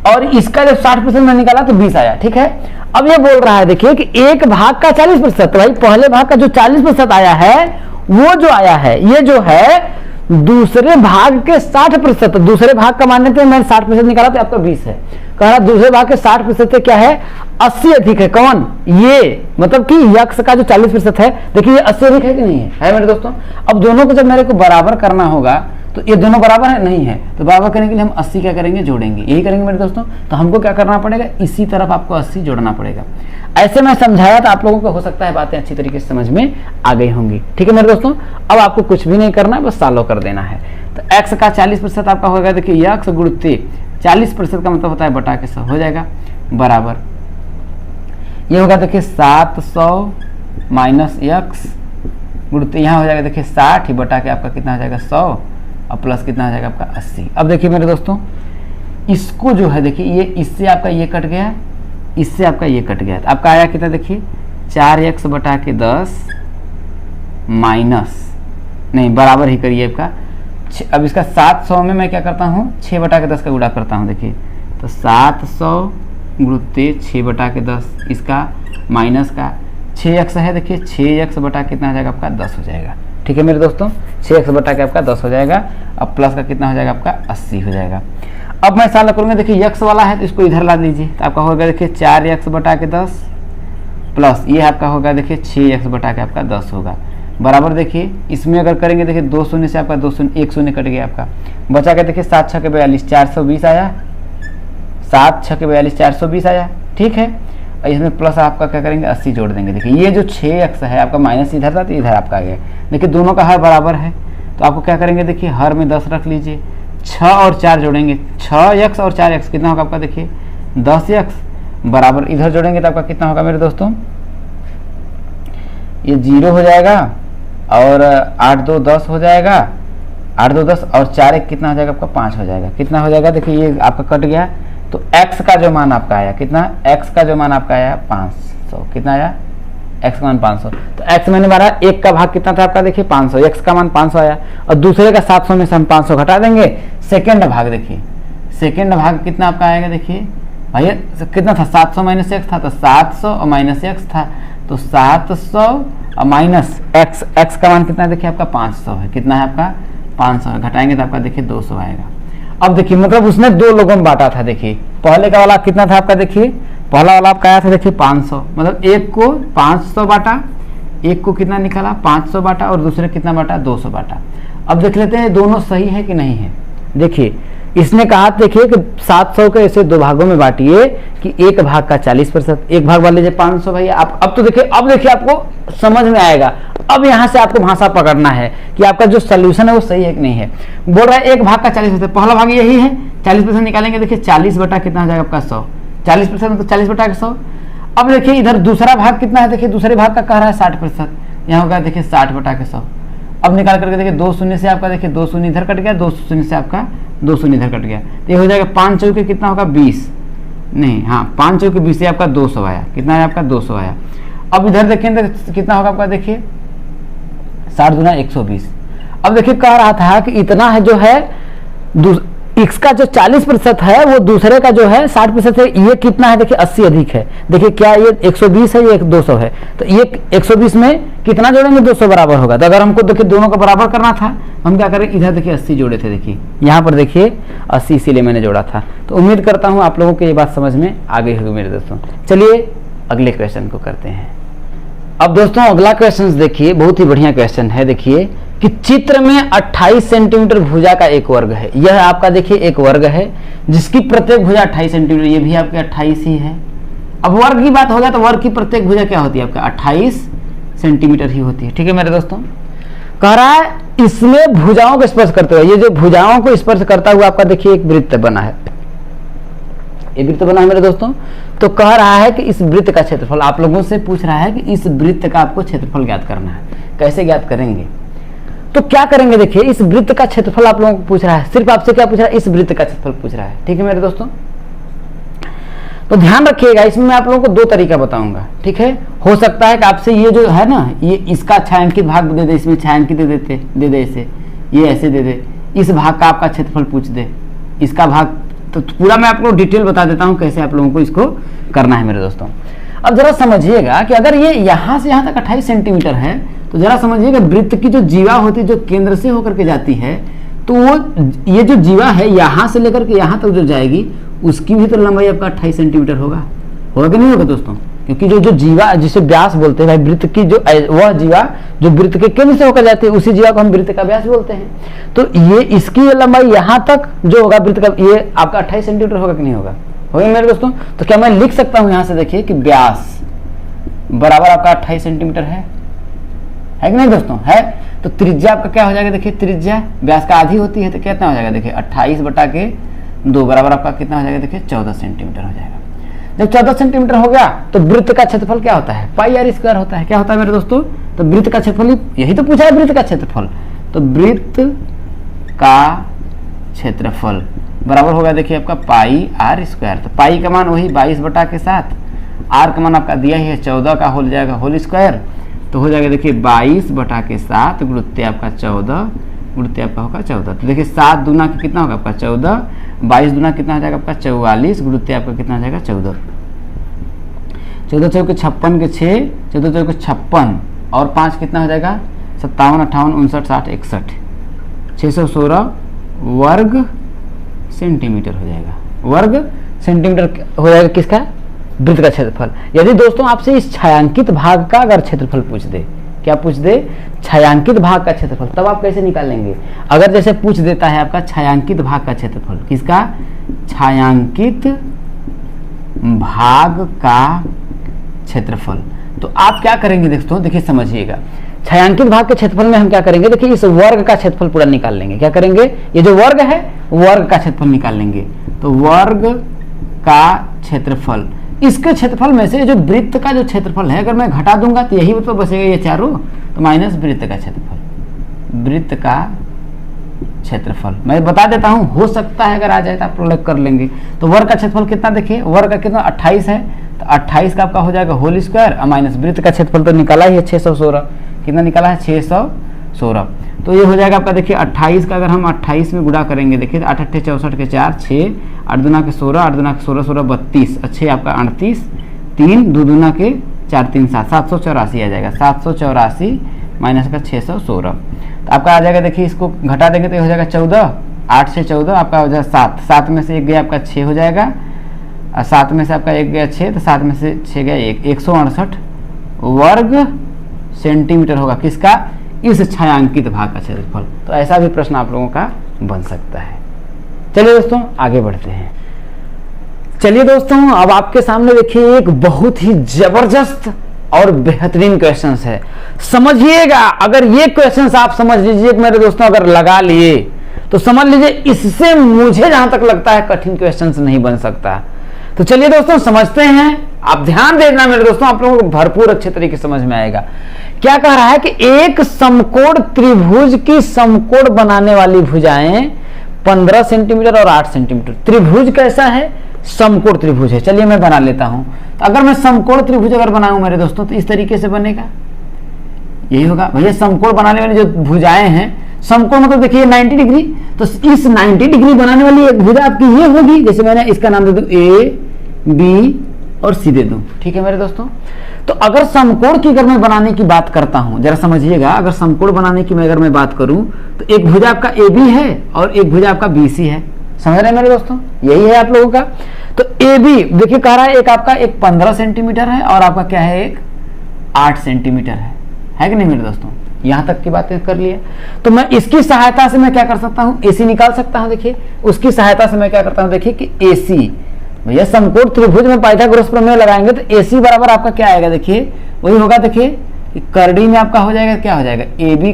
और इसका जब 60% मैंने निकाला तो 20 आया, ठीक है। अब ये बोल रहा है देखिए कि एक भाग का 40%, तो भाई पहले भाग का जो 40% आया है वो जो आया है, ये जो है दूसरे भाग के 60%, दूसरे भाग का मान लेते हैं मैंने 60% निकाला तो आपका 20 है। कह रहा दूसरे भाग के 60% से क्या है 80 अधिक है, कौन ये, मतलब कि x का जो 40% है देखिए ये 80 अधिक है कि नहीं है मेरे दोस्तों। अब दोनों को जब मेरे को बराबर करना होगा तो ये दोनों बराबर है नहीं है, तो बराबर करने के लिए हम 80 क्या करेंगे जोड़ेंगे, यही करेंगे मेरे दोस्तों। तो हमको क्या करना पड़ेगा, इसी तरफ आपको 80 जोड़ना पड़ेगा। ऐसे मैं समझाया तो आप लोगों को हो सकता है बातें अच्छी तरीके से समझ में आ गई होंगी, ठीक है मेरे दोस्तों। अब आपको कुछ भी नहीं करना है, बस सॉल्व कर देना है। तो x का 40% आपका होगा देखिए x गुणित 40% का मतलब होता है बटा के 100 हो जाएगा बराबर, ये होगा देखिए 700 माइनस x गुणित यहाँ हो जाएगा देखिए 60 बटा के आपका कितना हो जाएगा 100 और प्लस कितना हो जाएगा आपका 80। अब देखिए मेरे दोस्तों इसको जो है देखिए ये इससे आपका ये कट गया, इससे आपका ये कट गया, तो आपका आया कितना देखिए 4x बटा के 10 माइनस नहीं बराबर ही करिए आपका। अब इसका 700 में मैं क्या करता हूँ 6/10 का गुणा करता हूँ। देखिए तो 700 गुणुत्ते 6/10, इसका माइनस का 6x है। देखिए 6x बटा कितना हो जाएगा आपका 10 हो जाएगा। ठीक है मेरे दोस्तों, 6x बटा के आपका 10 हो जाएगा। अब प्लस का कितना हो जाएगा आपका 80 हो जाएगा। अब मैं साला करूँगा, देखिए x वाला है तो इसको इधर ला दीजिए, तो आपका होगा देखिए 4x बटा के 10 प्लस ये आपका होगा देखिए 6x बटा के आपका 10 होगा बराबर। देखिए इसमें अगर करेंगे देखिए 2 शून्य से आपका 2 शून्य 1 शून्य कट गया आपका, बचा के देखिए 7 6 के 42 420 आया, 7 6 के 42 420 आया। ठीक है, इसमें प्लस आपका क्या करेंगे 80 जोड़ देंगे। देखिए ये जो 6x है आपका माइनस इधर था तो इधर आपका आ गया। देखिए दोनों का हर बराबर है तो आपको क्या करेंगे देखिए हर में 10 रख लीजिए, 6 और 4 जोड़ेंगे, 6x और 4x कितना होगा आपका देखिए 10x बराबर इधर जोड़ेंगे तो आपका कितना होगा मेरे दोस्तों, ये 0 हो जाएगा और 8 2 10 हो जाएगा, 8 2 10 और 4 1 कितना हो जाएगा आपका 5 हो जाएगा। कितना हो जाएगा देखिए ये आपका कट गया तो x का जो मान आपका आया कितना, x का जो मान आपका आया 500, कितना आया x का मान 500। तो x मैंने मारा, एक का भाग कितना था आपका देखिए 500, x का मान 500 आया और दूसरे का 700 में से हम 500 घटा देंगे। सेकेंड भाग देखिए, सेकेंड भाग कितना आपका आएगा देखिए भैया कितना था 700 माइनस x था तो 700 और माइनस x था तो 700 और माइनस x का मान कितना है देखिए आपका 500 है। कितना है आपका 500 है, घटाएंगे तो आपका देखिए 200 आएगा। अब देखिए मतलब उसने 2 लोगों में बांटा था। देखिए पहले का वाला कितना था आपका देखिए, पहला वाला आपका आया था देखिए 500, मतलब एक को 500 बांटा, एक को कितना निकाला 500 बांटा और दूसरे कितना बांटा 200 बांटा। अब देख लेते हैं दोनों सही है कि नहीं है। देखिए इसने कहा देखिए कि 700 के ऐसे 2 भागों में बांटिए कि एक भाग का 40%, एक भाग वाले लीजिए 500 भैया। आप अब तो देखिए, अब देखिए आपको समझ में आएगा। अब यहाँ से आपको भाषा पकड़ना है कि आपका जो सोल्यूशन है वो सही है कि नहीं है। बोल रहा है एक भाग का 40%, पहला भाग यही है, 40% निकालेंगे देखिए 40 बटा कितना हो जाएगा आपका 100, 40% मतलब 40 बटा 100। अब देखिए इधर दूसरा भाग कितना है, देखिए दूसरे भाग का कह रहा है 60%, यहाँ होगा देखिए 60 बटा के 100। अब निकाल करके देखिए 2 शून्य से आपका देखिए 2 शून्य इधर कट गया, 2 शून्य से आपका 2 शून्य इधर कट गया, तो ये हो जाएगा 5 चौके कितना होगा 20, नहीं हाँ 5 चौके 20 से आपका 200 आया। कितना है आपका 200 आया। अब इधर देखें तो कितना होगा आपका देखिए 60 दूना 120। अब देखिए कह रहा था कि इतना है जो है इसका जो 40% है वो दूसरे का जो है 60% है, ये कितना है देखिए 80 अधिक है। देखिए क्या ये 120 है, ये 200 है, तो ये 120 में कितना जोड़ेंगे 200 बराबर होगा। तो अगर हमको देखिए दोनों का बराबर करना था हम क्या करें, इधर देखिए 80 जोड़े थे, देखिए यहाँ पर देखिए 80 इसीलिए मैंने जोड़ा था। तो उम्मीद करता हूँ आप लोगों को ये बात समझ में आ गई होगी मेरे दोस्तों। चलिए अगले क्वेश्चन को करते हैं। अब दोस्तों अगला क्वेश्चन देखिए, बहुत ही बढ़िया क्वेश्चन है। देखिए कि चित्र में 28 सेंटीमीटर भुजा का एक वर्ग है। यह आपका देखिए एक वर्ग है जिसकी प्रत्येक भुजा 28 सेंटीमीटर, ये भी आपके 28 ही है। अब वर्ग की बात हो गया तो वर्ग की प्रत्येक भुजा क्या होती है आपका 28 सेंटीमीटर ही होती है। ठीक है मेरे दोस्तों, कह रहा है इसमें भुजाओं को स्पर्श करते हुए, ये जो भुजाओं को स्पर्श करता हुआ आपका देखिए एक वृत्त बना है, ये वृत्त बना है मेरे दोस्तों। तो कह रहा है कि इस वृत्त का क्षेत्रफल, आप लोगों से पूछ रहा है कि इस वृत्त का आपको क्षेत्रफल ज्ञात करना है। कैसे ज्ञात करेंगे, तो क्या करेंगे देखिए इस वृत्त का क्षेत्रफल आप लोगों को पूछ रहा है, सिर्फ आपसे क्या पूछ रहा है, इस वृत्त का क्षेत्रफल पूछ रहा है। ठीक है मेरे दोस्तों, तो ध्यान रखिएगा इसमें मैं आप लोगों को 2 तरीका बताऊंगा। ठीक है, हो सकता है कि आपसे ये जो है ना ये इसका छायांकित भाग दे दे, इसमें छायांकित दे दे इसे, ये ऐसे दे दे, इस भाग का आपका क्षेत्रफल पूछ दे, इसका भाग, तो पूरा मैं आपको डिटेल बता देता हूं कैसे आप लोगों को इसको करना है मेरे दोस्तों। अब जरा समझिएगा कि अगर ये यहां से यहां तक 28 सेंटीमीटर है तो जरा समझिएगा वृत्त की जो जीवा होती है जो केंद्र से होकर के जाती है, तो वो ये जो जीवा है यहां से लेकर के यहां तक जो जाएगी उसकी भी तो लंबाई आपका 28 सेंटीमीटर होगा कि नहीं होगा दोस्तों। क्योंकि जो जीवा जिसे व्यास बोलते हैं भाई, वृत्त की जो वह जीवा जो वृत्त के केंद्र से होकर जाती है उसी जीवा को हम वृत्त का व्यास बोलते हैं। तो ये इसकी लंबाई यहाँ तक जो होगा वृत्त का, ये आपका 28 सेंटीमीटर होगा कि नहीं होगा मेरे दोस्तों। तो क्या मैं लिख सकता हूँ यहाँ से देखिए कि व्यास बराबर आपका 28 सेंटीमीटर है कि नहीं दोस्तों, है। तो त्रिज्या आपका क्या हो जाएगा देखिए, त्रिज्या व्यास का आधी होती है तो कितना हो जाएगा देखिए 28 बटा के 2 बराबर आपका कितना हो जाएगा देखिए 14 सेंटीमीटर हो जाएगा। जब 14 सेंटीमीटर हो गया तो वृत्त का क्षेत्रफल क्या होता है, पाई आर स्क्वायर होता है। क्या होता है मेरे दोस्तों, तो वृत्त का क्षेत्रफल यही तो पूछा है, वृत्त का क्षेत्रफल। तो वृत्त का क्षेत्रफल बराबर होगा देखिए आपका पाई आर स्क्वायर। तो पाई का मान वही 22 बटा के 7, आर का मान आपका दिया ही है 14 का होल जाएगा होल स्क्वायर, तो हो जाएगा देखिए 22/7 गुणित आपका 14 गुणित आपका होगा 14। तो देखिए 7 दूना कितना होगा आपका 14, 22 दूना कितना हो जाएगा आपका 44 गुणित आपका कितना हो जाएगा 14। 14 चौके 56 के 6, 14 चौके 56 और 5 कितना हो जाएगा 57, 58, 59, 60, 61, 616 वर्ग सेंटीमीटर हो जाएगा। वर्ग सेंटीमीटर हो जाएगा किसका, वृत्त का क्षेत्रफल। यदि दोस्तों आपसे इस छायांकित भाग का अगर क्षेत्रफल पूछ दे, क्या पूछ दे, छायांकित भाग का क्षेत्रफल, तब आप कैसे निकालेंगे। अगर जैसे पूछ देता है आपका छायांकित भाग का क्षेत्रफल, किसका, छायांकित भाग का क्षेत्रफल, तो आप क्या करेंगे दोस्तों, देखिए समझिएगा। छायांकित भाग के क्षेत्रफल में हम क्या करेंगे, देखिए इस वर्ग का क्षेत्रफल पूरा निकाल लेंगे। क्या करेंगे, ये जो वर्ग है वर्ग का क्षेत्रफल निकाल लेंगे। तो वर्ग का क्षेत्रफल, इसके क्षेत्रफल में से जो वृत्त का जो क्षेत्रफल है अगर मैं घटा दूंगा तो यही तो बचेगा ये चारों, तो माइनस वृत्त का क्षेत्रफल। वृत्त का क्षेत्रफल मैं बता देता हूं, हो सकता है अगर आ जाए तो आप प्रयोग कर लेंगे। तो वर्ग का क्षेत्रफल कितना, देखिए वर्ग का कितना 28 है, तो 28 का आपका हो जाएगा होल स्क्वायर माइनस वृत्त का क्षेत्रफल तो निकाला ही है 616, कितना निकाला है 616। तो ये हो जाएगा आपका देखिए 28 का अगर हम 28 में गुणा करेंगे, देखिए 8 8 64 के 4, 6 8 दूना के 16, 8 दूना के 16, 16 32, 6 आपका 38, 3 2 दूना के 4 3 7, 784 आ जाएगा। 784 माइनस का 616, तो आपका आ जाएगा देखिए, इसको घटा देंगे तो ये हो जाएगा 14, 8 से 14 आपका हो जाएगा 7, 7 में से एक गया आपका 6 हो जाएगा, और 7 में से आपका एक गया 6, तो 7 में से 6 गया 1, 168 वर्ग सेंटीमीटर होगा किसका, इस छायांकित भाग का क्षेत्रफल। तो ऐसा भी प्रश्न आप लोगों का बन सकता है। चलिए दोस्तों आगे बढ़ते हैं। चलिए दोस्तों अब आपके सामने देखिए एक बहुत ही जबरदस्त और बेहतरीन क्वेश्चंस है, समझिएगा। अगर ये क्वेश्चंस आप समझ लीजिए मेरे दोस्तों, अगर लगा लिए तो समझ लीजिए इससे मुझे जहां तक लगता है कठिन क्वेश्चंस नहीं बन सकता। तो चलिए दोस्तों समझते हैं, आप ध्यान देना मेरे दोस्तों, आप लोगों को भरपूर अच्छे तरीके से समझ में आएगा। क्या कह रहा है कि एक समकोण त्रिभुज की समकोण बनाने वाली भुजाएं 15 सेंटीमीटर और 8 सेंटीमीटर। त्रिभुज कैसा है, समकोण त्रिभुज है। चलिए मैं बना लेता हूं। तो अगर मैं समकोण त्रिभुज अगर बनाऊं मेरे दोस्तों तो इस तरीके से बनेगा, यही होगा भैया। समकोण बनाने वाली जो भुजाएं हैं, समकोण मतलब देखिए 90 डिग्री, तो इस 90 डिग्री बनाने वाली एक भुजा आपकी ये होगी, जैसे मैंने इसका नाम दे दूं ए बी और सी दे दूं, ठीक है मेरे दोस्तों। तो अगर समकोण की अगर मैं बनाने की बात करता हूं, जरा समझिएगा, अगर समकोण बनाने की अगर मैं बात करूं तो एक भुजा आपका ए बी है और एक भुजा आपका बी सी है, समझ रहे हैं मेरे दोस्तों, यही है आप लोगों का। तो ए बी देखिए कह रहा है एक आपका एक 15 सेंटीमीटर है और आपका क्या है एक 8 सेंटीमीटर है कि नहीं मेरे दोस्तों। यहां तक की बातें कर लिए, तो मैं इसकी सहायता से मैं क्या कर सकता हूं, एसी निकाल सकता हूं। देखिए उसकी सहायता से मैं क्या करता हूं, देखिए कि एसी, भैया समकोण त्रिभुज में पाइथागोरस प्रमेय लगाएंगे तो एसी बराबर आपका क्या आएगा, देखिए वही होगा, देखिए करड़ी में आपका हो जाएगा, क्या हो जाएगा ए बी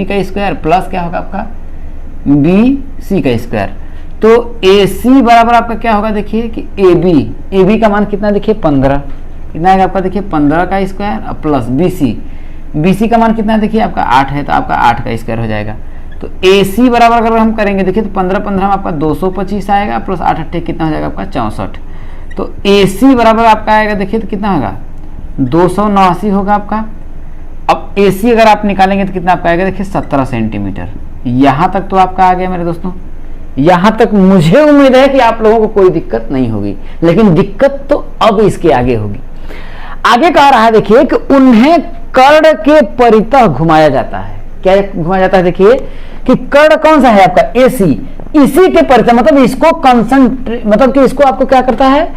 का स्क्वायर प्लस क्या होगा आपका बी सी का स्क्वायर। तो ए सी बराबर आपका क्या होगा, देखिए कि ए बी का मान कितना, देखिए 15, कितना आएगा आपका, देखिए 15 का स्क्वायर प्लस बी सी का मान कितना है, देखिए आपका 8 है, तो आपका 8 का स्क्वायर हो जाएगा। तो ए सी बराबर अगर हम करेंगे देखिए तो 15 में आपका 225 आएगा प्लस 8 8 कितना हो जाएगा आपका 64। तो ए सी बराबर आपका आएगा देखिए तो कितना होगा 289 होगा आपका। अब ए सी अगर आप निकालेंगे तो कितना आपका आएगा, देखिए 17 सेंटीमीटर। यहाँ तक तो आपका आ गया मेरे दोस्तों, यहाँ तक मुझे उम्मीद है कि आप लोगों को कोई दिक्कत नहीं होगी, लेकिन दिक्कत तो अब इसके आगे होगी। आगे कह रहा है देखिए कि उन्हें कर्ण के परितः घुमाया जाता है। क्या घुमाया जाता है, देखिए कि कर्ण कौन सा है आपका एसी, इसी के परितः मतलब इसको कंसंट्रेट, मतलब कि इसको आपको क्या करता है,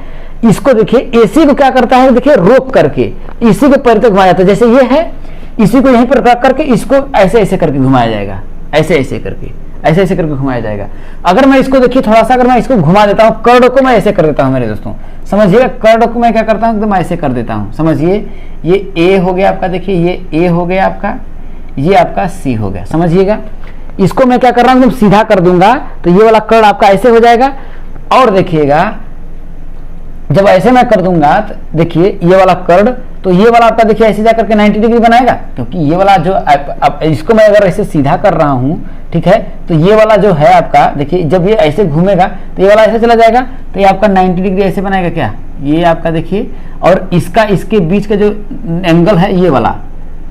इसको देखिए एसी को क्या करता है, देखिए रोक करके इसी के परितः घुमाया जाता है। जैसे ये है, इसी को यहीं पर रख करके इसको ऐसे ऐसे करके घुमाया जाएगा, ऐसे ऐसे करके घुमाया जाएगा। अगर मैं इसको देखिए थोड़ा सा अगर मैं इसको घुमा देता हूँ, कर्ण को मैं ऐसे कर देता हूँ मेरे दोस्तों, समझिएगा, कर्ण को मैं क्या करता हूँ एकदम ऐसे कर देता हूँ, समझिए ये ए हो गया आपका, देखिए ये ए हो गया आपका, ये आपका सी हो गया, समझिएगा। इसको मैं क्या कर रहा हूँ एकदम सीधा कर दूंगा तो ये वाला कर्ण आपका ऐसे हो जाएगा। और देखिएगा जब ऐसे मैं कर दूंगा तो देखिए ये वाला कर्ण, तो ये वाला आपका देखिए ऐसे जाकर के 90 डिग्री बनाएगा, क्योंकि ये वाला जो अब इसको मैं अगर ऐसे सीधा कर रहा हूं, ठीक है, तो ये वाला जो है आपका देखिए जब ये ऐसे घूमेगा तो ये वाला ऐसे चला जाएगा, तो ये आपका 90 डिग्री ऐसे बनाएगा, क्या ये आपका देखिए, और इसका इसके बीच का जो एंगल है ये वाला,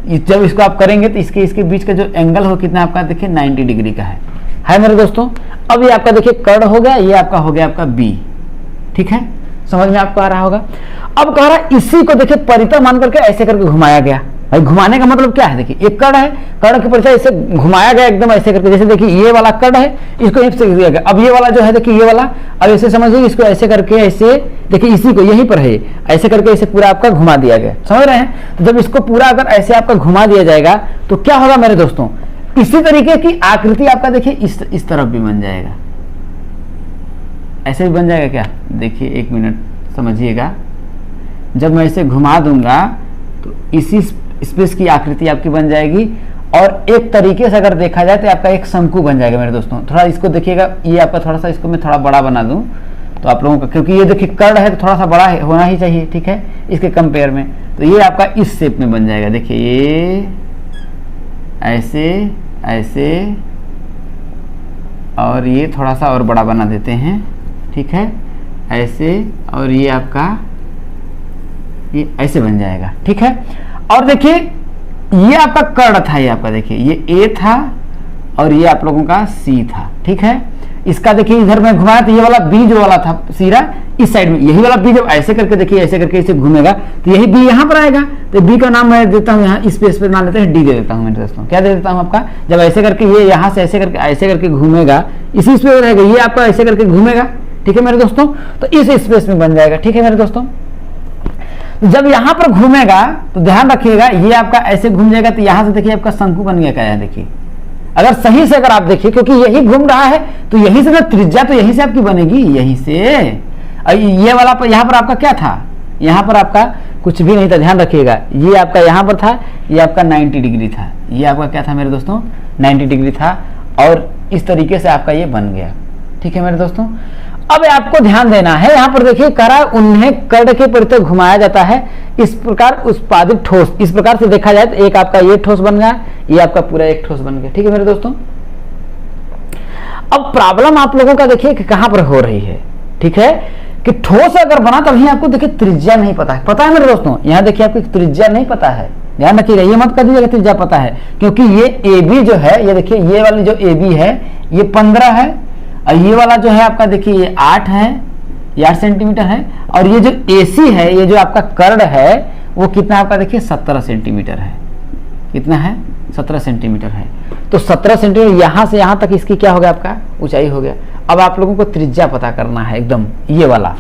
जब इसको आप करेंगे तो इसके इसके बीच का जो एंगल हो कितना आपका देखिए 90 डिग्री का है मेरे दोस्तों। अब ये आपका देखिए कर्ड हो गया, ये आपका हो गया आपका बी, ठीक है, समझ में आपको आ रहा होगा। अब कह रहा है इसी को देखिए परितः मान करके ऐसे करके घुमाया गया। भाई घुमाने का मतलब क्या है, देखिए एक कड़ है, कड़ के परितः इसे घुमाया गया एकदम ऐसे करके, जैसे देखिए ये वाला कड़ है, इसको ऐसे दिया गया। अब ये वाला जो है देखिए ये वाला, अब ऐसे समझिए इसको ऐसे करके ऐसे देखिए इसी को यहीं पर है ऐसे करके इसे पूरा आपका घुमा दिया गया, समझ रहे हैं। तो जब इसको पूरा अगर ऐसे आपका घुमा दिया जाएगा तो क्या होगा मेरे दोस्तों, इसी तरीके की आकृति आपका देखिए इस तरफ भी बन जाएगा, ऐसे भी बन जाएगा क्या, देखिए एक मिनट समझिएगा। जब मैं इसे घुमा दूंगा तो इसी स्पेस की आकृति आपकी बन जाएगी, और एक तरीके से अगर देखा जाए तो आपका एक शंकु बन जाएगा मेरे दोस्तों। थोड़ा इसको देखिएगा, ये आपका थोड़ा सा, इसको मैं थोड़ा बड़ा बना दूं तो आप लोगों का, क्योंकि ये देखिए कर्ण है तो थोड़ा सा बड़ा होना ही चाहिए, ठीक है, इसके कंपेयर में। तो ये आपका इस शेप में बन जाएगा, देखिए ये ऐसे ऐसे, और ये थोड़ा सा और बड़ा बना देते हैं, ठीक है, ऐसे, और ये आपका ये ऐसे बन जाएगा, ठीक है। और देखिए ये आपका कर्ण था, ये आपका देखिए ये ए था और ये आप लोगों का सी था, ठीक है। इसका देखिए इधर में घुमाया तो ये वाला बी जो वाला था सीरा इस साइड में, यही वाला बी जब ऐसे करके देखिए ऐसे करके इसे घूमेगा तो यही बी यहाँ पर आएगा। तो बी का नाम मैं देता हूँ, यहाँ इस स्पेस पे मान लेते हैं डी दे देता हूँ मेरे दोस्तों। क्या दे देता हूँ आपका, जब ऐसे करके ये यहाँ से ऐसे करके घूमेगा, इसी स्पेस में रहेगा, ये आपका ऐसे करके घूमेगा, ठीक है मेरे दोस्तों, तो इस स्पेस में बन जाएगा, ठीक है मेरे दोस्तों। जब यहाँ पर घूमेगा तो ध्यान रखिएगा, ये आपका ऐसे घूम जाएगा तो यहाँ से देखिए आपका शंकु बन गया, क्या है देखिए, अगर सही से अगर आप देखिए, क्योंकि यही घूम रहा है तो यहीं से ना त्रिज्या तो यहीं से आपकी बनेगी, यहीं से। ये वाला पर यहाँ पर आपका क्या था, यहाँ पर आपका कुछ भी नहीं था, ध्यान रखिएगा, ये आपका यहाँ पर था, ये आपका 90 डिग्री था, ये आपका क्या था मेरे दोस्तों 90 डिग्री था, और इस तरीके से आपका ये बन गया, ठीक है मेरे दोस्तों। अब आपको ध्यान देना है, यहाँ पर देखिए करा उन्हें कर्ण के परितः घुमाया जाता है, इस प्रकार उत्पादित ठोस, इस प्रकार से देखा जाए तो एक आपका ये ठोस बन गया, ये आपका पूरा एक ठोस बन गया, ठीक है मेरे दोस्तों। अब प्रॉब्लम आप लोगों का देखिए कि कहां पर हो रही है, ठीक है, कि ठोस अगर बना तभी आपको देखिए त्रिज्या नहीं पता है, पता है मेरे दोस्तों, यहाँ देखिए आपको त्रिज्या नहीं पता है, ध्यान रखिएगा, ये मत कर दीजिएगा त्रिज्या पता है, क्योंकि ये ए बी जो है, ये देखिए ये वाली जो ए बी है ये 15 है, और ये वाला जो है आपका देखिए ये 8 है, ये 8 सेंटीमीटर है, और ये जो AC है, ये जो आपका कर्ण है वो कितना आपका देखिए 17 सेंटीमीटर है, कितना है 17 सेंटीमीटर है। तो 17 सेंटीमीटर यहाँ से यहाँ तक इसकी क्या हो गया आपका ऊंचाई हो गया। अब आप लोगों को त्रिज्या पता करना है एकदम, ये वाला,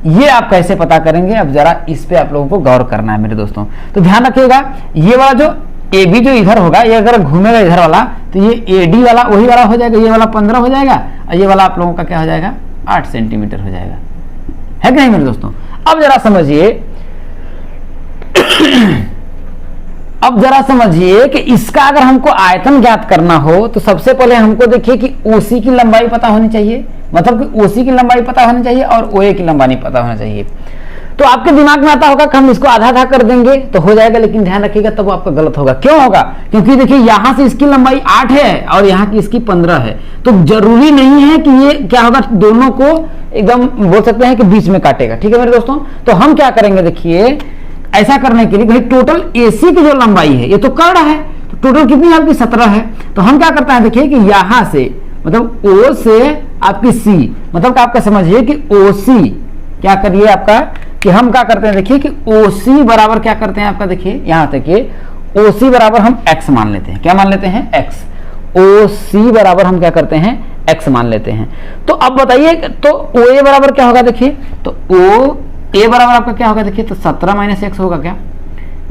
ये आप कैसे पता करेंगे, अब जरा इस पे आप लोगों को गौर करना है मेरे दोस्तों। तो ध्यान रखिएगा, ये वाला जो AB जो इधर होगा, ये अगर घूमेगा इधर वाला तो ये AD वाला वही वाला हो जाएगा, ये वाला 15 हो जाएगा, और ये वाला आप लोगों का क्या हो जाएगा 8 सेंटीमीटर हो जाएगा, है कि नहीं मेरे दोस्तों। अब जरा समझिए अब जरा समझिए कि इसका अगर हमको आयतन ज्ञात करना हो तो सबसे पहले हमको देखिए कि OC की लंबाई पता होनी चाहिए, मतलब कि OC की लंबाई पता होनी चाहिए और OA की लंबाई पता होना चाहिए। तो आपके दिमाग में आता होगा कि हम इसको आधा आधा कर देंगे तो हो जाएगा, लेकिन ध्यान रखिएगा तब आपका गलत होगा। क्यों होगा, क्योंकि देखिए यहाँ से इसकी लंबाई 8 है और यहाँ की इसकी 15 है, तो जरूरी नहीं है कि ये क्या होगा दोनों को एकदम बोल सकते हैं कि बीच में काटेगा, ठीक है मेरे दोस्तों। तो हम क्या करेंगे, देखिए ऐसा करने के लिए भाई टोटल AC की जो लंबाई है, ये तो कर्ण है, तो टोटल कितनी आपकी 17 है, तो हम क्या करते हैं देखिए कि यहाँ से मतलब O से आपकी C, मतलब कि आपका समझिए कि OC क्या करिए आपका कि हम क्या करते हैं देखिए कि OC बराबर क्या करते हैं आपका देखिए यहाँ तक ये OC बराबर हम x मान लेते हैं, क्या मान लेते हैं x, OC बराबर हम क्या करते हैं x मान लेते हैं। तो अब बताइए तो OA बराबर क्या होगा देखिए, तो OA बराबर आपका क्या होगा देखिए, तो 17 - x होगा क्या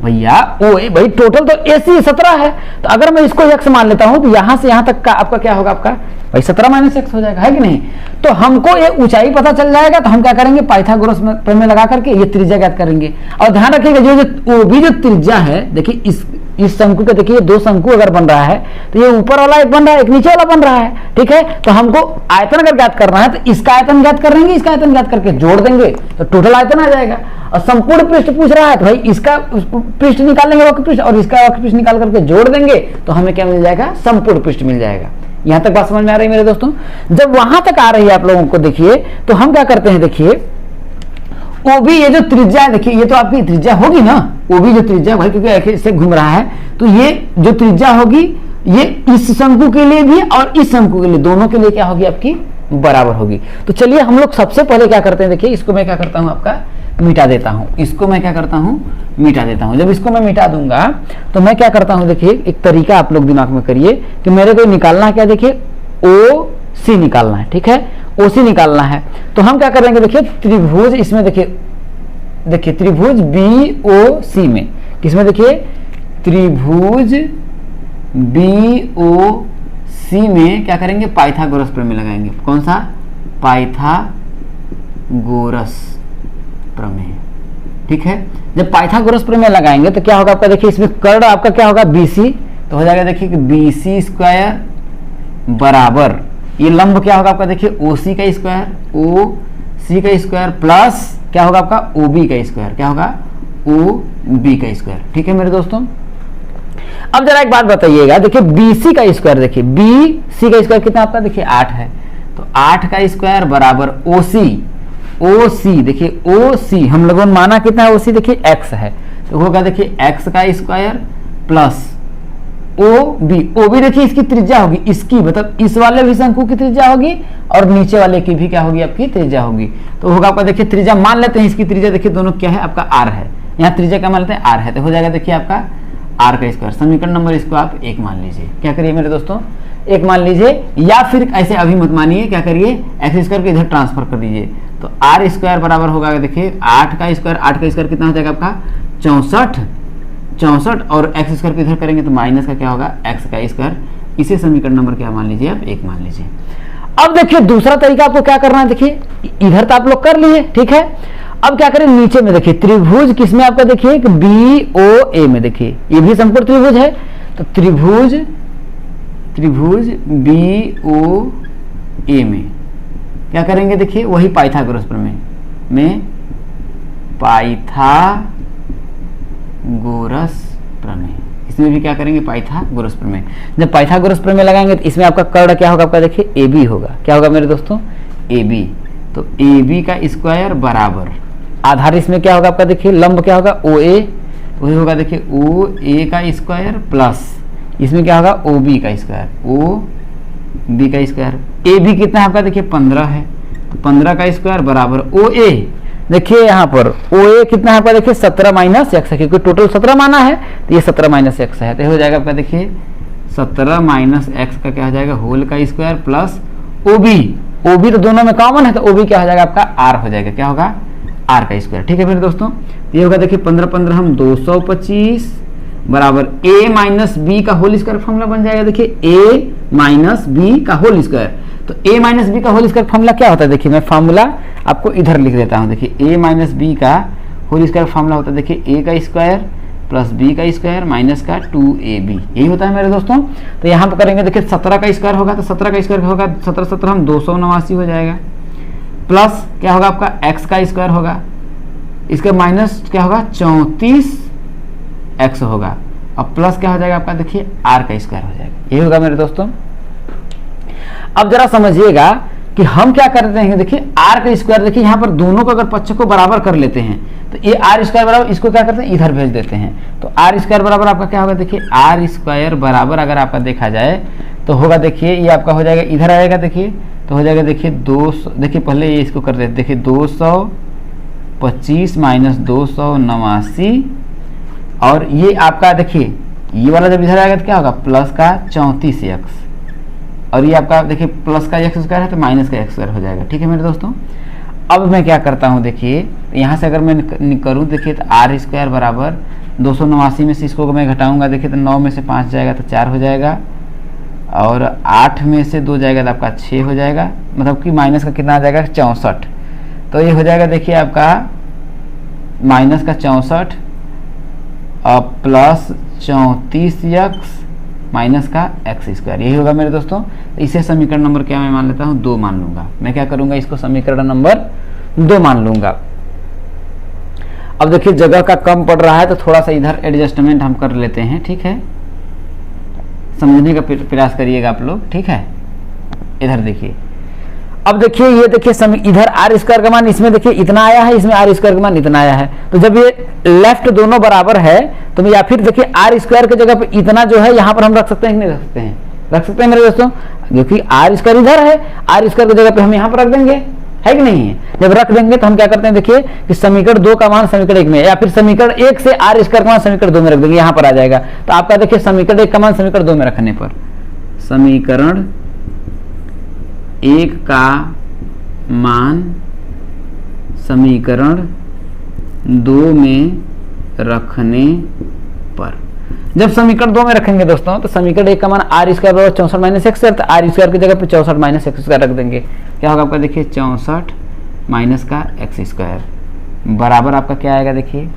भैया, OA भाई टोटल तो AC 17 है, तो अगर मैं इसको x मान लेता हूं तो यहां से यहां तक का आपका क्या होगा आपका भाई 17 - x हो जाएगा, है कि नहीं। तो हमको ये ऊंचाई पता चल जाएगा, तो हम क्या करेंगे पाइथागोरस में लगा करके ये त्रिज्या ज्ञात करेंगे। और ध्यान रखिएगा जो OB जो त्रिज्या है, देखिए इस शंकु का देखिए 2 शंकु अगर बन रहा है तो ये ऊपर वाला एक बन रहा है, एक नीचे वाला बन रहा है, ठीक है। तो हमको आयतन अगर ज्ञात करना है तो इसका आयतन ज्ञात करेंगे, इसका आयतन ज्ञात करके जोड़ देंगे तो टोटल आयतन आ जाएगा। और संपूर्ण पृष्ठ पूछ रहा है तो भाई इसका पृष्ठ निकाल लेंगे वक्र पृष्ठ, और इसका वक्र पृष्ठ निकाल करके जोड़ देंगे तो हमें क्या मिल जाएगा, संपूर्ण पृष्ठ मिल जाएगा। यहां तक बात समझ में आ रही है मेरे दोस्तों। जब वहां तक आ रही है आप लोगों को देखिए, तो हम क्या करते हैं देखिए OB ये जो त्रिज्या है, देखिए ये तो आपकी त्रिज्या होगी ना, OB जो त्रिज्या भाई, क्योंकि ऐसे घूम रहा है, तो ये जो त्रिज्या होगी ये इस शंकु के लिए भी और इस शंकु के लिए, दोनों के लिए क्या होगी आपकी, बराबर होगी। तो चलिए हम लोग सबसे पहले क्या करते हैं, देखिए इसको मैं क्या करता हूं आपका मिटा देता हूं, इसको मैं क्या करता हूं मिटा देता हूं। जब इसको मैं मिटा दूंगा तो मैं क्या करता हूं, देखिए एक तरीका आप लोग दिमाग में करिए कि मेरे को निकालना है क्या, देखिए OC निकालना है, ठीक है, OC निकालना है। तो हम क्या करेंगे, देखिए त्रिभुज इसमें देखिए त्रिभुज BOC में, किसमें देखिए त्रिभुज BOC में क्या करेंगे, पाइथागोरस प्रमेय लगाएंगे। कौन सा, पाइथागोरस प्रमेय, ठीक है। जब पाइथागोरस प्रमेय लगाएंगे तो क्या होगा आपका, देखिए इसमें कर्ण आपका क्या होगा, BC, तो हो जाएगा देखिए कि BC स्क्वायर बराबर ये लंब क्या होगा आपका, देखिए OC का स्क्वायर, OC का स्क्वायर प्लस क्या होगा आपका OB का स्क्वायर, क्या होगा OB का स्क्वायर, ठीक है मेरे दोस्तों। अब जरा एक बात बताइएगा, देखिए BC का स्क्वायर, देखिए BC का स्क्वायर कितना आपका, देखिए 8 है, तो 8 का स्क्वायर बराबर OC देखिए OC हम लोगों ने माना कितना है, OC देखिए x है, तो होगा देखिए x का स्क्वायर प्लस OB देखिए इसकी त्रिज्या होगी, इसकी मतलब इस वाले भी शंकु की त्रिज्या होगी और नीचे वाले की भी क्या होगी, आपकी त्रिज्या होगी। तो होगा आपका देखिए त्रिज्या मान लेते हैं, इसकी त्रिज्या देखिए दोनों क्या है आपका r है, यहाँ त्रिज्या क्या मान लेते हैं, r है, तो हो जाएगा देखिए आपका r का स्क्वायर। समीकरण नंबर इसको आप 1 मान लीजिए, क्या करिए मेरे दोस्तों 1 मान लीजिए, या फिर ऐसे अभी मत मानिए, क्या करिए x स्क्वायर को इधर ट्रांसफर कर दीजिए, तो r स्क्वायर बराबर होगा देखिए 8 का स्क्वायर कितना हो जाएगा आपका 64 और x स्क्वायर को इधर करेंगे तो माइनस का क्या होगा, x का स्क्वायर। इसे समीकरण नंबर क्या मान लीजिए आप, 1 मान लीजिए। अब देखिए दूसरा तरीका आपको क्या करना है, देखिए इधर तो आप लोग कर लिए, ठीक है। अब क्या करें, नीचे में देखिए त्रिभुज किसमें आपका, देखिए BOA में, देखिए ये भी समकोण त्रिभुज है, तो त्रिभुज BOA में क्या करेंगे, देखिए वही पाइथागोरस प्रमेय में, पाइथागोरस प्रमेय, इसमें भी क्या करेंगे, पाइथागोरस प्रमेय। जब पाइथागोरस प्रमेय लगाएंगे तो इसमें आपका कर्ण क्या होगा आपका, देखिए AB होगा, क्या होगा मेरे दोस्तों AB, तो AB का स्क्वायर बराबर आधार इसमें क्या होगा आपका, देखिए लंब क्या होगा OA, वही होगा देखिए OA का स्क्वायर प्लस इसमें क्या होगा OB का स्क्वायर, OB का स्क्वायर। AB कितना है आपका, देखिए 15 है, तो 15 का स्क्वायर बराबर OA, देखिए यहाँ पर OA कितना है आपका, देखिए 17 माइनस x है, क्योंकि टोटल 17 माना है तो ये 17 माइनस x है, तो हो जाएगा आपका देखिए 17 माइनस x का क्या हो जाएगा, होल का स्क्वायर प्लस OB तो दोनों में कॉमन है, तो OB क्या हो जाएगा आपका r हो जाएगा, क्या होगा r का स्क्वायर, ठीक है मेरे दोस्तों। ये होगा देखिए 15 हम 225 बराबर a माइनस बी का होल स्क्वायर फॉर्मूला बन जाएगा, देखिए a माइनस बी का होल स्क्वायर। तो a माइनस बी का होल स्क्वायर फॉर्मूला क्या होता है, देखिए मैं फॉर्मूला आपको इधर लिख देता हूँ, देखिए a माइनस बी का होल स्क्वायर फॉर्मूला होता है, देखिए a का स्क्वायर प्लस b का स्क्वायर माइनस का 2ab, यही होता है मेरे दोस्तों। तो यहाँ पर करेंगे, देखिए 17 का स्क्वायर होगा, तो 17 का स्क्वायर होगा 17 हम 289 हो जाएगा, प्लस क्या होगा आपका x का स्क्वायर होगा, इसका माइनस क्या होगा 34x होगा, और प्लस क्या हो जाएगा आपका, देखिए r का स्क्वायर हो जाएगा, यही होगा मेरे दोस्तों। अब जरा समझिएगा कि हम क्या करते हैं, देखिए r का स्क्वायर, देखिए यहाँ पर दोनों को अगर पक्ष को बराबर कर लेते हैं तो ये r स्क्वायर बराबर, इसको क्या करते हैं इधर भेज देते हैं, तो r स्क्वायर बराबर आपका क्या होगा, देखिए r स्क्वायर बराबर अगर आपका देखा जाए तो होगा, देखिए ये आपका हो जाएगा इधर आएगा, देखिए तो हो जाएगा देखिए 200, देखिए पहले ये इसको कर देते, देखिए 225 माइनस 289, और ये आपका देखिए ये वाला जब इधर आएगा तो क्या होगा, प्लस का 34x, और ये आपका देखिए प्लस का x स्क्वायर है तो माइनस का x स्क्वायर हो जाएगा, ठीक है मेरे दोस्तों। अब मैं क्या करता हूँ, देखिए यहाँ से अगर मैं करूँ, देखिए तो r स्क्वायर बराबर 289 में से इसको मैं घटाऊंगा, देखिए तो 9 में से 5 जाएगा तो 4 हो जाएगा, और 8 में से 2 जाएगा तो आपका 6 हो जाएगा, मतलब कि माइनस का कितना आ जाएगा 64, तो ये हो जाएगा देखिए आपका माइनस का 64 और प्लस 34x माइनस का x स्क्वायर, यही होगा मेरे दोस्तों। तो इसे समीकरण नंबर क्या मैं मान लेता हूँ 2 मान लूंगा, मैं क्या करूंगा इसको समीकरण नंबर 2 मान लूंगा। अब देखिए जगह का कम पड़ रहा है तो थोड़ा सा इधर एडजस्टमेंट हम कर लेते हैं, ठीक है, समझने का प्रयास करिएगा आप लोग, ठीक है। इधर देखिए अब देखिए ये देखिए इधर आर स्क्वायर का मान इसमें देखिए इतना आया है, इसमें आर स्क्वायर का मान इतना आया है। तो जब ये लेफ्ट दोनों बराबर है तो या फिर देखिए आर स्क्वायर की जगह पे इतना जो है यहाँ पर हम रख सकते हैं कि नहीं रख सकते हैं? रख सकते हैं मेरे दोस्तों, क्योंकि आर स्क्वायर इधर है, आर स्क्वायर की जगह पे हम यहाँ पर रख देंगे, है कि नहीं है? जब रख देंगे तो हम क्या करते हैं देखिए कि समीकरण 2 का मान समीकरण 1 में, या फिर समीकरण 1 से आर स्क्वायर का मान समीकरण 2 में रख देंगे, यहाँ पर आ जाएगा। तो आपका देखिए समीकरण 1 का मान समीकरण 2 में रखने पर समीकरण 1 का मान समीकरण 2 में रखने पर, जब समीकरण 2 में रखेंगे दोस्तों तो समीकरण 1 का मान आर स्क्वायर बराबर 64 माइनस एक्स स्क्वायर, तो आर स्क्वायर की जगह पे 64 माइनस एक्स स्क्वायर रख देंगे। क्या होगा आपका देखिए 64 माइनस का एक्स स्क्वायर बराबर आपका क्या आएगा देखिए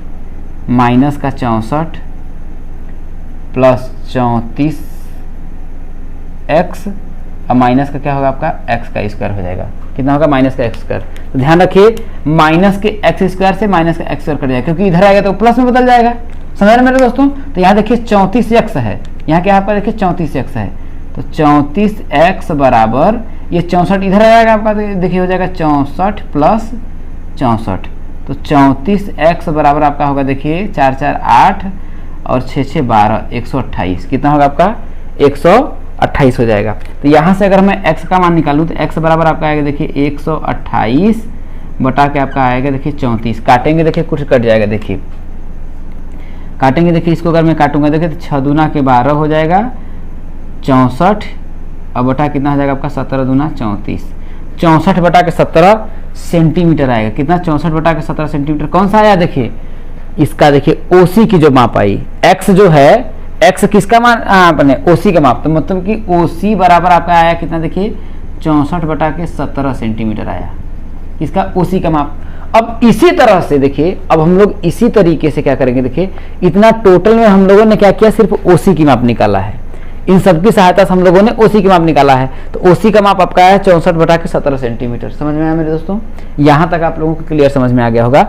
माइनस का 64 प्लस 34 एक्स और माइनस का क्या होगा आपका एक्स का स्क्वायर हो जाएगा। कितना होगा? माइनस का एक्स स्क्वायर। तो ध्यान रखिए माइनस के एक्स स्क्वायर से माइनस का एक्स स्क्वायर कट जाएगा, क्योंकि इधर आएगा तो प्लस में बदल जाएगा। समझ रहे मेरे दोस्तों? तो यहाँ देखिए 34 एक्स है, यहाँ क्या आपका देखिए 34 एक्स है, तो 34 एक्स बराबर ये 64 इधर आएगा आपका, देखिए हो जाएगा 64 प्लस 64, तो 34 एक्स बराबर आपका होगा देखिए 4 4 8 और 6 6 12 128। कितना होगा आपका? 128 हो जाएगा। तो यहाँ से अगर मैं x का मान निकालूँ तो x बराबर आपका आएगा देखिए 128 बटा के आपका आएगा देखिए 34। काटेंगे देखिए कुछ कट जाएगा, देखिए काटेंगे देखिए इसको अगर मैं काटूंगा देखिए तो 6 दूना के 12 हो जाएगा 64 और बटा कितना हो जाएगा आपका 17 दूना 34। 64 बटा के 17 सेंटीमीटर आएगा। कितना? 64 बटा के 17 सेंटीमीटर। कौन सा आया देखिए इसका, देखिए ओसी की जो माप आई, एक्स जो है एक्स किसका मान अपने ओसी का माप, तो मतलब कि ओसी बराबर आपका आया कितना देखिए 64 बटा के 17 सेंटीमीटर आया, इसका ओसी का माप। अब इसी तरह से देखिए अब हम लोग इसी तरीके से क्या करेंगे देखिए इतना टोटल में हम लोगों ने क्या किया, सिर्फ ओसी की माप निकाला है। इन सबकी सहायता से हम लोगों ने ओसी की माप निकाला है। तो ओसी का माप आपका है 64 बटा के 17 सेंटीमीटर। समझ में आया मेरे दोस्तों? यहाँ तक आप लोगों को क्लियर समझ में आ गया होगा।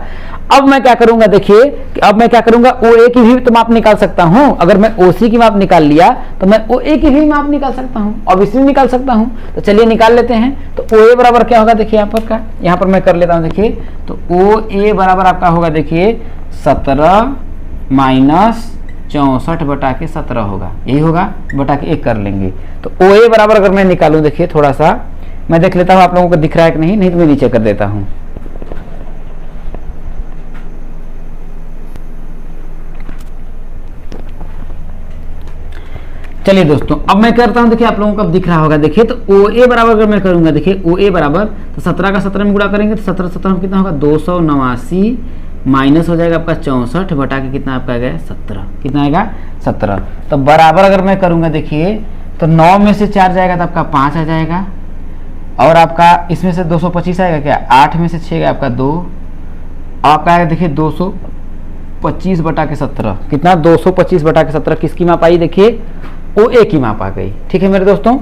अब मैं क्या करूंगा देखिए कि अब मैं क्या करूंगा ओए की भी तो माप निकाल सकता हूं। अगर मैं ओसी की माप निकाल लिया तो मैं ओए की भी माप निकाल सकता हूं, ऑब्वियसली निकाल सकता हूं। तो चलिए निकाल लेते हैं। तो ओए बराबर क्या होगा देखिए यहाँ पर मैं कर लेता हूँ देखिए, तो ओए बराबर आपका होगा देखिए 17 माइनस 64 बटा के 17 होगा, यही होगा, बटा के 1 कर लेंगे। तो OA बराबर अगर मैं निकालूं देखिए थोड़ा सा मैं देख लेता हूं आप लोगों को दिख रहा है कि नहीं, नहीं तो मैं नीचे कर देता हूं। चलिए दोस्तों अब मैं करता हूं देखिए आप लोगों को अब दिख रहा होगा देखिए। तो OA बराबर अगर मैं करूंगा देखिए OA बराबर तो 17 का 17 में गुणा करेंगे तो 17 17 कितना होगा 289 माइनस हो जाएगा आपका 64 बटा के कितना आपका आ गया 17। कितना आएगा 17। तो बराबर अगर मैं करूंगा देखिए तो 9 में से 4 जाएगा तो आपका 5 आ जाएगा, और आपका इसमें से 225 आएगा क्या, 8 में से 6 गया आपका 2, आपका आएगा देखिए 225 बटा के 17। कितना 225 बटा के 17 किसकी माप आई देखिए OA की माप आ गई। ठीक है मेरे दोस्तों।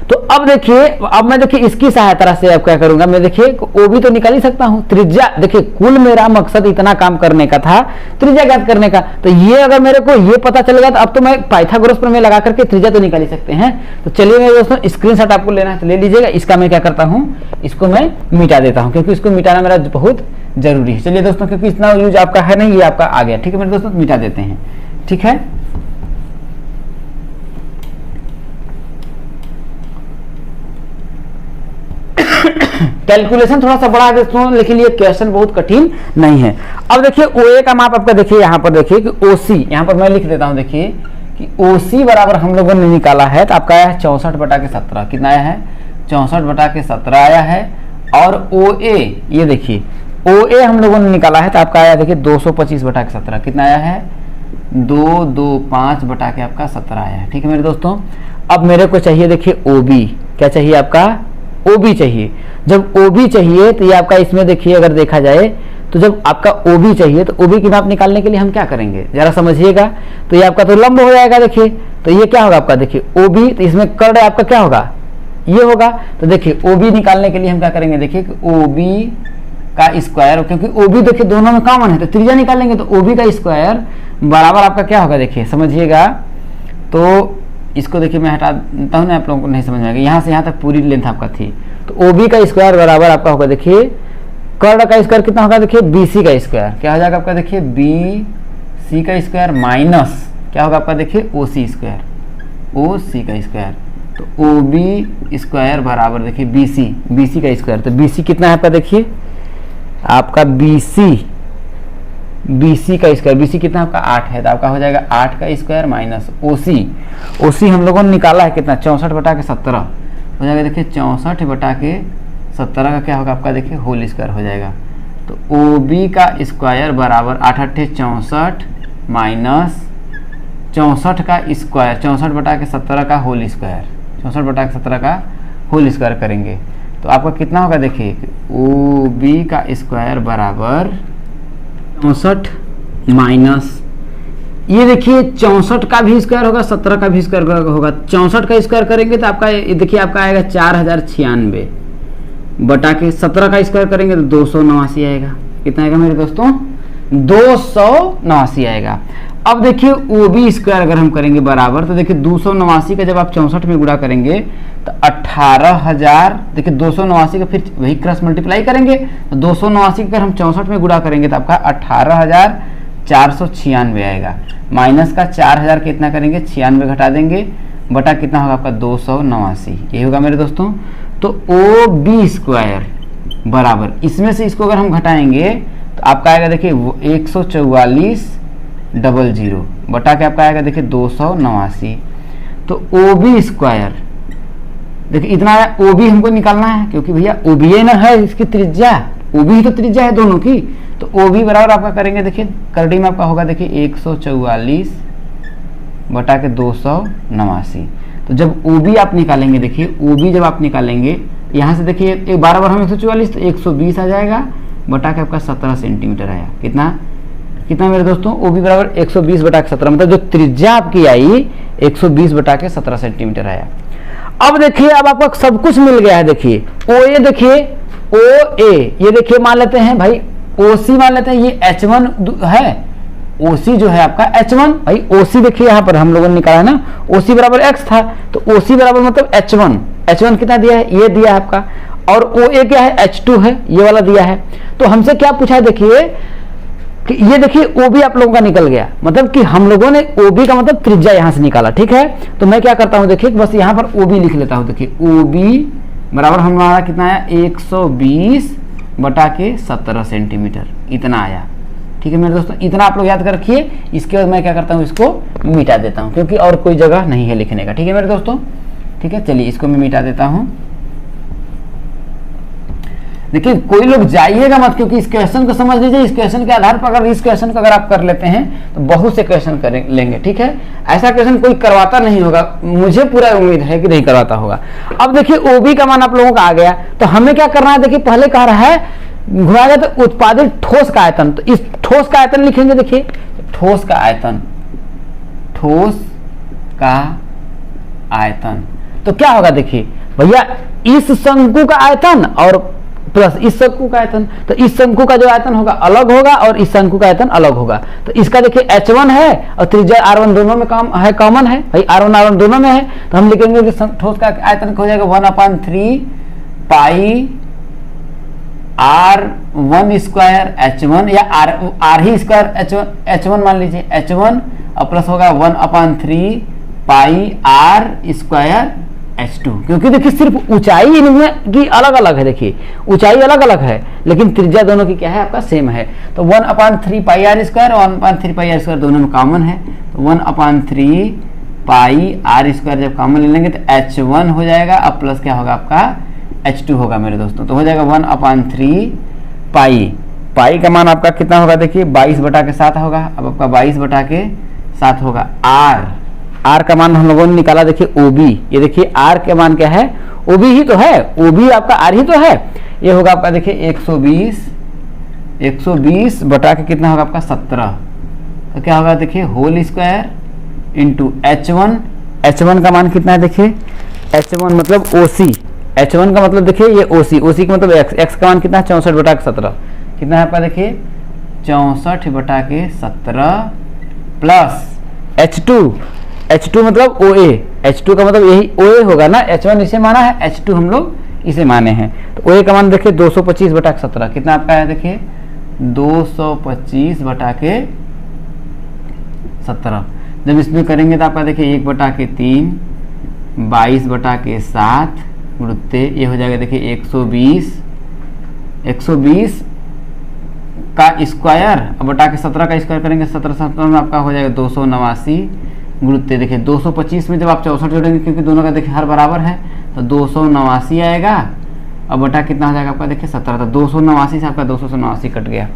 तो अब देखिए अब मैं देखिए इसकी सहायता से अब क्या करूंगा मैं देखिए OB तो निकाल ही सकता हूं। त्रिज्या देखिए कुल मेरा मकसद इतना काम करने का था, त्रिज्या ज्ञात करने का। तो ये अगर मेरे को ये पता चल गया तो अब तो मैं पाइथागोरस प्रमेय लगा करके त्रिज्या तो निकाल ही सकते हैं। तो चलिए मेरे दोस्तों स्क्रीनशॉट आपको लेना है तो ले लीजिएगा। इसका मैं क्या करता हूँ, इसको मैं मिटा देता हूँ क्योंकि इसको मिटाना मेरा बहुत जरूरी है। चलिए दोस्तों क्योंकि इतना यूज आपका है नहीं, ये आपका आ गया। ठीक है मेरे दोस्तों मिटा देते हैं। ठीक है कैलकुलेशन थोड़ा सा बड़ा है दोस्तों, लेकिन ये क्वेश्चन बहुत कठिन नहीं है। अब देखिए OA का माप आपका देखिए यहाँ पर देखिए कि OC यहाँ पर मैं लिख देता हूँ देखिए कि OC बराबर हम लोगों ने निकाला है तो आपका आया है 64 बटा के 17। कितना आया है 64 बटा के 17 आया है। और OA ये देखिए OA हम लोगों ने निकाला है तो आपका आया देखिए 225 बटा के 17। कितना आया है 225 बटा के आपका 17 आया है। ठीक है मेरे दोस्तों। अब मेरे को चाहिए देखिए OB, क्या चाहिए आपका OB चाहिए। जब OB चाहिए तो ये आपका इसमें देखिए अगर देखा जाए तो जब आपका OB चाहिए तो OB की माप निकालने के लिए हम क्या करेंगे जरा समझिएगा। तो ये आपका तो लंब हो जाएगा देखिए, तो ये क्या होगा आपका देखिए OB, तो इसमें कर्ण आपका क्या होगा ये होगा। तो देखिए OB निकालने के लिए हम क्या करेंगे देखिए कि OB का स्क्वायर, क्योंकि OB देखिए दोनों में कॉमन है तो त्रिज्या निकालेंगे तो OB का स्क्वायर बराबर आपका क्या होगा देखिए समझिएगा। तो इसको देखिए मैं हटा देता हूँ ना, आप लोगों को नहीं समझ में आएगा। यहाँ से यहाँ तक पूरी लेंथ आपका थी तो ओ बी का स्क्वायर बराबर आपका होगा देखिए कर्ण का स्क्वायर कितना होगा देखिए बी सी का स्क्वायर, क्या हो जाएगा आपका देखिए बी सी का स्क्वायर माइनस क्या होगा आपका देखिए ओ सी स्क्वायर, ओ सी का स्क्वायर। तो ओ बी स्क्वायर बराबर देखिए बी सी का स्क्वायर। तो बी सी कितना है आपका देखिए आपका बी सी का स्क्वायर, बी सी कितना आपका 8 है, तो आपका हो जाएगा 8 का स्क्वायर माइनस ओ सी हम लोगों ने निकाला है कितना 64/17 हो जाएगा देखिए 64/17 का क्या होगा आपका देखिए होल स्क्वायर हो जाएगा। तो ओ बी का स्क्वायर बराबर 8 8 64 माइनस 64 का स्क्वायर 64/17 का होल स्क्वायर, 64/17 का होल स्क्वायर करेंगे तो आपका कितना होगा देखिए ओ बी का स्क्वायर बराबर 64 माइनस ये देखिए 64 का भी स्क्वायर होगा 17 का भी स्क्वायर होगा। 64 का स्क्वायर करेंगे तो आपका देखिए आपका आएगा 4096 बटा के 17 का स्क्वायर करेंगे तो 289 आएगा। कितना आएगा मेरे दोस्तों 289 आएगा। अब देखिए ओ बी स्क्वायर अगर हम करेंगे बराबर तो देखिए 289 का जब आप 64 में गुणा करेंगे तो 18,000 देखिए 289 का फिर वही क्रॉस मल्टीप्लाई करेंगे तो 289 का अगर हम 64 में गुणा करेंगे तो आपका 18,496 आएगा। माइनस का 4,000 कितना करेंगे 96 घटा देंगे बटा कितना होगा आपका 289 यही होगा मेरे दोस्तों। तो ओ बी स्क्वायर बराबर इसमें से इसको अगर हम घटाएंगे तो आपका आएगा देखिए 144,000 बटा के आपका आएगा देखिए 289। तो ओ बी स्क्वायर देखिए इतना ओ बी हमको निकालना है क्योंकि भैया ओ बी ना है इसकी त्रिज्या, ओ बी ही तो त्रिज्या है दोनों की। तो ओ बी बराबर आपका करेंगे देखिए करड़ी में आपका होगा देखिए 144 बटा के 289। तो जब ओ बी आप निकालेंगे देखिए ओ बी जब आप निकालेंगे यहाँ से देखिए एक 12 बार हम 144 तो 120 आ जाएगा बटा के आपका 17 सेंटीमीटर आया। कितना मेरे दोस्तों ओ बी बराबर 120 बटा के 17 मतलब जो त्रिज्या आपकी आई 120 बटा के 17 सेंटीमीटर आया। अब देखिए अब आपको सब कुछ मिल गया है। देखिए ओ ए देखिए ओ ए ये देखिए मान लेते हैं भाई ओ सी मान लेते हैं ये H1 है, ओ सी जो है आपका H1 भाई ओ सी देखिए यहाँ पर हम लोगों ने निकाला है ना ओ सी बराबर x था तो ओ सी बराबर मतलब H1 कितना दिया है ये दिया है आपका और ओ ए क्या है H2 है ये वाला दिया है। तो हमसे क्या पूछा है देखिए कि ये देखिए ओ बी आप लोगों का निकल गया मतलब कि हम लोगों ने ओ बी का मतलब त्रिज्या यहां से निकाला। ठीक है तो मैं क्या करता हूं देखिए बस यहां पर ओ बी लिख लेता हूं। देखिए ओ बी बराबर हमारा कितना आया 120 बटा के 17 सेंटीमीटर इतना आया। ठीक है मेरे दोस्तों इतना आप लोग याद कर रखिए। इसके बाद मैं क्या करता हूँ इसको मिटा देता हूँ क्योंकि और कोई जगह नहीं है लिखने का। ठीक है मेरे दोस्तों ठीक है चलिए इसको मैं मिटा देता हूँ। देखिए कोई लोग जाइएगा मत क्योंकि इस क्वेश्चन को समझ लीजिए। इस क्वेश्चन के आधार पर अगर इस क्वेश्चन को अगर आप कर लेते हैं तो बहुत से क्वेश्चन करें लेंगे। ठीक है ऐसा क्वेश्चन कोई करवाता नहीं होगा, मुझे पूरा उम्मीद है कि नहीं करवाता होगा। अब देखिए ओबी का मान आप लोगों का आ गया तो हमें क्या करना है देखिए पहले कह रहा है घुमाया जाए तो उत्पादित ठोस का आयतन। तो इस ठोस का आयतन लिखेंगे। देखिए ठोस का आयतन तो क्या होगा देखिए भैया इस शंकु का आयतन और प्लस इस शंकु का आयतन। तो इस शंकु का जो आयतन होगा अलग होगा और इस शंकु का आयतन अलग होगा। तो इसका देखिए H1 है और त्रिज्या R1 दोनों में कॉमन है भाई R1 दोनों में है। तो हम लिखेंगे कि ठोस का आयतन हो जाएगा 1/3 पाई R1 स्क्वायर H1 या R ही स्क्वायर H1 मान लीजिए H1 और प्लस होगा 1/3 पाई R स्क्वायर H2 क्योंकि देखिए सिर्फ ऊंचाई इनमें की अलग अलग है। देखिए ऊंचाई अलग अलग है लेकिन त्रिज्या दोनों की क्या है आपका सेम है। तो 1/3 पाई R स्क्वायर और 1/3 पाई R स्क्वायर दोनों में कॉमन है। तो 1/3 पाई R स्क्वायर जब कॉमन ले लेंगे तो H1 हो जाएगा अब प्लस क्या होगा आपका H2 होगा मेरे दोस्तों। तो हो जाएगा 1/3 पाई का मान आपका कितना होगा देखिए 22 बटा के 7 होगा। अब आपका 22 बटा के 7 होगा। R का मान हम लोगों ने निकाला देखिए OB ये देखिए R का मान क्या है OB ही तो है, OB आपका R ही तो है। ये होगा आपका देखिए 120 बटा के कितना होगा आपका 17। तो क्या होगा देखिए होल स्क्वायर इंटू H1 का मान कितना है देखिए H1 मतलब OC H1 का मतलब देखिए ये OC का मतलब x का मान कितना है 64 बटा के 17 कितना है आपका देखिए 64 बटा के 17 प्लस H2 मतलब OA H2 का मतलब यही OA होगा ना H1 इसे माना है H2 हम लोग इसे माने हैं। तो OA का मान देखिए 225 बटा 17 कितना आपका है, देखिए 225 बटा के 17। जब इसमें करेंगे तो आपका देखिए 1 बटा के 3, 22 बटा के 7 गुणित ये हो जाएगा देखिए 120 का स्क्वायर बटा के 17 का स्क्वायर करेंगे, 17 में आपका हो जाएगा 289 गुणित देखिए 225 में जब आप 64 जोड़ेंगे क्योंकि दोनों का देखिए हर बराबर है तो 289 आएगा और बटा कितना हो जाएगा आपका देखिए 17। तो 289 से आपका 289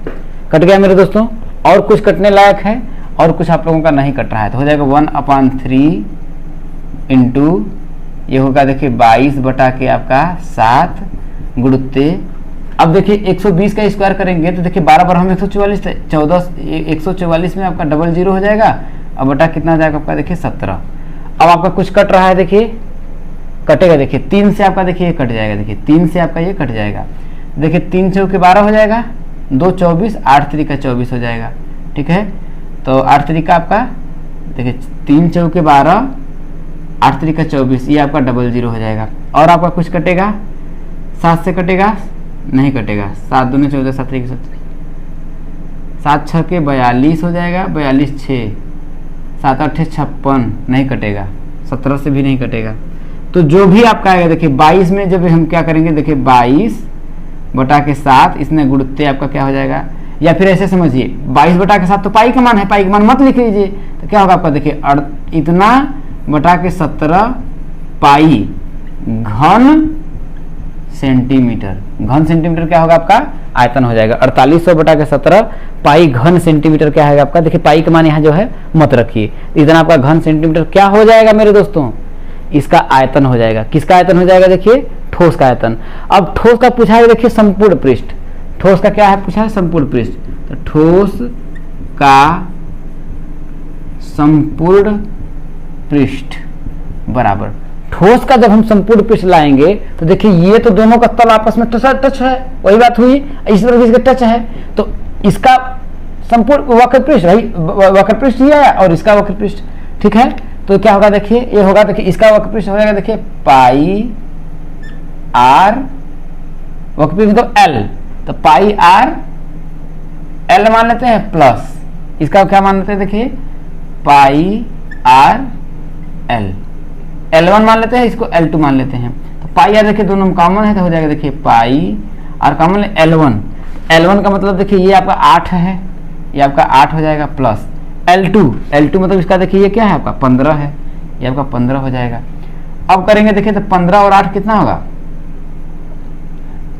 कट गया मेरे दोस्तों। और कुछ कटने लायक है और कुछ आप लोगों का नहीं कट रहा है तो हो जाएगा 1/3 इंटू ये होगा देखिए 22 बटा के आपका 7 गुणित अब देखिए 120 का स्क्वायर करेंगे तो देखिए 12 बार हम 144 14 144 में आपका डबल 0 हो जाएगा अब बटा कितना आ जाएगा आपका देखिए 17। अब आपका कुछ कट रहा है, देखिए कटेगा, देखिए 3 से आपका देखिए ये कट जाएगा, देखिए 3 से आपका ये कट जाएगा, देखिए 3 चौके 12 हो जाएगा, 2 24, 8 3 24 हो जाएगा। ठीक है, तो 8 3 आपका देखिए 3 चौके 12, 8 3 24, ये आपका डबल 0 हो जाएगा। और आपका कुछ कटेगा, 7 से कटेगा नहीं कटेगा, 7 दूनी 14, 7 3 7 6 के 42 हो जाएगा, 42 6, 7 8 56 नहीं कटेगा, 17 से भी नहीं कटेगा। तो जो भी आपका आएगा देखिए 22 में जब हम क्या करेंगे देखिए 22 बटा के 7 इसमें गुणते आपका क्या हो जाएगा, या फिर ऐसे समझिए 22 बटा के 7 तो पाई का मान है, पाई का मान मत लिख लीजिए तो क्या होगा आपका देखिए इतना बटा के 17 पाई घन सेंटीमीटर। घन सेंटीमीटर क्या होगा आपका आयतन हो जाएगा 4800 बटा के 17 पाई घन सेंटीमीटर क्या है आपका, देखिए पाई का मान यहाँ जो है मत रखिए, इतना आपका घन सेंटीमीटर क्या हो जाएगा मेरे दोस्तों, इसका आयतन हो जाएगा। किसका आयतन हो जाएगा देखिए ठोस का आयतन। अब ठोस का पूछा है देखिए संपूर्ण पृष्ठ, ठोस का क्या है पूछा है संपूर्ण पृष्ठ, तो ठोस का संपूर्ण पृष्ठ बराबर ठोस का जब हम संपूर्ण पृष्ठ लाएंगे तो देखिए ये तो दोनों का तल आपस में टच है, वही बात हुई, इस तरह इसका टच है तो इसका संपूर्ण वक्र पृष्ठ वक्र पृष्ठ ही है और इसका वक्र पृष्ठ। ठीक है, तो क्या होगा देखिए ये होगा देखिए इसका वक्र पृष्ठ हो जाएगा देखिए पाई आर वक्र पृष्ठ तो एल, तो पाई आर एल मान लेते हैं प्लस इसका क्या मान लेते हैं देखिए पाई आर एल, L1 मान लेते हैं, इसको L2 मान लेते हैं। तो पाई आर देखिए दोनों में कॉमन है तो हो जाएगा देखिए पाई आर कॉमन है L1 का मतलब देखिए ये आपका 8 है, ये आपका 8 हो जाएगा प्लस L2 मतलब इसका देखिए ये क्या है आपका 15 है, ये आपका 15 हो जाएगा। अब करेंगे देखिए तो 15 और 8 कितना होगा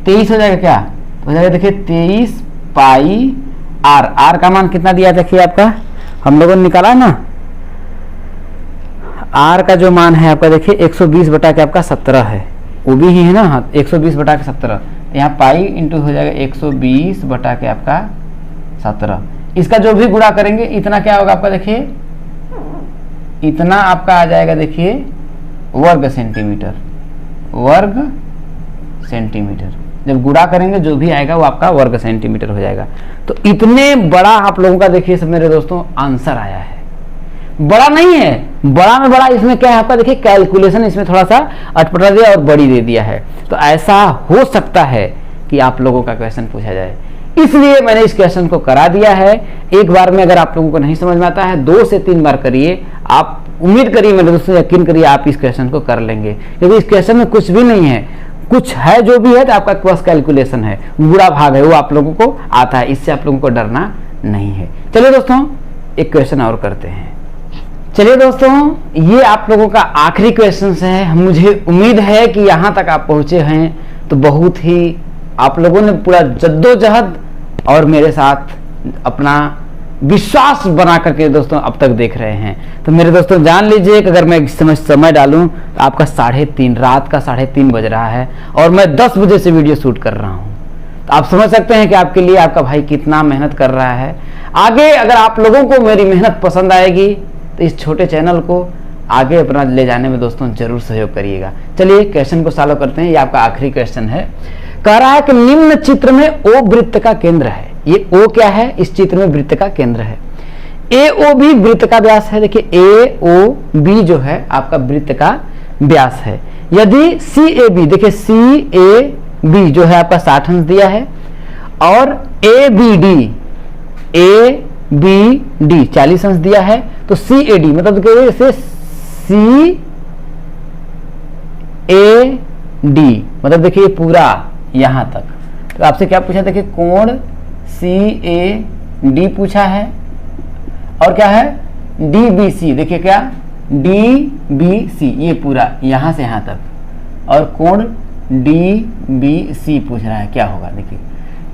23 हो जाएगा, क्या तो हो जाएगा देखिए 23 पाई आर का मान कितना दिया देखिए आपका हम लोगों ने निकाला ना, आर का जो मान है आपका देखिए 120 बटा के आपका 17 है, वो भी ही है ना, हाँ 120 बटा के 17, यहाँ पाई इंटू हो जाएगा 120 बटा के आपका 17। इसका जो भी गुणा करेंगे इतना क्या होगा आपका देखिए, इतना आपका आ जाएगा देखिए वर्ग सेंटीमीटर। जब गुणा करेंगे जो भी आएगा वो आपका वर्ग सेंटीमीटर हो जाएगा। तो इतने बड़ा आप लोगों का देखिए सब मेरे दोस्तों आंसर आया है, बड़ा नहीं है, बड़ा में बड़ा इसमें क्या है आपका देखिए कैलकुलेशन इसमें थोड़ा सा अटपटा दिया और बड़ी दे दिया है। तो ऐसा हो सकता है कि आप लोगों का क्वेश्चन पूछा जाए, इसलिए मैंने इस क्वेश्चन को करा दिया है। एक बार में अगर आप लोगों को नहीं समझ में आता है 2 से 3 बार करिए, आप उम्मीद करिए मेरे दोस्तों यकीन करिए आप इस क्वेश्चन को कर लेंगे, क्योंकि इस क्वेश्चन में कुछ भी नहीं है, कुछ है जो भी है तो आपका बस कैलकुलेशन है, बुरा भाग है वो आप लोगों को आता है, इससे आप लोगों को डरना नहीं है। चलिए दोस्तों एक क्वेश्चन और करते हैं। चलिए दोस्तों ये आप लोगों का आखिरी क्वेश्चन है, मुझे उम्मीद है कि यहाँ तक आप पहुँचे हैं तो बहुत ही आप लोगों ने पूरा जद्दोजहद और मेरे साथ अपना विश्वास बना करके दोस्तों अब तक देख रहे हैं। तो मेरे दोस्तों जान लीजिए कि अगर मैं समय डालूं तो आपका 3:30 रात का 3:30 बज रहा है और मैं 10 बजे से वीडियो शूट कर रहा हूं। तो आप समझ सकते हैं कि आपके लिए आपका भाई कितना मेहनत कर रहा है। आगे अगर आप लोगों को मेरी मेहनत पसंद आएगी तो इस छोटे चैनल को आगे अपना ले जाने में दोस्तों जरूर सहयोग करिएगा। चलिए क्वेश्चन को सॉल्व करते हैं। ये आपका आखिरी क्वेश्चन है, कह रहा है कि निम्न चित्र में O वृत्त का केंद्र है। ये O क्या है, इस चित्र में वृत्त का केंद्र है। AO भी वृत्त का व्यास है। देखिए AOB जो है आपका वृत्त का व्यास है। यदि सी ए बी, देखिए सी ए बी जो है आपका 60 अंश दिया है और ए बी डी 40 अंश दिया है, तो सी ए डी मतलब देखिए इसे सी ए डी मतलब देखिए पूरा यहां तक। तो आपसे क्या पूछा, देखिए कोण सी ए डी पूछा है और क्या है डी बी सी, देखिए क्या डी बी सी ये पूरा यहां से यहां तक, और कोण डी बी सी पूछ रहा है क्या होगा। देखिए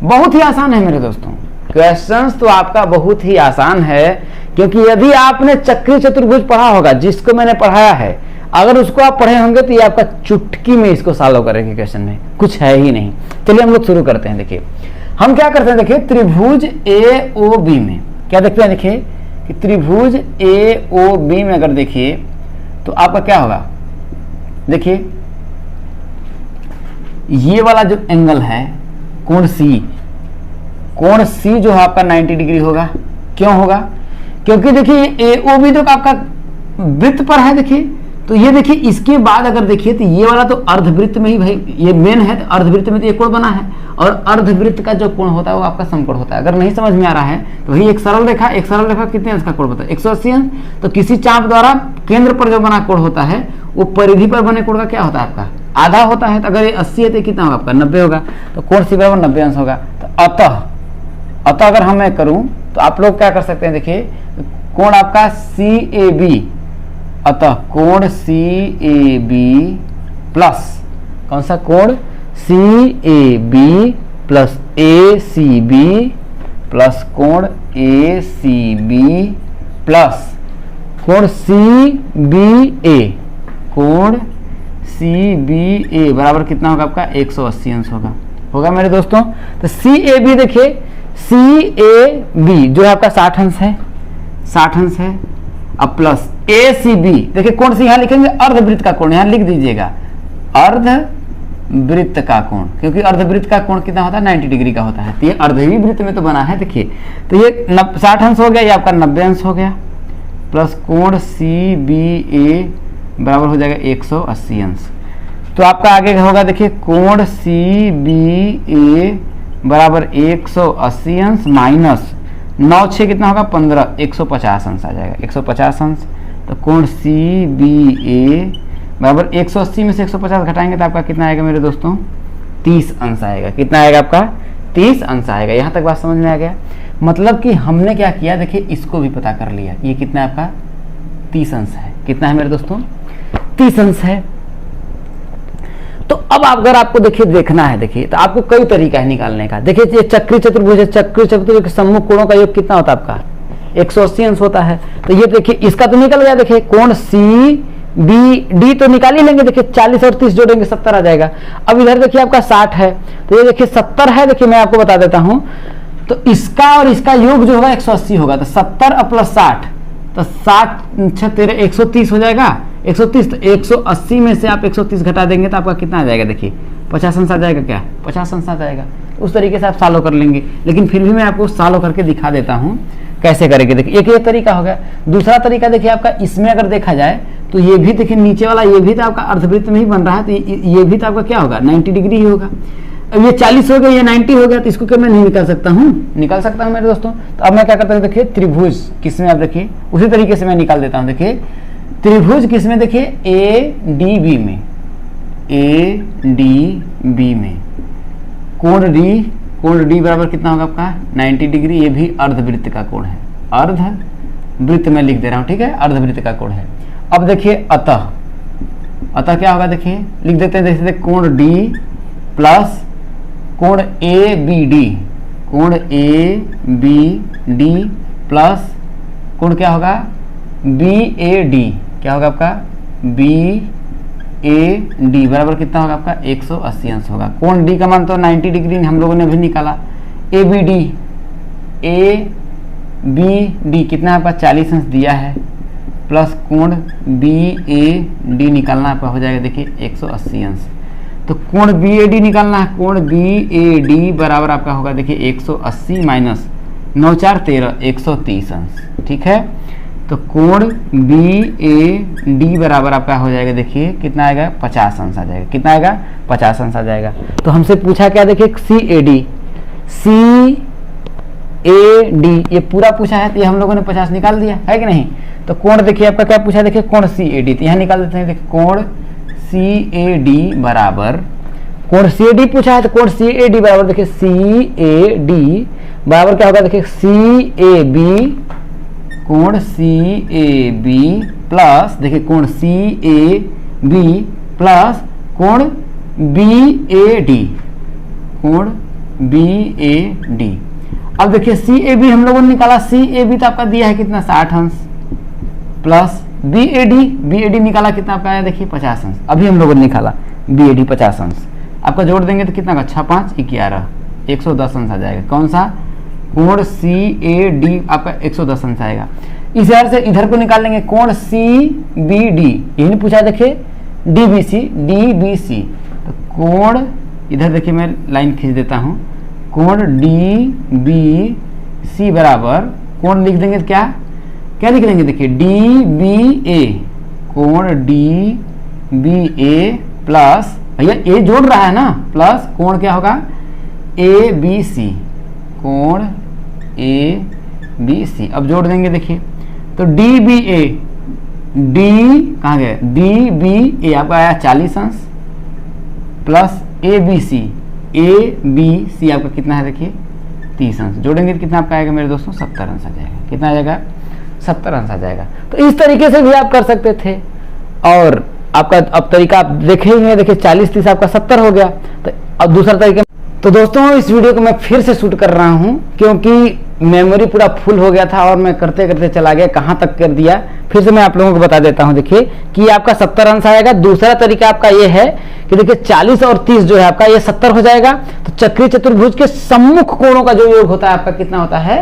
बहुत ही आसान है मेरे दोस्तों, क्वेश्चंस तो आपका बहुत ही आसान है, क्योंकि यदि आपने चक्रीय चतुर्भुज पढ़ा होगा, जिसको मैंने पढ़ाया है, अगर उसको आप पढ़े होंगे तो ये आपका चुटकी में इसको सॉल्व करेंगे, क्वेश्चन में कुछ है ही नहीं। चलिए हम लोग शुरू करते हैं। देखिए हम क्या करते हैं, देखिए त्रिभुज ए ओ बी में क्या देखते हैं, देखिए कि त्रिभुज ए ओ बी में अगर देखिए तो आपका क्या होगा, देखिए ये वाला जो एंगल है कोण सी जो है आपका 90 डिग्री होगा। क्यों होगा, क्योंकि देखिए ए ओ बी तो आपका वृत्त पर है। देखिए तो ये देखिए इसके बाद अगर देखिए तो ये वाला तो अर्धवृत्त में ही भाई ये मेन है, तो अर्धवृत्त में तो ये कोण बना है, और अर्धवृत्त का जो कोण होता है वो आपका समकोण होता है। अगर नहीं समझ में आ रहा है तो भाई एक सरल रेखा कितने अंश का कोण होता है, 180 अंश। तो किसी चाप द्वारा केंद्र पर जो बना कोण होता है वो परिधि पर बने कोण का क्या होता है आपका आधा होता है। तो अगर ये 80 है तो कितना होगा आपका 90 होगा, तो कोण सी बराबर 90 अंश होगा। तो अतः अगर हम मैं करूं तो आप लोग क्या कर सकते हैं, देखिए कोण आपका सी ए बी, अतः कोण सी ए बी प्लस कौन सा कोण C A B plus A C B plus कोण ए सी बी प्लस कोण सी बी ए बराबर कितना होगा आपका 180 अंश होगा मेरे दोस्तों। तो सी ए बी देखिए सी ए बी जो है आपका 60 अंश है अब प्लस ए सी बी, देखिए कोण सी यहां लिखेंगे अर्धवृत्त का कोण, यहां लिख दीजिएगा अर्धवृत्त का कोण, क्योंकि अर्धवृत्त का कोण कितना होता है 90 डिग्री का होता है। तो ये अर्धवी वृत्त में तो बना है। देखिए तो ये 60 अंश हो गया, ये आपका 90 अंश हो गया, प्लस कोण सी बी ए बराबर हो जाएगा 180 अंश। तो आपका आगे होगा देखिए कोण सी बी ए बराबर 180 अंश माइनस 9 6 कितना होगा 15 150 अंश आ जाएगा 150 अंश। तो कोण सी बी ए बराबर 180 में से 150 घटाएंगे तो आपका कितना आएगा मेरे दोस्तों 30 अंश आएगा। कितना आएगा आपका 30 अंश आएगा। यहाँ तक बात समझ में आ गया। मतलब कि हमने क्या किया, देखिए इसको भी पता कर लिया, ये कितना आपका 30 अंश है। कितना है मेरे दोस्तों 30 अंश है। तो अब अगर आपको देखिए देखना है, देखिए तो आपको कई तरीका है निकालने का। देखिए ये चक्रीय चतुर्भुज है, चक्रीय चतुर्भुज के सम्मुख कोणों का योग कितना होता है आपका 180 अंश होता है। तो ये देखिए इसका तो निकल गया, देखिए कोण सी बी डी तो निकाल ही लेंगे। देखिए 40 और 30 जोड़ेंगे 70 आ जाएगा। अब इधर देखिए आपका 60 है, तो ये देखिए 70 है। देखिए मैं आपको बता देता हूं, तो इसका और इसका योग जो होगा 180 होगा, तो 70 प्लस 60 तो 60 6 13 130 हो जाएगा 130। तो 180 में से आप 130 घटा देंगे तो आपका कितना आ जाएगा, देखिए 50 अंश आ जाएगा। क्या 50 अंश आ जाएगा। उस तरीके से आप सॉल्व कर लेंगे, लेकिन फिर भी मैं आपको सॉल्व करके दिखा देता हूं कैसे करेंगे। देखिए एक ये तरीका हो गया। दूसरा तरीका देखिए आपका इसमें अगर देखा जाए तो ये भी देखिए नीचे वाला ये भी तो आपका अर्धवृत्त में ही बन रहा है, तो ये भी तो आपका क्या होगा 90 डिग्री ही होगा। अब ये 40 हो गया, ये 90 हो गया, तो इसको क्या मैं नहीं निकाल सकता हूँ मेरे दोस्तों। तो अब मैं क्या करता हूँ, देखिए त्रिभुज किसमें, आप देखिए उसी तरीके से मैं निकाल देता हूँ। देखिए त्रिभुज किसमें, देखिए ए डी बी में कोण डी बराबर कितना होगा आपका 90 डिग्री। ये भी अर्धवृत्त का कोण है, अर्धवृत्त में लिख दे रहा हूँ, ठीक है अर्धवृत्त का कोण है। अब देखिए अतः क्या होगा, देखिए लिख देते हैं, देखिए कोण डी प्लस कोण ए बी डी प्लस कोण क्या होगा बी ए डी, क्या होगा आपका बी ए डी बराबर कितना होगा आपका 180 अंश होगा। कोण डी का मान तो 90 डिग्री हम लोगों ने भी निकाला। ए बी डी कितना आपका 40 अंश दिया है, प्लस कोण बी ए डी निकालना आपका हो जाएगा देखिए 180 अंश। तो कोण बी ए डी निकालना है, कोण बी ए डी बराबर आपका होगा देखिए 180 माइनस 9 4 13 130 अंश, ठीक है। तो कोण बी ए डी बराबर आपका हो जाएगा, देखिए कितना आएगा 50 अंश आ जाएगा। कितना आएगा 50 अंश आ जाएगा। तो हमसे पूछा क्या, देखिए सी A D, C A D ये पूरा पूछा है, तो ये हम लोगों ने 50 निकाल दिया है कि नहीं। तो कोण देखिए आपका क्या पूछा है, देखिए कोण सी ए डी, तो यहाँ निकाल देते हैं। देखिए कोण सी ए डी बराबर, कोण सी ए डी पूछा है तो कोण सी ए डी बराबर देखिए सी ए डी बराबर क्या होगा, देखिए सी ए बी, कोण सी ए बी प्लस देखिए कोण सी ए बी प्लस कोण बी ए डी, कोण बी ए डी। अब देखिए सी ए बी हम लोगों ने निकाला, सी ए बी तो आपका दिया है कितना 60 अंश प्लस बी ए डी निकाला कितना आपका आया, देखिए 50 अंश। अभी हम लोगों ने निकाला बी ए डी 50 अंश, आपका जोड़ देंगे तो कितना का 6 5 11 110 अंश आ जाएगा। कौन सा, कोण सी ए डी आपका 110 अंश आएगा। इस तरह से इधर को निकाल लेंगे, कोण सी बी डी, यही पूछा देखिए डी बी सी, तो कोण इधर देखिए मैं लाइन खींच देता हूँ, कोण डी बी सी बराबर कोण लिख देंगे तो क्या लिख देंगे, देखिए डी बी ए, कोण डी बी ए प्लस भैया ए जोड़ रहा है ना, प्लस कोण क्या होगा ए बी सी, कोण ए बी सी। अब जोड़ देंगे देखिए, तो डी बी ए, डी कहाँ गए, डी बी ए आपका आया 40 अंश प्लस ए बी सी आपका कितना है, देखिए 30 अंश। जोड़ेंगे तो कितना आपका आएगा मेरे दोस्तों 70 अंश आ जाएगा। कितना आ जाएगा 70 अंश आ जाएगा। तो इस तरीके से भी आप कर सकते थे, और आपका अब तरीका आप देखे ही हैं, देखिए 40 30 आपका 70 हो गया। तो अब दूसरा तरीका, तो दोस्तों इस वीडियो को मैं फिर से शूट कर रहा हूं क्योंकि मेमोरी पूरा फुल हो गया था और मैं करते करते चला गया, कहां तक कर दिया फिर से मैं आप लोगों को बता देता हूं। देखिए कि आपका 70 अंश आएगा। दूसरा तरीका आपका ये है कि देखिए 40 और 30 जो है आपका ये 70 हो जाएगा। तो चक्रीय चतुर्भुज के सम्मुख कोणों का जो योग होता है आपका कितना होता है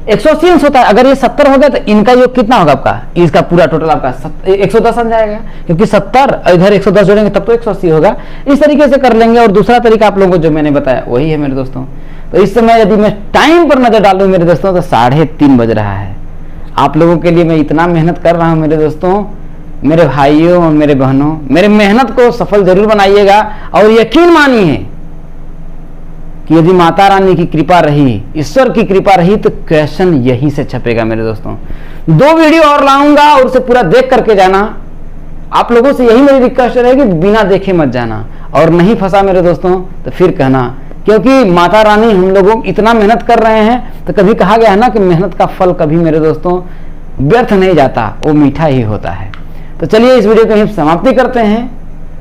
180 अंश होता है। अगर ये 70 हो गया तो इनका योग कितना होगा आपका, इसका पूरा टोटल आपका 110 अंश जाएगा, क्योंकि 70 इधर 110 जोड़ेंगे तब तो 180 होगा। इस तरीके से कर लेंगे। और दूसरा तरीका आप लोगों को जो मैंने बताया वही है मेरे दोस्तों। तो इस समय यदि मैं टाइम पर नजर डालूं मेरे दोस्तों तो 3:30 बज रहा है। आप लोगों के लिए मैं इतना मेहनत कर रहा हूं मेरे दोस्तों, मेरे भाइयों और मेरे बहनों, मेरे मेहनत को सफल जरूर बनाइएगा। और यकीन मानिए कि यदि माता रानी की कृपा रही, ईश्वर की कृपा रही, तो क्वेश्चन यहीं से छपेगा मेरे दोस्तों। 2 वीडियो और लाऊंगा और उसे पूरा देख करके जाना। आप लोगों से यही मेरी रिक्वेस्ट रहेगी, बिना देखे मत जाना। और नहीं फंसा मेरे दोस्तों तो फिर कहना, क्योंकि माता रानी हम लोगों इतना मेहनत कर रहे हैं। तो कभी कहा गया है ना कि मेहनत का फल कभी मेरे दोस्तों व्यर्थ नहीं जाता, वो मीठा ही होता है। तो चलिए इस वीडियो को यहीं समाप्ति करते हैं।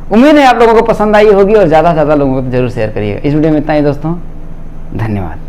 उम्मीद है आप लोगों को पसंद आई होगी और ज़्यादा से ज़्यादा लोगों को जरूर शेयर करिएगा। इस वीडियो में इतना ही दोस्तों, धन्यवाद।